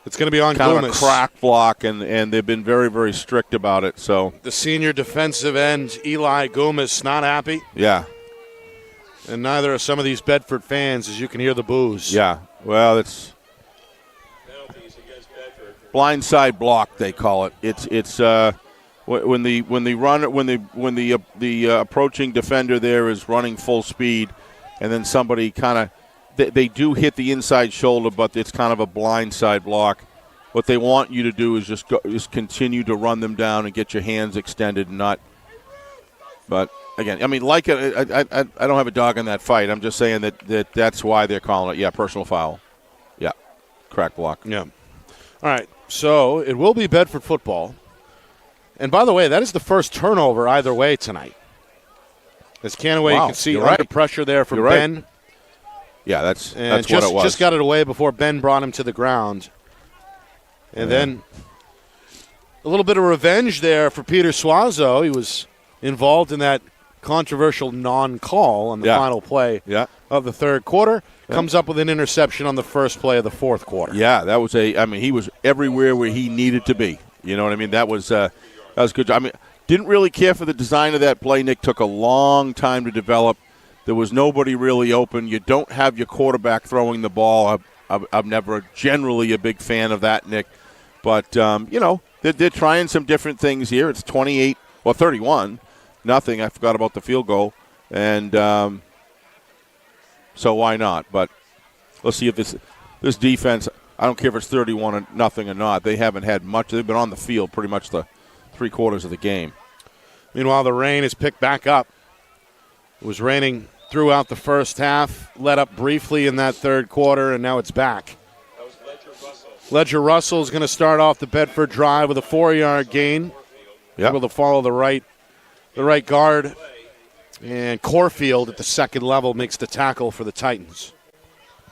A: It's going to be on
B: kind
A: Goomis.
B: of a crack block, and they've been very, very strict about it. So
A: the senior defensive end, Eli Goomis, not happy.
B: Yeah.
A: And neither are some of these Bedford fans, as you can hear the boos.
B: Yeah. Well, it's blindside block, they call it. It's when the approaching defender there is running full speed, and then somebody kind of they do hit the inside shoulder, but it's kind of a blindside block. What they want you to do is just continue to run them down and get your hands extended, and not. But again, I mean, I don't have a dog in that fight. I'm just saying that's why they're calling it. Yeah, personal foul. Yeah, crack block.
A: Yeah. All right. So it will be Bedford football. And by the way, that is the first turnover either way tonight. As Canaway, you can see under pressure there from Ben.
B: Right. Yeah, that's what it was.
A: Just got it away before Ben brought him to the ground. And then a little bit of revenge there for Peter Suazo. He was involved in that controversial non-call on the final play of the third quarter. Comes up with an interception on the first play of the fourth quarter.
B: Yeah, that was he was everywhere where he needed to be. You know what I mean? That was good. I mean, didn't really care for the design of that play, Nick. Took a long time to develop. There was nobody really open. You don't have your quarterback throwing the ball. I'm never generally a big fan of that, Nick. But, they're trying some different things here. It's 31-0. I forgot about the field goal. And so why not? But let's see if this defense, I don't care if it's 31-0 or not. They haven't had much. They've been on the field pretty much the 3 quarters of the game.
A: Meanwhile, the rain has picked back up. It was raining throughout the first half, let up briefly in that third quarter, and now it's back.
E: That was
A: Ledger Russell is going to start off the Bedford drive with a 4-yard gain. Able to follow the right guard. And Corfield at the second level makes the tackle for the Titans.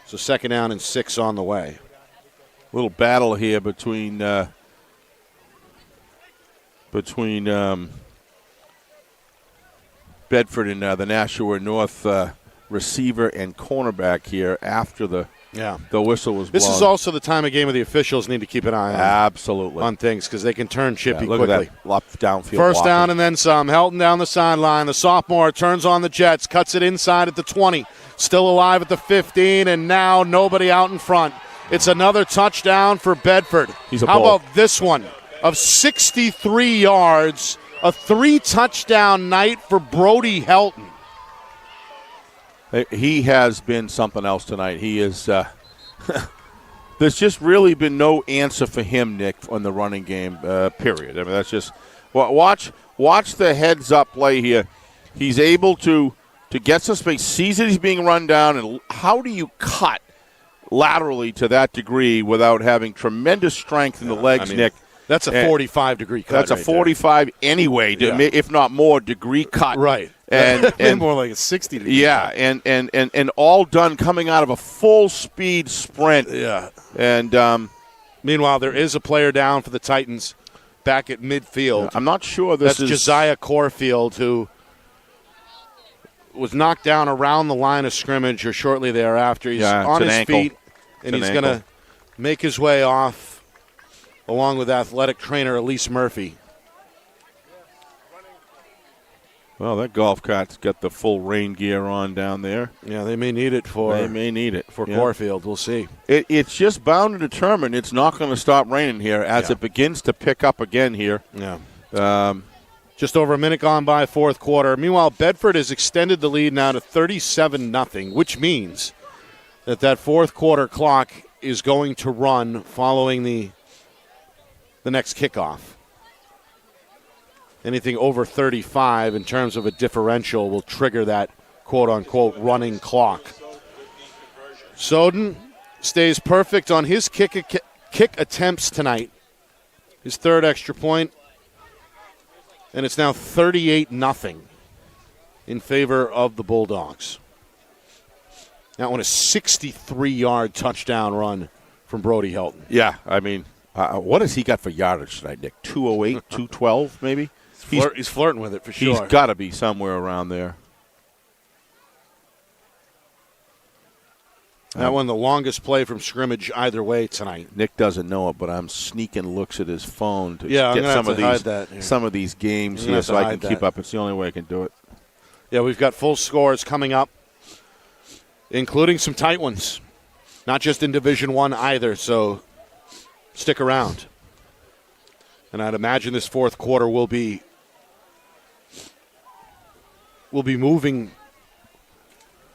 A: So 2nd down and 6 on the way.
B: Little battle here between Bedford and the Nashua North receiver and cornerback here after the
A: Yeah.
B: the whistle was blown.
A: This is also the time of game where the officials need to keep an eye
B: Absolutely.
A: on things because they can turn chippy
B: look
A: quickly.
B: at that left downfield
A: First
B: blocking.
A: down and then some. Helton down the sideline. The sophomore turns on the Jets, cuts it inside at the 20. Still alive at the 15, and now nobody out in front. It's another touchdown for Bedford. How about this one? Of 63 yards, a 3-touchdown night for Brody Helton.
B: He has been something else tonight. He is. There's just really been no answer for him, Nick, on the running game. Period. I mean, that's just watch the heads up play here. He's able to get some space, sees that he's being run down, and how do you cut laterally to that degree without having tremendous strength in the legs, Nick?
A: That's a 45-degree cut.
B: That's a 45 anyway, if not more, degree cut.
A: Right.
B: And
A: more like a 60-degree.
B: Yeah, and all done coming out of a full-speed sprint.
A: Yeah.
B: And
A: meanwhile, there is a player down for the Titans back at midfield.
B: I'm not sure this
A: That's
B: is
A: Josiah Corfield, who was knocked down around the line of scrimmage or shortly thereafter. He's on his feet, and he's going to make his way off along with athletic trainer Elise Murphy.
B: Well, that golf cart's got the full rain gear on down there.
A: Yeah, they may need it for Corfield. We'll see.
B: It's just bound and determined it's not going to stop raining here as it begins to pick up again here.
A: Yeah. Just over a minute gone by, fourth quarter. Meanwhile, Bedford has extended the lead now to 37-0, which means that fourth quarter clock is going to run following the next kickoff. Anything over 35 in terms of a differential will trigger that quote-unquote running clock. Soden stays perfect on his kick attempts tonight. His third extra point. And it's now 38-0 in favor of the Bulldogs. That one, a 63-yard touchdown run from Brody Helton.
B: Yeah, I mean, what has he got for yardage tonight, Nick? 208, 212 maybe?
A: He's flirting with it for sure.
B: He's got to be somewhere around there.
A: That one, the longest play from scrimmage either way tonight.
B: Nick doesn't know it, but I'm sneaking looks at his phone to
A: get
B: some of these games here so I can keep up. It's the only way I can do it.
A: Yeah, we've got full scores coming up, including some tight ones. Not just in Division I either, so stick around. And I'd imagine this fourth quarter will be moving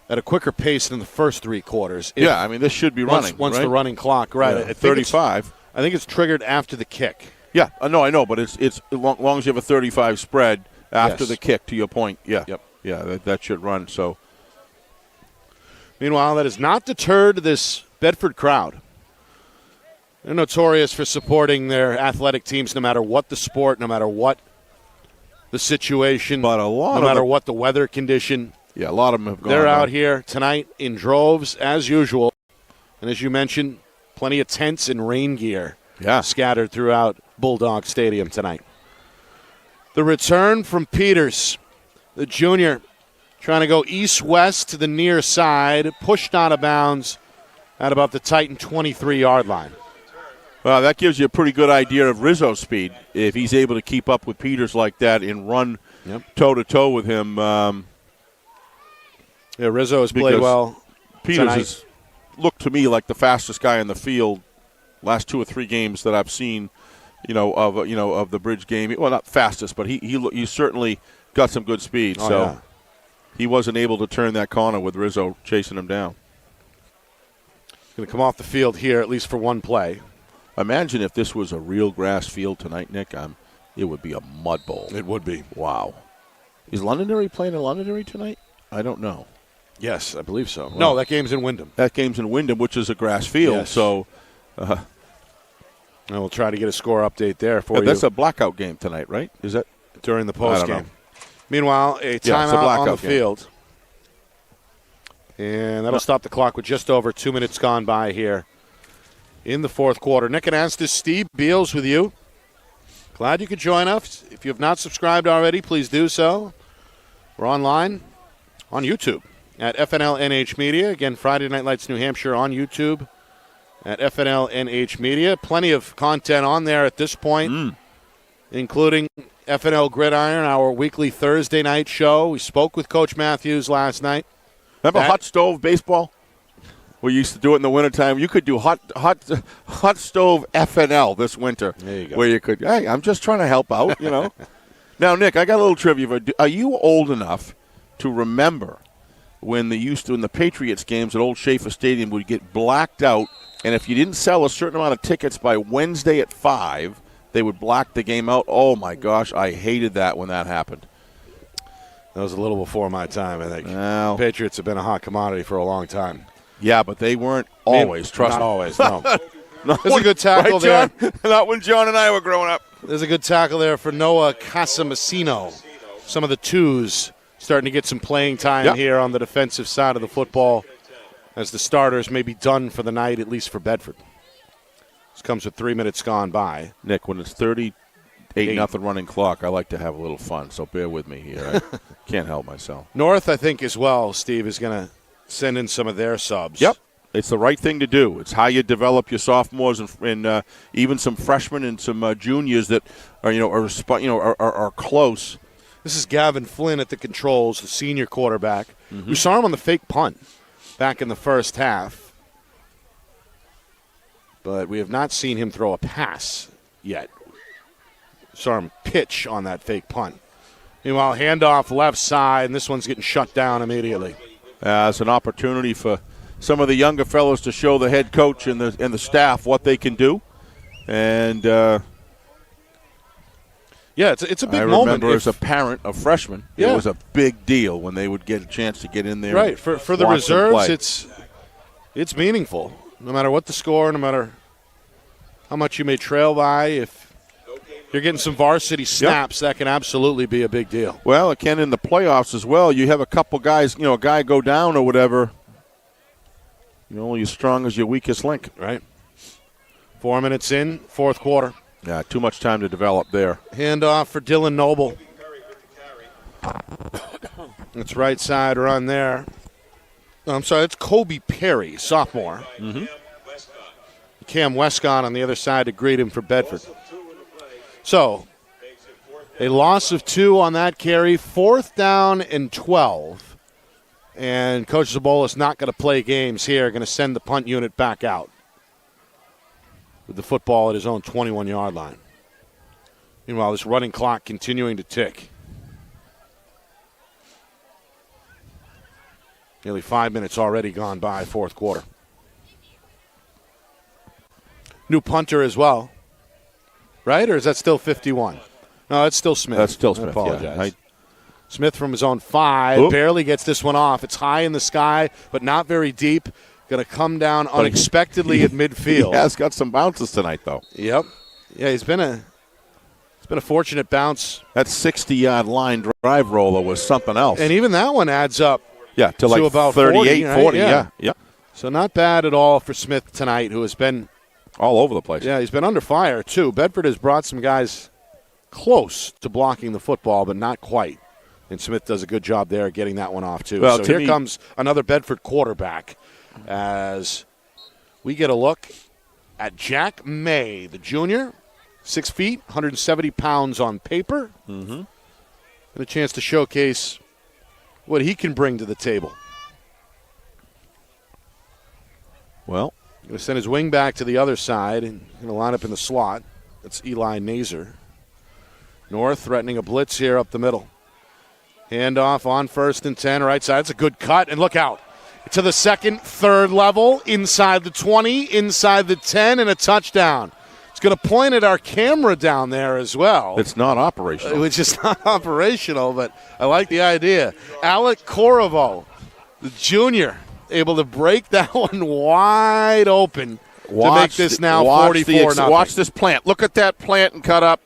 A: at a quicker pace than the first three quarters.
B: I mean, this should be running.
A: Once the running clock, right.
B: Yeah, 35.
A: I think it's triggered after the kick.
B: Yeah, no, I know, but it's as long as you have a 35 spread after the kick, to your point. Yeah,
A: yep.
B: Yeah, that should run. So,
A: meanwhile, that has not deterred this Bedford crowd. They're notorious for supporting their athletic teams no matter what the sport, no matter what the situation,
B: but
A: no matter what the weather condition.
B: Yeah, a lot of them have gone.
A: They're out here tonight in droves as usual. And as you mentioned, plenty of tents and rain gear scattered throughout Bulldog Stadium tonight. The return from Peters, the junior, trying to go east-west to the near side, pushed out of bounds at about the Titan 23-yard line.
B: Well, that gives you a pretty good idea of Rizzo's speed. If he's able to keep up with Peters like that and run toe-to-toe with him.
A: Rizzo has played well.
B: Peters has looked to me like the fastest guy in the field last 2 or 3 games that I've seen, of the bridge game. Well, not fastest, but he certainly got some good speed. He wasn't able to turn that corner with Rizzo chasing him down.
A: Going to come off the field here at least for one play.
B: Imagine if this was a real grass field tonight, Nick. It would be a mud bowl.
A: It would be.
B: Wow. Is Londonderry playing in Londonderry tonight? I don't know.
A: Yes, I believe so. Well, no, that game's in Wyndham.
B: That game's in Wyndham, which is a grass field.
A: Yes.
B: So,
A: and we'll try to get a score update there for you.
B: That's a blackout game tonight, right? Is that
A: during the post game? Meanwhile, a timeout on the field, and that'll stop the clock with just over 2 minutes gone by here in the fourth quarter. Nick and Astis, Steve Beals with you. Glad you could join us. If you have not subscribed already, please do so. We're online on YouTube. at FNLNH Media. Again, Friday Night Lights New Hampshire on YouTube at FNLNH Media. Plenty of content on there at this point, including FNL Gridiron, our weekly Thursday night show. We spoke with Coach Matthews last night.
B: Remember hot stove baseball? We used to do it in the wintertime. You could do hot stove FNL this winter.
A: There you go.
B: Where you could, hey, I'm just trying to help out, you know. Now, Nick, I got a little trivia. Are you old enough to remember when they used to, in the Patriots games at Old Schaefer Stadium, would get blacked out, and if you didn't sell a certain amount of tickets by Wednesday at 5, they would black the game out? Oh, my gosh, I hated that when that happened.
A: That was a little before my time, I think.
B: Well,
A: Patriots have been a hot commodity for a long time.
B: Yeah, but they weren't always. Trust me.
A: Not always, no.
B: There's
A: a good tackle
B: right,
A: there.
B: Not when John and I were growing up.
A: There's a good tackle there for Noah Casamasino. Some of the twos starting to get some playing time here on the defensive side of the football as the starters may be done for the night, at least for Bedford. This comes with 3 minutes gone by.
B: Nick, when it's 38-0 running clock, I like to have a little fun, so bear with me here. I can't help myself.
A: North, I think, as well, Steve, is going to send in some of their subs.
B: Yep. It's the right thing to do. It's how you develop your sophomores and even some freshmen and some juniors that are close.
A: This is Gavin Flynn at the controls, the senior quarterback. We saw him on the fake punt back in the first half, but we have not seen him throw a pass yet. Saw him pitch on that fake punt. Meanwhile, handoff left side, and this one's getting shut down immediately.
B: It's an opportunity for some of the younger fellows to show the head coach and the staff what they can do. And
A: it's a big
B: I
A: moment.
B: remember as a parent of freshmen, it was a big deal when they would get a chance to get in there.
A: Right, for the reserves, it's meaningful. No matter what the score, no matter how much you may trail by, if you're getting some varsity snaps, that can absolutely be a big deal.
B: Well, it can in the playoffs as well. You have a couple guys, a guy go down or whatever. You're only as strong as your weakest link.
A: Right. 4 minutes in, fourth quarter.
B: Yeah, too much time to develop there.
A: Handoff for Dylan Noble. That's right side run there. No, I'm sorry, it's Kobe Perry, sophomore. Cam Westcott on the other side to greet him for Bedford. So, a loss of 2 on that carry, 4th down and 12. And Coach Zabolis not going to play games here, going to send the punt unit back out with the football at his own 21-yard line. Meanwhile, this running clock continuing to tick. Nearly 5 minutes already gone by, fourth quarter. New punter as well, right? Or is that still 51? No, it's still Smith.
B: That's still Smith,
A: I apologize.
B: yeah.
A: Smith from his own 5, barely gets this one off. It's high in the sky, but not very deep. Going to come down unexpectedly at midfield.
B: He has got some bounces tonight, though.
A: Yep. Yeah, it's been a fortunate bounce.
B: That 60-yard line drive roller was something else.
A: And even that one adds up
B: to like
A: about
B: 38, 40.
A: Right?
B: Yeah.
A: So not bad at all for Smith tonight, who has been
B: all over the place.
A: Yeah, he's been under fire, too. Bedford has brought some guys close to blocking the football, but not quite. And Smith does a good job there getting that one off, too.
B: Well,
A: so here comes another Bedford quarterback as we get a look at Jack May, the junior, 6 feet, 170 pounds on paper. And a chance to showcase what he can bring to the table.
B: Well,
A: going to send his wing back to the other side and going to line up in the slot. That's Eli Nazer. North threatening a blitz here up the middle. Handoff on 1st and 10, right side. It's a good cut, and look out. To the second, third level, inside the 20, inside the 10, and a touchdown. It's going to point at our camera down there as well.
B: It's not operational.
A: It's just not operational, but I like the idea. Alec Corriveau, the junior, able to break that one wide open to make this now 44-0.
B: Watch this plant. Look at that plant and cut up.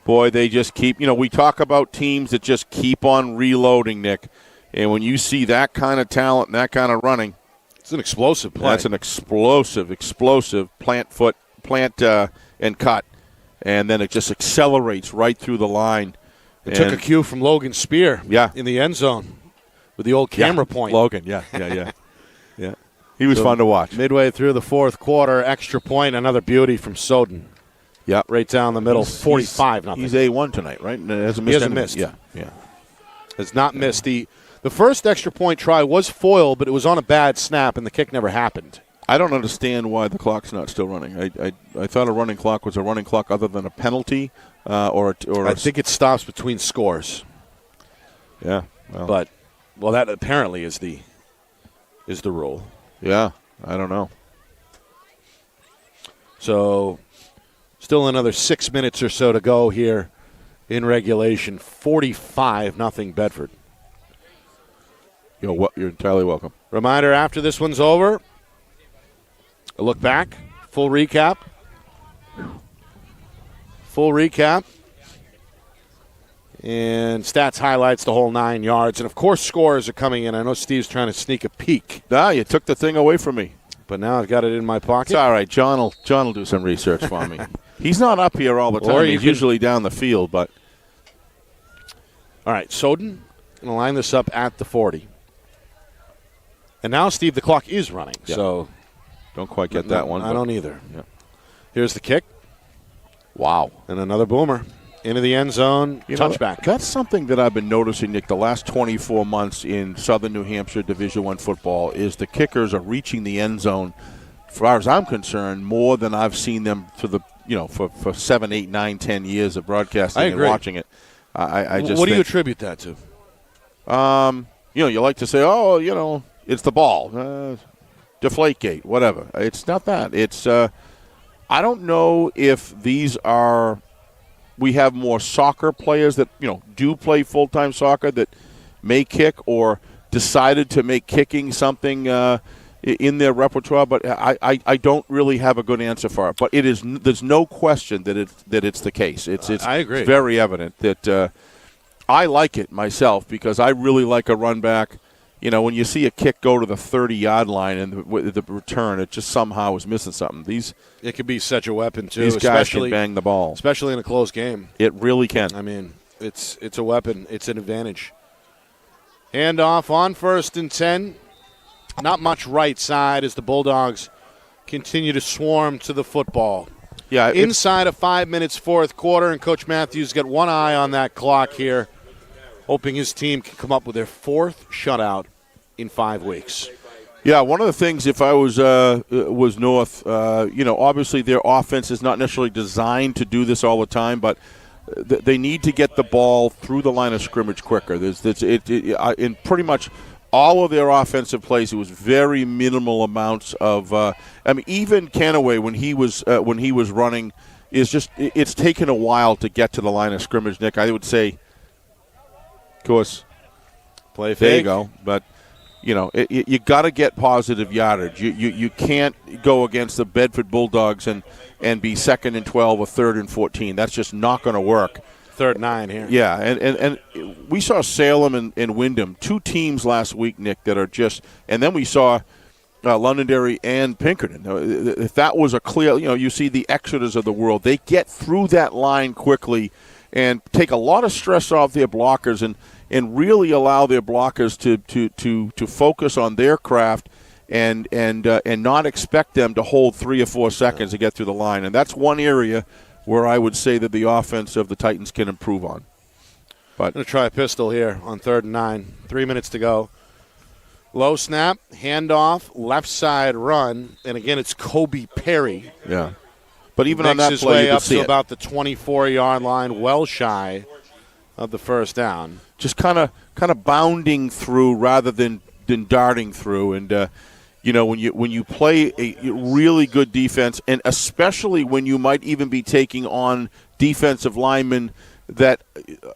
B: Boy, they just keep, we talk about teams that just keep on reloading, Nick. And when you see that kind of talent and that kind of running.
A: It's an explosive play.
B: That's an explosive plant and cut. And then it just accelerates right through the line.
A: It took a cue from Logan Spear in the end zone. with the old camera point.
B: Logan, yeah. He was fun to watch.
A: Midway through the fourth quarter, extra point, another beauty from Soden.
B: Yeah,
A: right down the middle, 45-0.
B: He's A1 tonight, right?
A: He hasn't missed.
B: Yeah.
A: Has not missed. The first extra point try was foiled, but it was on a bad snap, and the kick never happened.
B: I don't understand why the clock's not still running. I thought a running clock was a running clock other than a penalty or
A: I think it stops between scores.
B: Yeah.
A: But that apparently is the rule.
B: Yeah, I don't know.
A: So still another 6 minutes or so to go here in regulation. 45-0 Bedford.
B: You're entirely welcome.
A: Reminder, after this one's over, a look back, full recap. And stats highlights the whole 9 yards. And, of course, scores are coming in. I know Steve's trying to sneak a peek.
B: You took the thing away from me.
A: But now I've got it in my pocket.
B: It's all right. John will do some research for me. He's not up here all the time. He's usually down the field. But
A: all right, Soden going to line this up at the 40. And now, Steve, the clock is running.
B: Yeah.
A: So
B: don't quite get that one.
A: I don't either.
B: Yeah.
A: Here's the kick.
B: Wow.
A: And another boomer. Into the end zone, touchback.
B: That's something that I've been noticing, Nick, the last 24 months in Southern New Hampshire Division I football is the kickers are reaching the end zone, as far as I'm concerned, more than I've seen them for 7, 8, 9, 10 years of broadcasting and watching it. I just
A: what do you attribute that to?
B: You like to say, it's the ball, Deflategate, whatever. It's not that. It's I don't know if these are. We have more soccer players that do play full-time soccer that may kick or decided to make kicking something in their repertoire. But I don't really have a good answer for it. But it is. There's no question that it's the case.
A: I agree.
B: It's very evident that I like it myself because I really like a run back. When you see a kick go to the 30-yard line and the return, it just somehow is missing something.
A: It could be such a weapon, too.
B: These guys can bang the ball.
A: Especially in a close game.
B: It really can.
A: I mean, it's a weapon. It's an advantage. Handoff on 1st and 10. Not much right side as the Bulldogs continue to swarm to the football.
B: Yeah,
A: inside of 5 minutes, fourth quarter, and Coach Matthews got one eye on that clock here, hoping his team can come up with their 4th shutout in 5 weeks.
B: Yeah, one of the things, if I was North, obviously their offense is not necessarily designed to do this all the time, but they need to get the ball through the line of scrimmage quicker. In pretty much all of their offensive plays, it was very minimal amounts of. Even Canaway when he was running, it's taken a while to get to the line of scrimmage. Nick, I would say. Of course,
A: play fake.
B: There you go. But you got to get positive yardage. You can't go against the Bedford Bulldogs and be 2nd and 12 or 3rd and 14. That's just not going to work.
A: 3rd and 9 here.
B: Yeah, and we saw Salem and Wyndham, 2 teams last week, Nick, that are just. And then we saw Londonderry and Pinkerton. If that was a clear, you see the Exeters of the world. They get through that line quickly and take a lot of stress off their blockers and really allow their blockers to focus on their craft and not expect them to hold 3 or 4 seconds to get through the line. And that's one area where I would say that the offense of the Titans can improve on. But
A: I'm going to try a pistol here on 3rd and 9. 3 minutes to go. Low snap, handoff, left side run, and again it's Kobe Perry.
B: Yeah. But even on that
A: his
B: play,
A: way
B: you could
A: up
B: see
A: to
B: it.
A: about the 24-yard line, well shy of the first down.
B: Just kind of bounding through rather than darting through. And when you play a really good defense, and especially when you might even be taking on defensive linemen that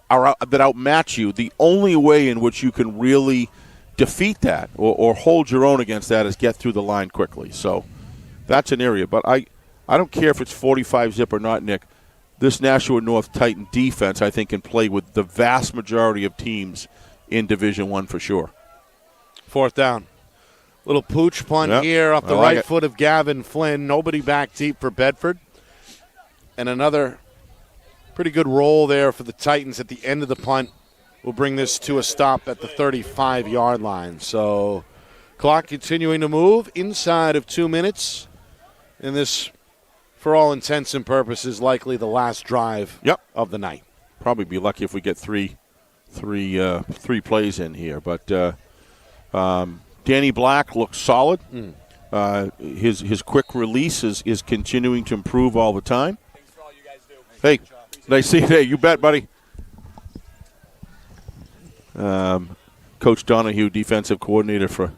B: outmatch you, the only way in which you can really defeat that or hold your own against that is get through the line quickly. So that's an area. But I don't care if it's 45 zip or not, Nick. This Nashua North Titan defense, I think, can play with the vast majority of teams in Division I for sure.
A: 4th down. Little pooch punt here off the right foot of Gavin Flynn. Nobody back deep for Bedford. And another pretty good roll there for the Titans at the end of the punt. will bring this to a stop at the 35-yard line. So clock continuing to move inside of 2 minutes. And this, for all intents and purposes, likely the last drive of the night.
B: Probably be lucky if we get three plays in here. But Danny Black looks solid. His quick release is continuing to improve all the time.
G: Thanks for all you guys do.
B: Hey, nice to see you. Hey, you bet, buddy. Coach Donahue, defensive coordinator for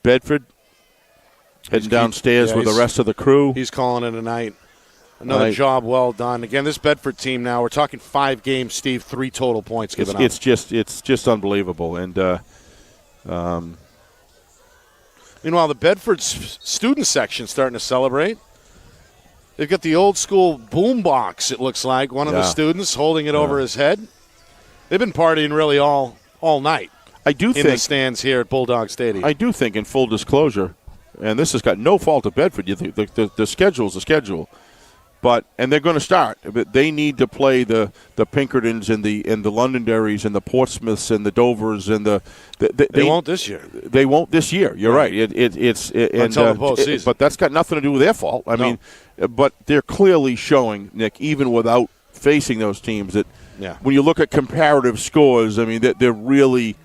B: Bedford, heading downstairs with the rest of the crew.
A: He's calling it a night. Another job well done. Again, this Bedford team now, we're talking 5 games, Steve, 3 total points given up.
B: It's just unbelievable. And
A: meanwhile, the Bedford student section starting to celebrate. They've got the old school boom box, it looks like, one of the students holding it over his head. They've been partying really all night.
B: I do think
A: in the stands here at Bulldog Stadium.
B: I do think, in full disclosure, and this has got no fault of Bedford. You think the schedule's the schedule, and they're going to start. But they need to play the Pinkertons and the Londonderrys and the Portsmouths and the Dovers and
A: they won't this year.
B: They won't this year. You're right. It's
A: until the postseason.
B: But that's got nothing to do with their fault. I mean, but they're clearly showing, Nick, even without facing those teams, that when you look at comparative scores, I mean, they're really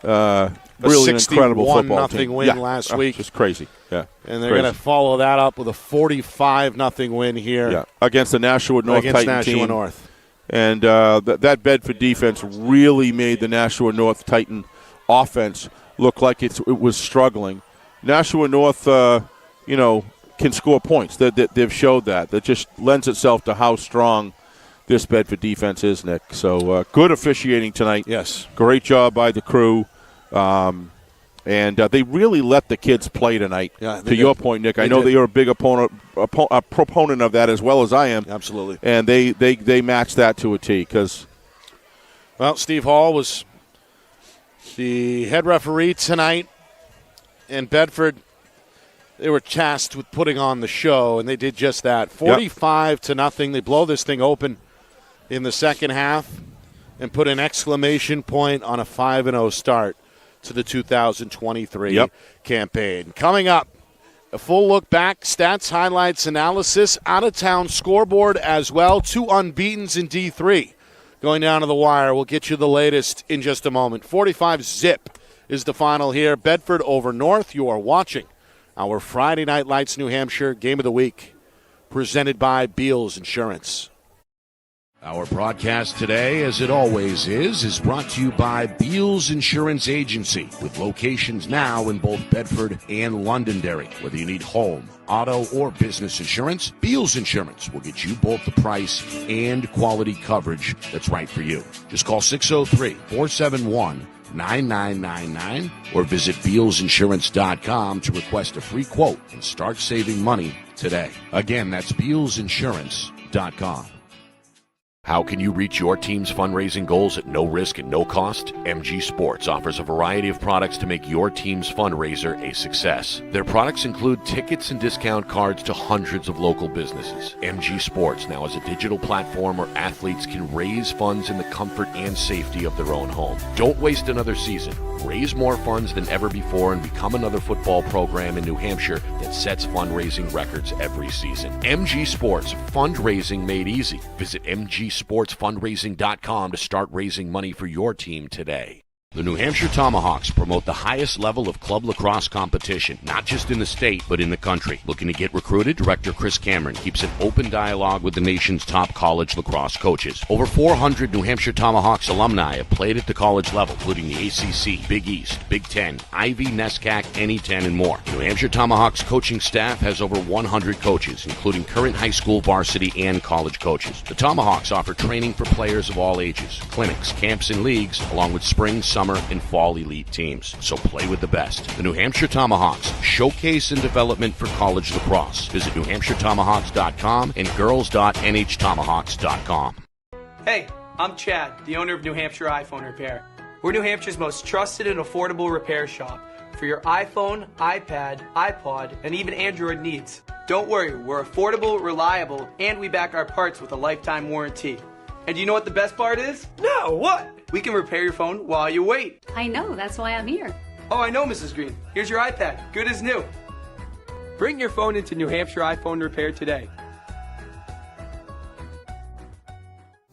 B: really an incredible football team.
A: win last week.
B: Just crazy. Yeah.
A: And they're going to follow that up with a 45-0 win here
B: against the Nashua North Titan team.
A: North.
B: And that Bedford defense really made the Nashua North Titan offense look like it was struggling. Nashua North, can score points. They've showed that. That just lends itself to how strong this Bedford defense is, Nick. So good officiating tonight.
A: Yes.
B: Great job by the crew. And they really let the kids play tonight. Yeah, to your point, Nick, I know that you're a big proponent of that as well as I am.
A: Absolutely.
B: And they matched that to a T.
A: Well, Steve Hall was the head referee tonight, and Bedford, they were tasked with putting on the show, and they did just that. 45-0. They blow this thing open in the second half and put an exclamation point on a 5-0 start to the 2023 campaign. Coming up, a full look back, stats, highlights, analysis, out-of-town scoreboard as well. 2 unbeatens in D3 going down to the wire. We'll get you the latest in just a moment. 45-0 is the final here. Bedford over North. You are watching our Friday Night Lights New Hampshire Game of the Week, presented by Beals Insurance.
C: Our broadcast today, as it always is brought to you by Beals Insurance Agency, with locations now in both Bedford and Londonderry. Whether you need home, auto, or business insurance, Beals Insurance will get you both the price and quality coverage that's right for you. Just call 603-471-9999 or visit BealsInsurance.com to request a free quote and start saving money today. Again, that's BealsInsurance.com. How can you reach your team's fundraising goals at no risk and no cost? MG Sports offers a variety of products to make your team's fundraiser a success. Their products include tickets and discount cards to hundreds of local businesses. MG Sports now has a digital platform where athletes can raise funds in the comfort and safety of their own home. Don't waste another season. Raise more funds than ever before and become another football program in New Hampshire that sets fundraising records every season. MG Sports, fundraising made easy. Visit MGSportsFundraising.com to start raising money for your team today. The New Hampshire Tomahawks promote the highest level of club lacrosse competition, not just in the state, but in the country. Looking to get recruited? Director Chris Cameron keeps an open dialogue with the nation's top college lacrosse coaches. Over 400 New Hampshire Tomahawks alumni have played at the college level, including the ACC, Big East, Big Ten, Ivy, NESCAC, NE10, and more. The New Hampshire Tomahawks coaching staff has over 100 coaches, including current high school, varsity, and college coaches. The Tomahawks offer training for players of all ages, clinics, camps, and leagues, along with spring, summer, and fall elite teams. So play with the best. The New Hampshire Tomahawks, showcase and development for college lacrosse. Visit NewHampshireTomahawks.com and girls.nhtomahawks.com.
D: Hey, I'm Chad, the owner of New Hampshire iPhone Repair. We're New Hampshire's most trusted and affordable repair shop for your iPhone, iPad, iPod, and even Android needs. Don't worry, we're affordable, reliable, and we back our parts with a lifetime warranty. And do you know what the best part is? No, what? We can repair your phone while you wait.
G: I know, that's why I'm here.
D: Oh, I know, Mrs. Green. Here's your iPad, good as new. Bring your phone into New Hampshire iPhone Repair today.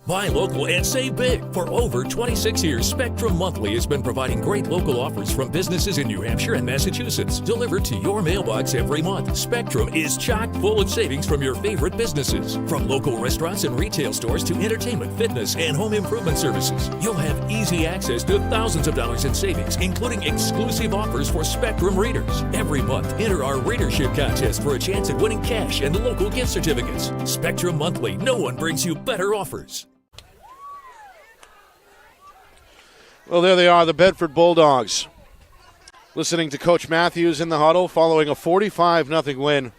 F: Buy local and save big. For over 26 years, Spectrum Monthly has been providing great local offers from businesses in New Hampshire and Massachusetts, delivered to your mailbox every month. Spectrum is chock full of savings from your favorite businesses. From local restaurants and retail stores to entertainment, fitness, and home improvement services. You'll have easy access to thousands of dollars in savings, including exclusive offers for Spectrum readers. Every month, enter our readership contest for a chance at winning cash and local gift certificates. Spectrum Monthly, no one brings you better offers.
A: Well, there they are, the Bedford Bulldogs. Listening to Coach Matthews in the huddle following a 45-0 win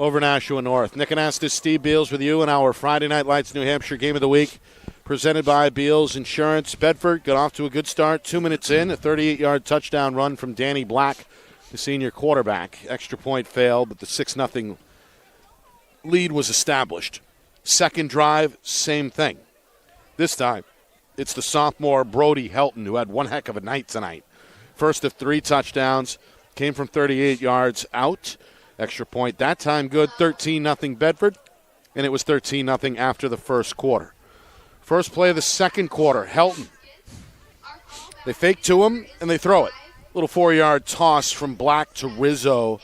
A: over Nashua North. Nick Anastas, Steve Beals with you in our Friday Night Lights New Hampshire Game of the Week, presented by Beals Insurance. Bedford got off to a good start. 2 minutes in, a 38-yard touchdown run from Danny Black, the senior quarterback. Extra point failed, but the 6-0 lead was established. Second drive, same thing. This time, it's the sophomore Brody Helton, who had one heck of a night tonight. First of 3 touchdowns, came from 38 yards out. Extra point that time good, 13-0 Bedford, and it was 13-0 after the first quarter. First play of the second quarter, Helton. They fake to him, and they throw it. Little 4-yard toss from Black to Rizzo.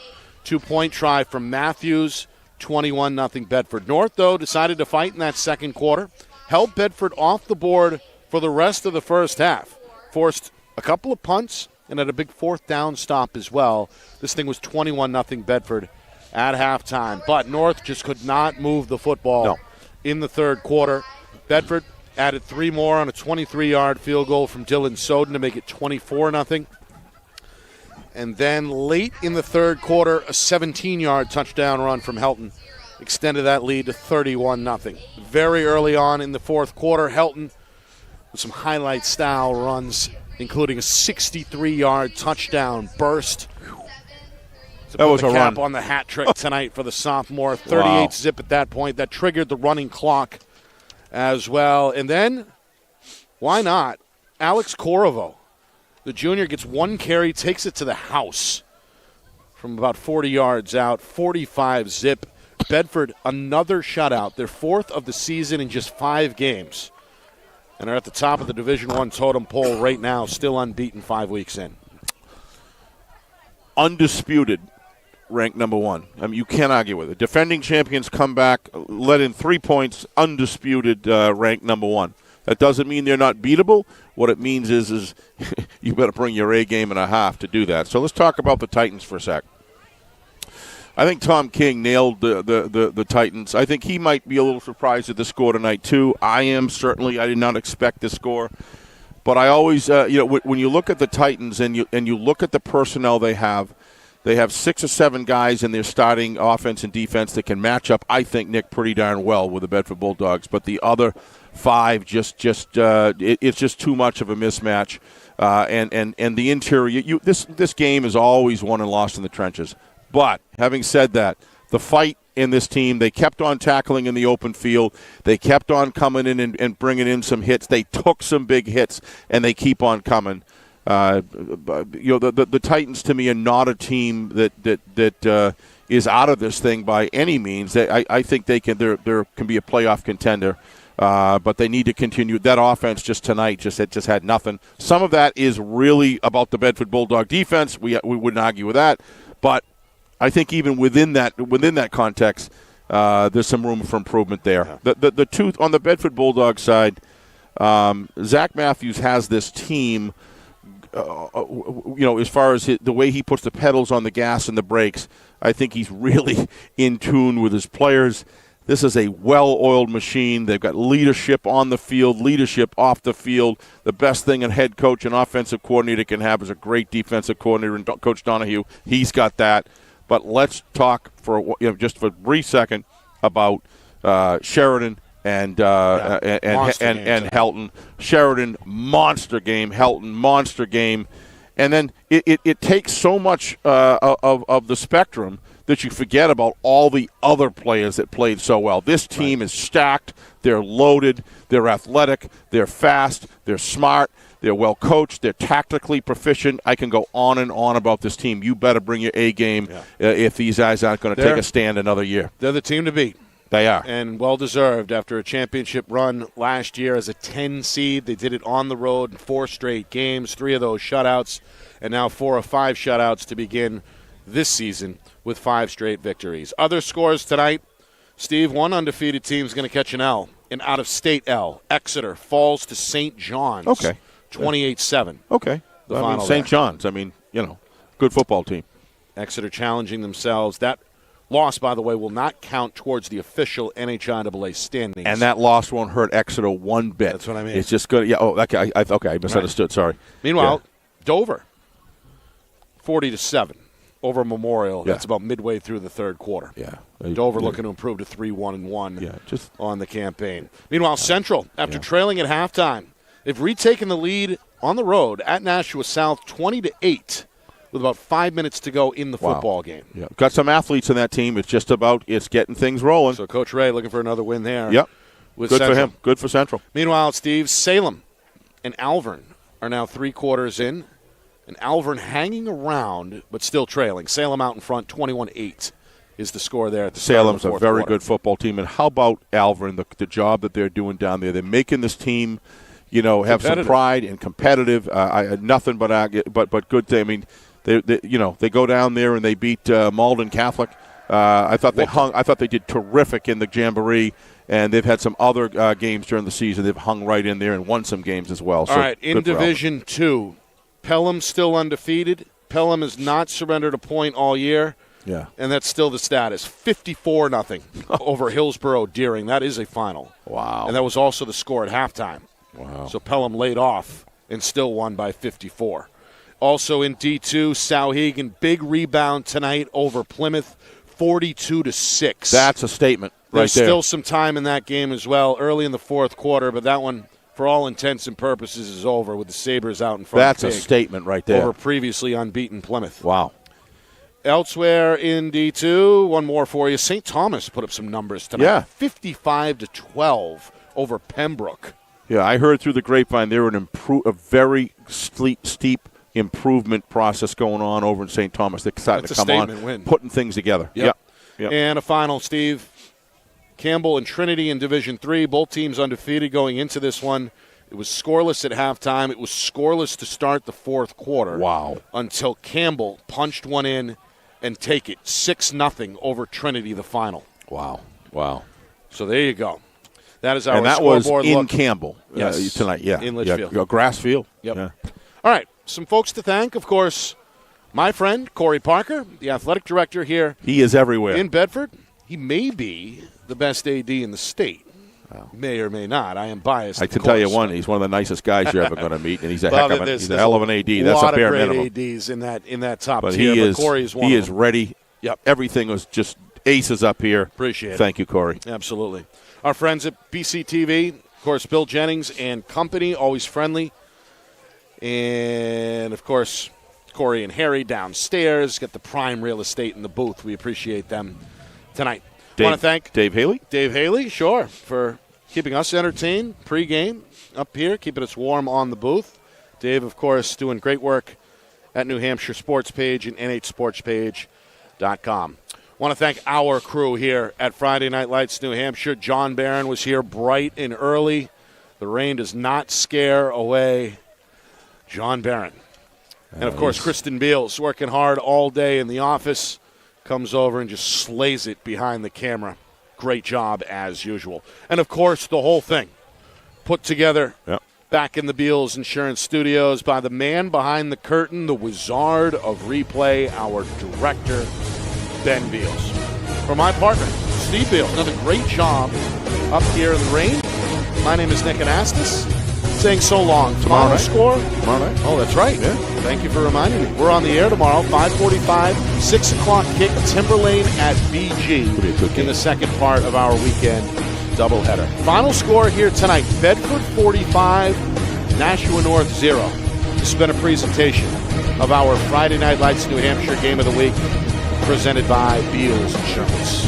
A: 2-point try from Matthews, 21-0 Bedford. North, though, decided to fight in that second quarter. Held Bedford off the board for the rest of the first half. Forced a couple of punts and had a big fourth down stop as well. This thing was 21-0 Bedford at halftime. But North just could not move the football in the third quarter. Bedford added 3 more on a 23-yard field goal from Dylan Soden to make it 24-0. And then late in the third quarter, a 17-yard touchdown run from Helton extended that lead to 31-0. Very early on in the fourth quarter, Helton with some highlight-style runs, including a 63-yard touchdown burst. That was a cap on the hat trick tonight for the sophomore. 38 zip at that point. That triggered the running clock as well. And then, why not? Alex Corriveau, the junior, gets 1 carry, takes it to the house from about 40 yards out. 45 zip. Bedford, another shutout. Their 4th of the season in just 5 games. And are at the top of the Division I totem pole right now, still unbeaten 5 weeks in.
B: Undisputed, ranked number 1. I mean, you can't argue with it. Defending champions come back, let in 3 points, undisputed, ranked number 1. That doesn't mean they're not beatable. What it means is you better bring your A game and a half to do that. So let's talk about the Titans for a sec. I think Tom King nailed the Titans. I think he might be a little surprised at the score tonight, too. I am, certainly. I did not expect the score. But I always, when you look at the Titans and you look at the personnel they have 6 or 7 guys in their starting offense and defense that can match up, I think, Nick, pretty darn well with the Bedford Bulldogs. But the other 5 it's just too much of a mismatch. And the interior, this game is always won and lost in the trenches. But having said that, the fight in this team, they kept on tackling in the open field. They kept on coming in and bringing in some hits. They took some big hits, and they keep on coming. The Titans, to me, are not a team that is out of this thing by any means. I think they can. There can be a playoff contender. But they need to continue. That offense just tonight just had nothing. Some of that is really about the Bedford Bulldog defense. We wouldn't argue with that, but I think even within that context, there's some room for improvement there. Yeah. The two on the Bedford Bulldog side, Zach Matthews has this team. As far as the way he puts the pedals on the gas and the brakes, I think he's really in tune with his players. This is a well-oiled machine. They've got leadership on the field, leadership off the field. The best thing a head coach and offensive coordinator can have is a great defensive coordinator, and Coach Donahue, he's got that. But let's talk just for a brief second about Sheridan and Helton. Sheridan, monster game. Helton, monster game. And then it takes so much of the spectrum that you forget about all the other players that played so well. This team is stacked. They're loaded. They're athletic. They're fast. They're smart. They're well coached. They're tactically proficient. I can go on and on about this team. You better bring your A game if these guys aren't going to take a stand another year.
A: They're the team to beat.
B: They are.
A: And well-deserved after a championship run last year as a 10 seed. They did it on the road in 4 straight games, 3 of those shutouts, and now 4 of 5 shutouts to begin this season with 5 straight victories. Other scores tonight, Steve, one undefeated team is going to catch an L, an out-of-state L. Exeter falls to St. John's.
B: Okay.
A: 28-7.
B: Okay.
A: The final
B: St. John's, good football team.
A: Exeter challenging themselves. That loss, by the way, will not count towards the official NHIAA standings.
B: And that loss won't hurt Exeter one bit.
A: That's what I mean.
B: It's just good. Yeah. Oh, okay. I misunderstood. Right. Sorry.
A: Meanwhile, Dover, 40-7 over Memorial. That's about midway through the third quarter.
B: Yeah.
A: Dover looking to improve to 3-1-1 on the campaign. Meanwhile, Central, after trailing at halftime, they've retaken the lead on the road at Nashua South, 20-8. With about 5 minutes to go in the football game.
B: Yeah. Got some athletes in that team. It's getting things rolling.
A: So Coach Ray looking for another win there.
B: Yep.
A: With
B: Good
A: Central.
B: for him. Good for Central.
A: Meanwhile, Steve, Salem and Alvern are now 3 quarters in. And Alvern hanging around but still trailing. Salem out in front, 21-8 is the score there at the
B: Salem's
A: start of the
B: a very
A: quarter.
B: good football team. And how about Alvern, the job that they're doing down there? They're making this team, have some pride and competitive. Nothing but good thing. I mean, They go down there and they beat Malden Catholic. I thought they did terrific in the Jamboree, and they've had some other games during the season. They've hung right in there and won some games as well.
A: All right, in Division 2, Pelham still undefeated. Pelham has not surrendered a point all year.
B: Yeah,
A: and that's still the status. 54-0 over Hillsborough Deering. That is a final.
B: Wow.
A: And that was also the score at halftime.
B: Wow.
A: So Pelham laid off and still won by 54. Also in D2, Souhegan, big rebound tonight over Plymouth, 42-6.
B: That's a statement right there.
A: There's still some time in that game as well, early in the fourth quarter, but that one, for all intents and purposes, is over with the Sabres out in front.
B: That's a statement right there.
A: Over previously unbeaten Plymouth.
B: Wow.
A: Elsewhere in D2, one more for you. St. Thomas put up some numbers tonight.
B: Yeah.
A: 55-12 over Pembroke.
B: Yeah, I heard through the grapevine there were a very steep improvement process going on over in St. Thomas. They're starting to come on, putting things together.
A: Yep. And a final, Steve. Campbell and Trinity in Division 3, both teams undefeated going into this one. It was scoreless at halftime. It was scoreless to start the fourth quarter.
B: Wow.
A: Until Campbell punched one in and take it 6-0 over Trinity, the final.
B: Wow.
A: So there you go. That is our
B: and that
A: scoreboard
B: was in
A: look.
B: Campbell tonight. Yeah.
A: In Litchfield.
B: Yeah, grass field.
A: Yep.
B: Yeah.
A: All right. Some folks to thank, of course, my friend Corey Parker, the athletic director here.
B: He is everywhere.
A: In Bedford. He may be the best AD in the state. Wow. May or may not. I am biased.
B: I can tell you one. He's one of the nicest guys you're ever going to meet, and he's a he's a hell of an AD. That's a bare minimum.
A: A lot of great ADs in that top
B: but
A: tier.
B: But
A: Corey is one.
B: He is ready.
A: Yep.
B: Everything was just aces up here.
A: Appreciate it.
B: Thank you, Corey.
A: Absolutely. Our friends at BCTV, of course, Bill Jennings and company, always friendly. And, of course, Corey and Harry downstairs. Got the prime real estate in the booth. We appreciate them tonight. Want to thank
B: Dave Haley?
A: Dave Haley, sure, for keeping us entertained pregame up here, keeping us warm on the booth. Dave, of course, doing great work at New Hampshire Sports Page and nhsportspage.com. Want to thank our crew here at Friday Night Lights New Hampshire. John Barron was here bright and early. The rain does not scare away John Barron. And, of course, Kristen Beals working hard all day in the office. Comes over and just slays it behind the camera. Great job as usual. And, of course, the whole thing put together back in the Beals Insurance Studios by the man behind the curtain, the wizard of replay, our director, Ben Beals. For my partner, Steve Beals, another great job up here in the rain. My name is Nick Anastas. Saying so long. Tomorrow score?
B: Tomorrow night.
A: Oh, that's right.
B: Yeah.
A: Thank you for reminding me. We're on the air tomorrow, 5:45, 6 o'clock kick, Timberlane at BG in the second part of our weekend doubleheader. Final score here tonight, Bedford 45, Nashua North 0. This has been a presentation of our Friday Night Lights New Hampshire Game of the Week presented by Beals Insurance.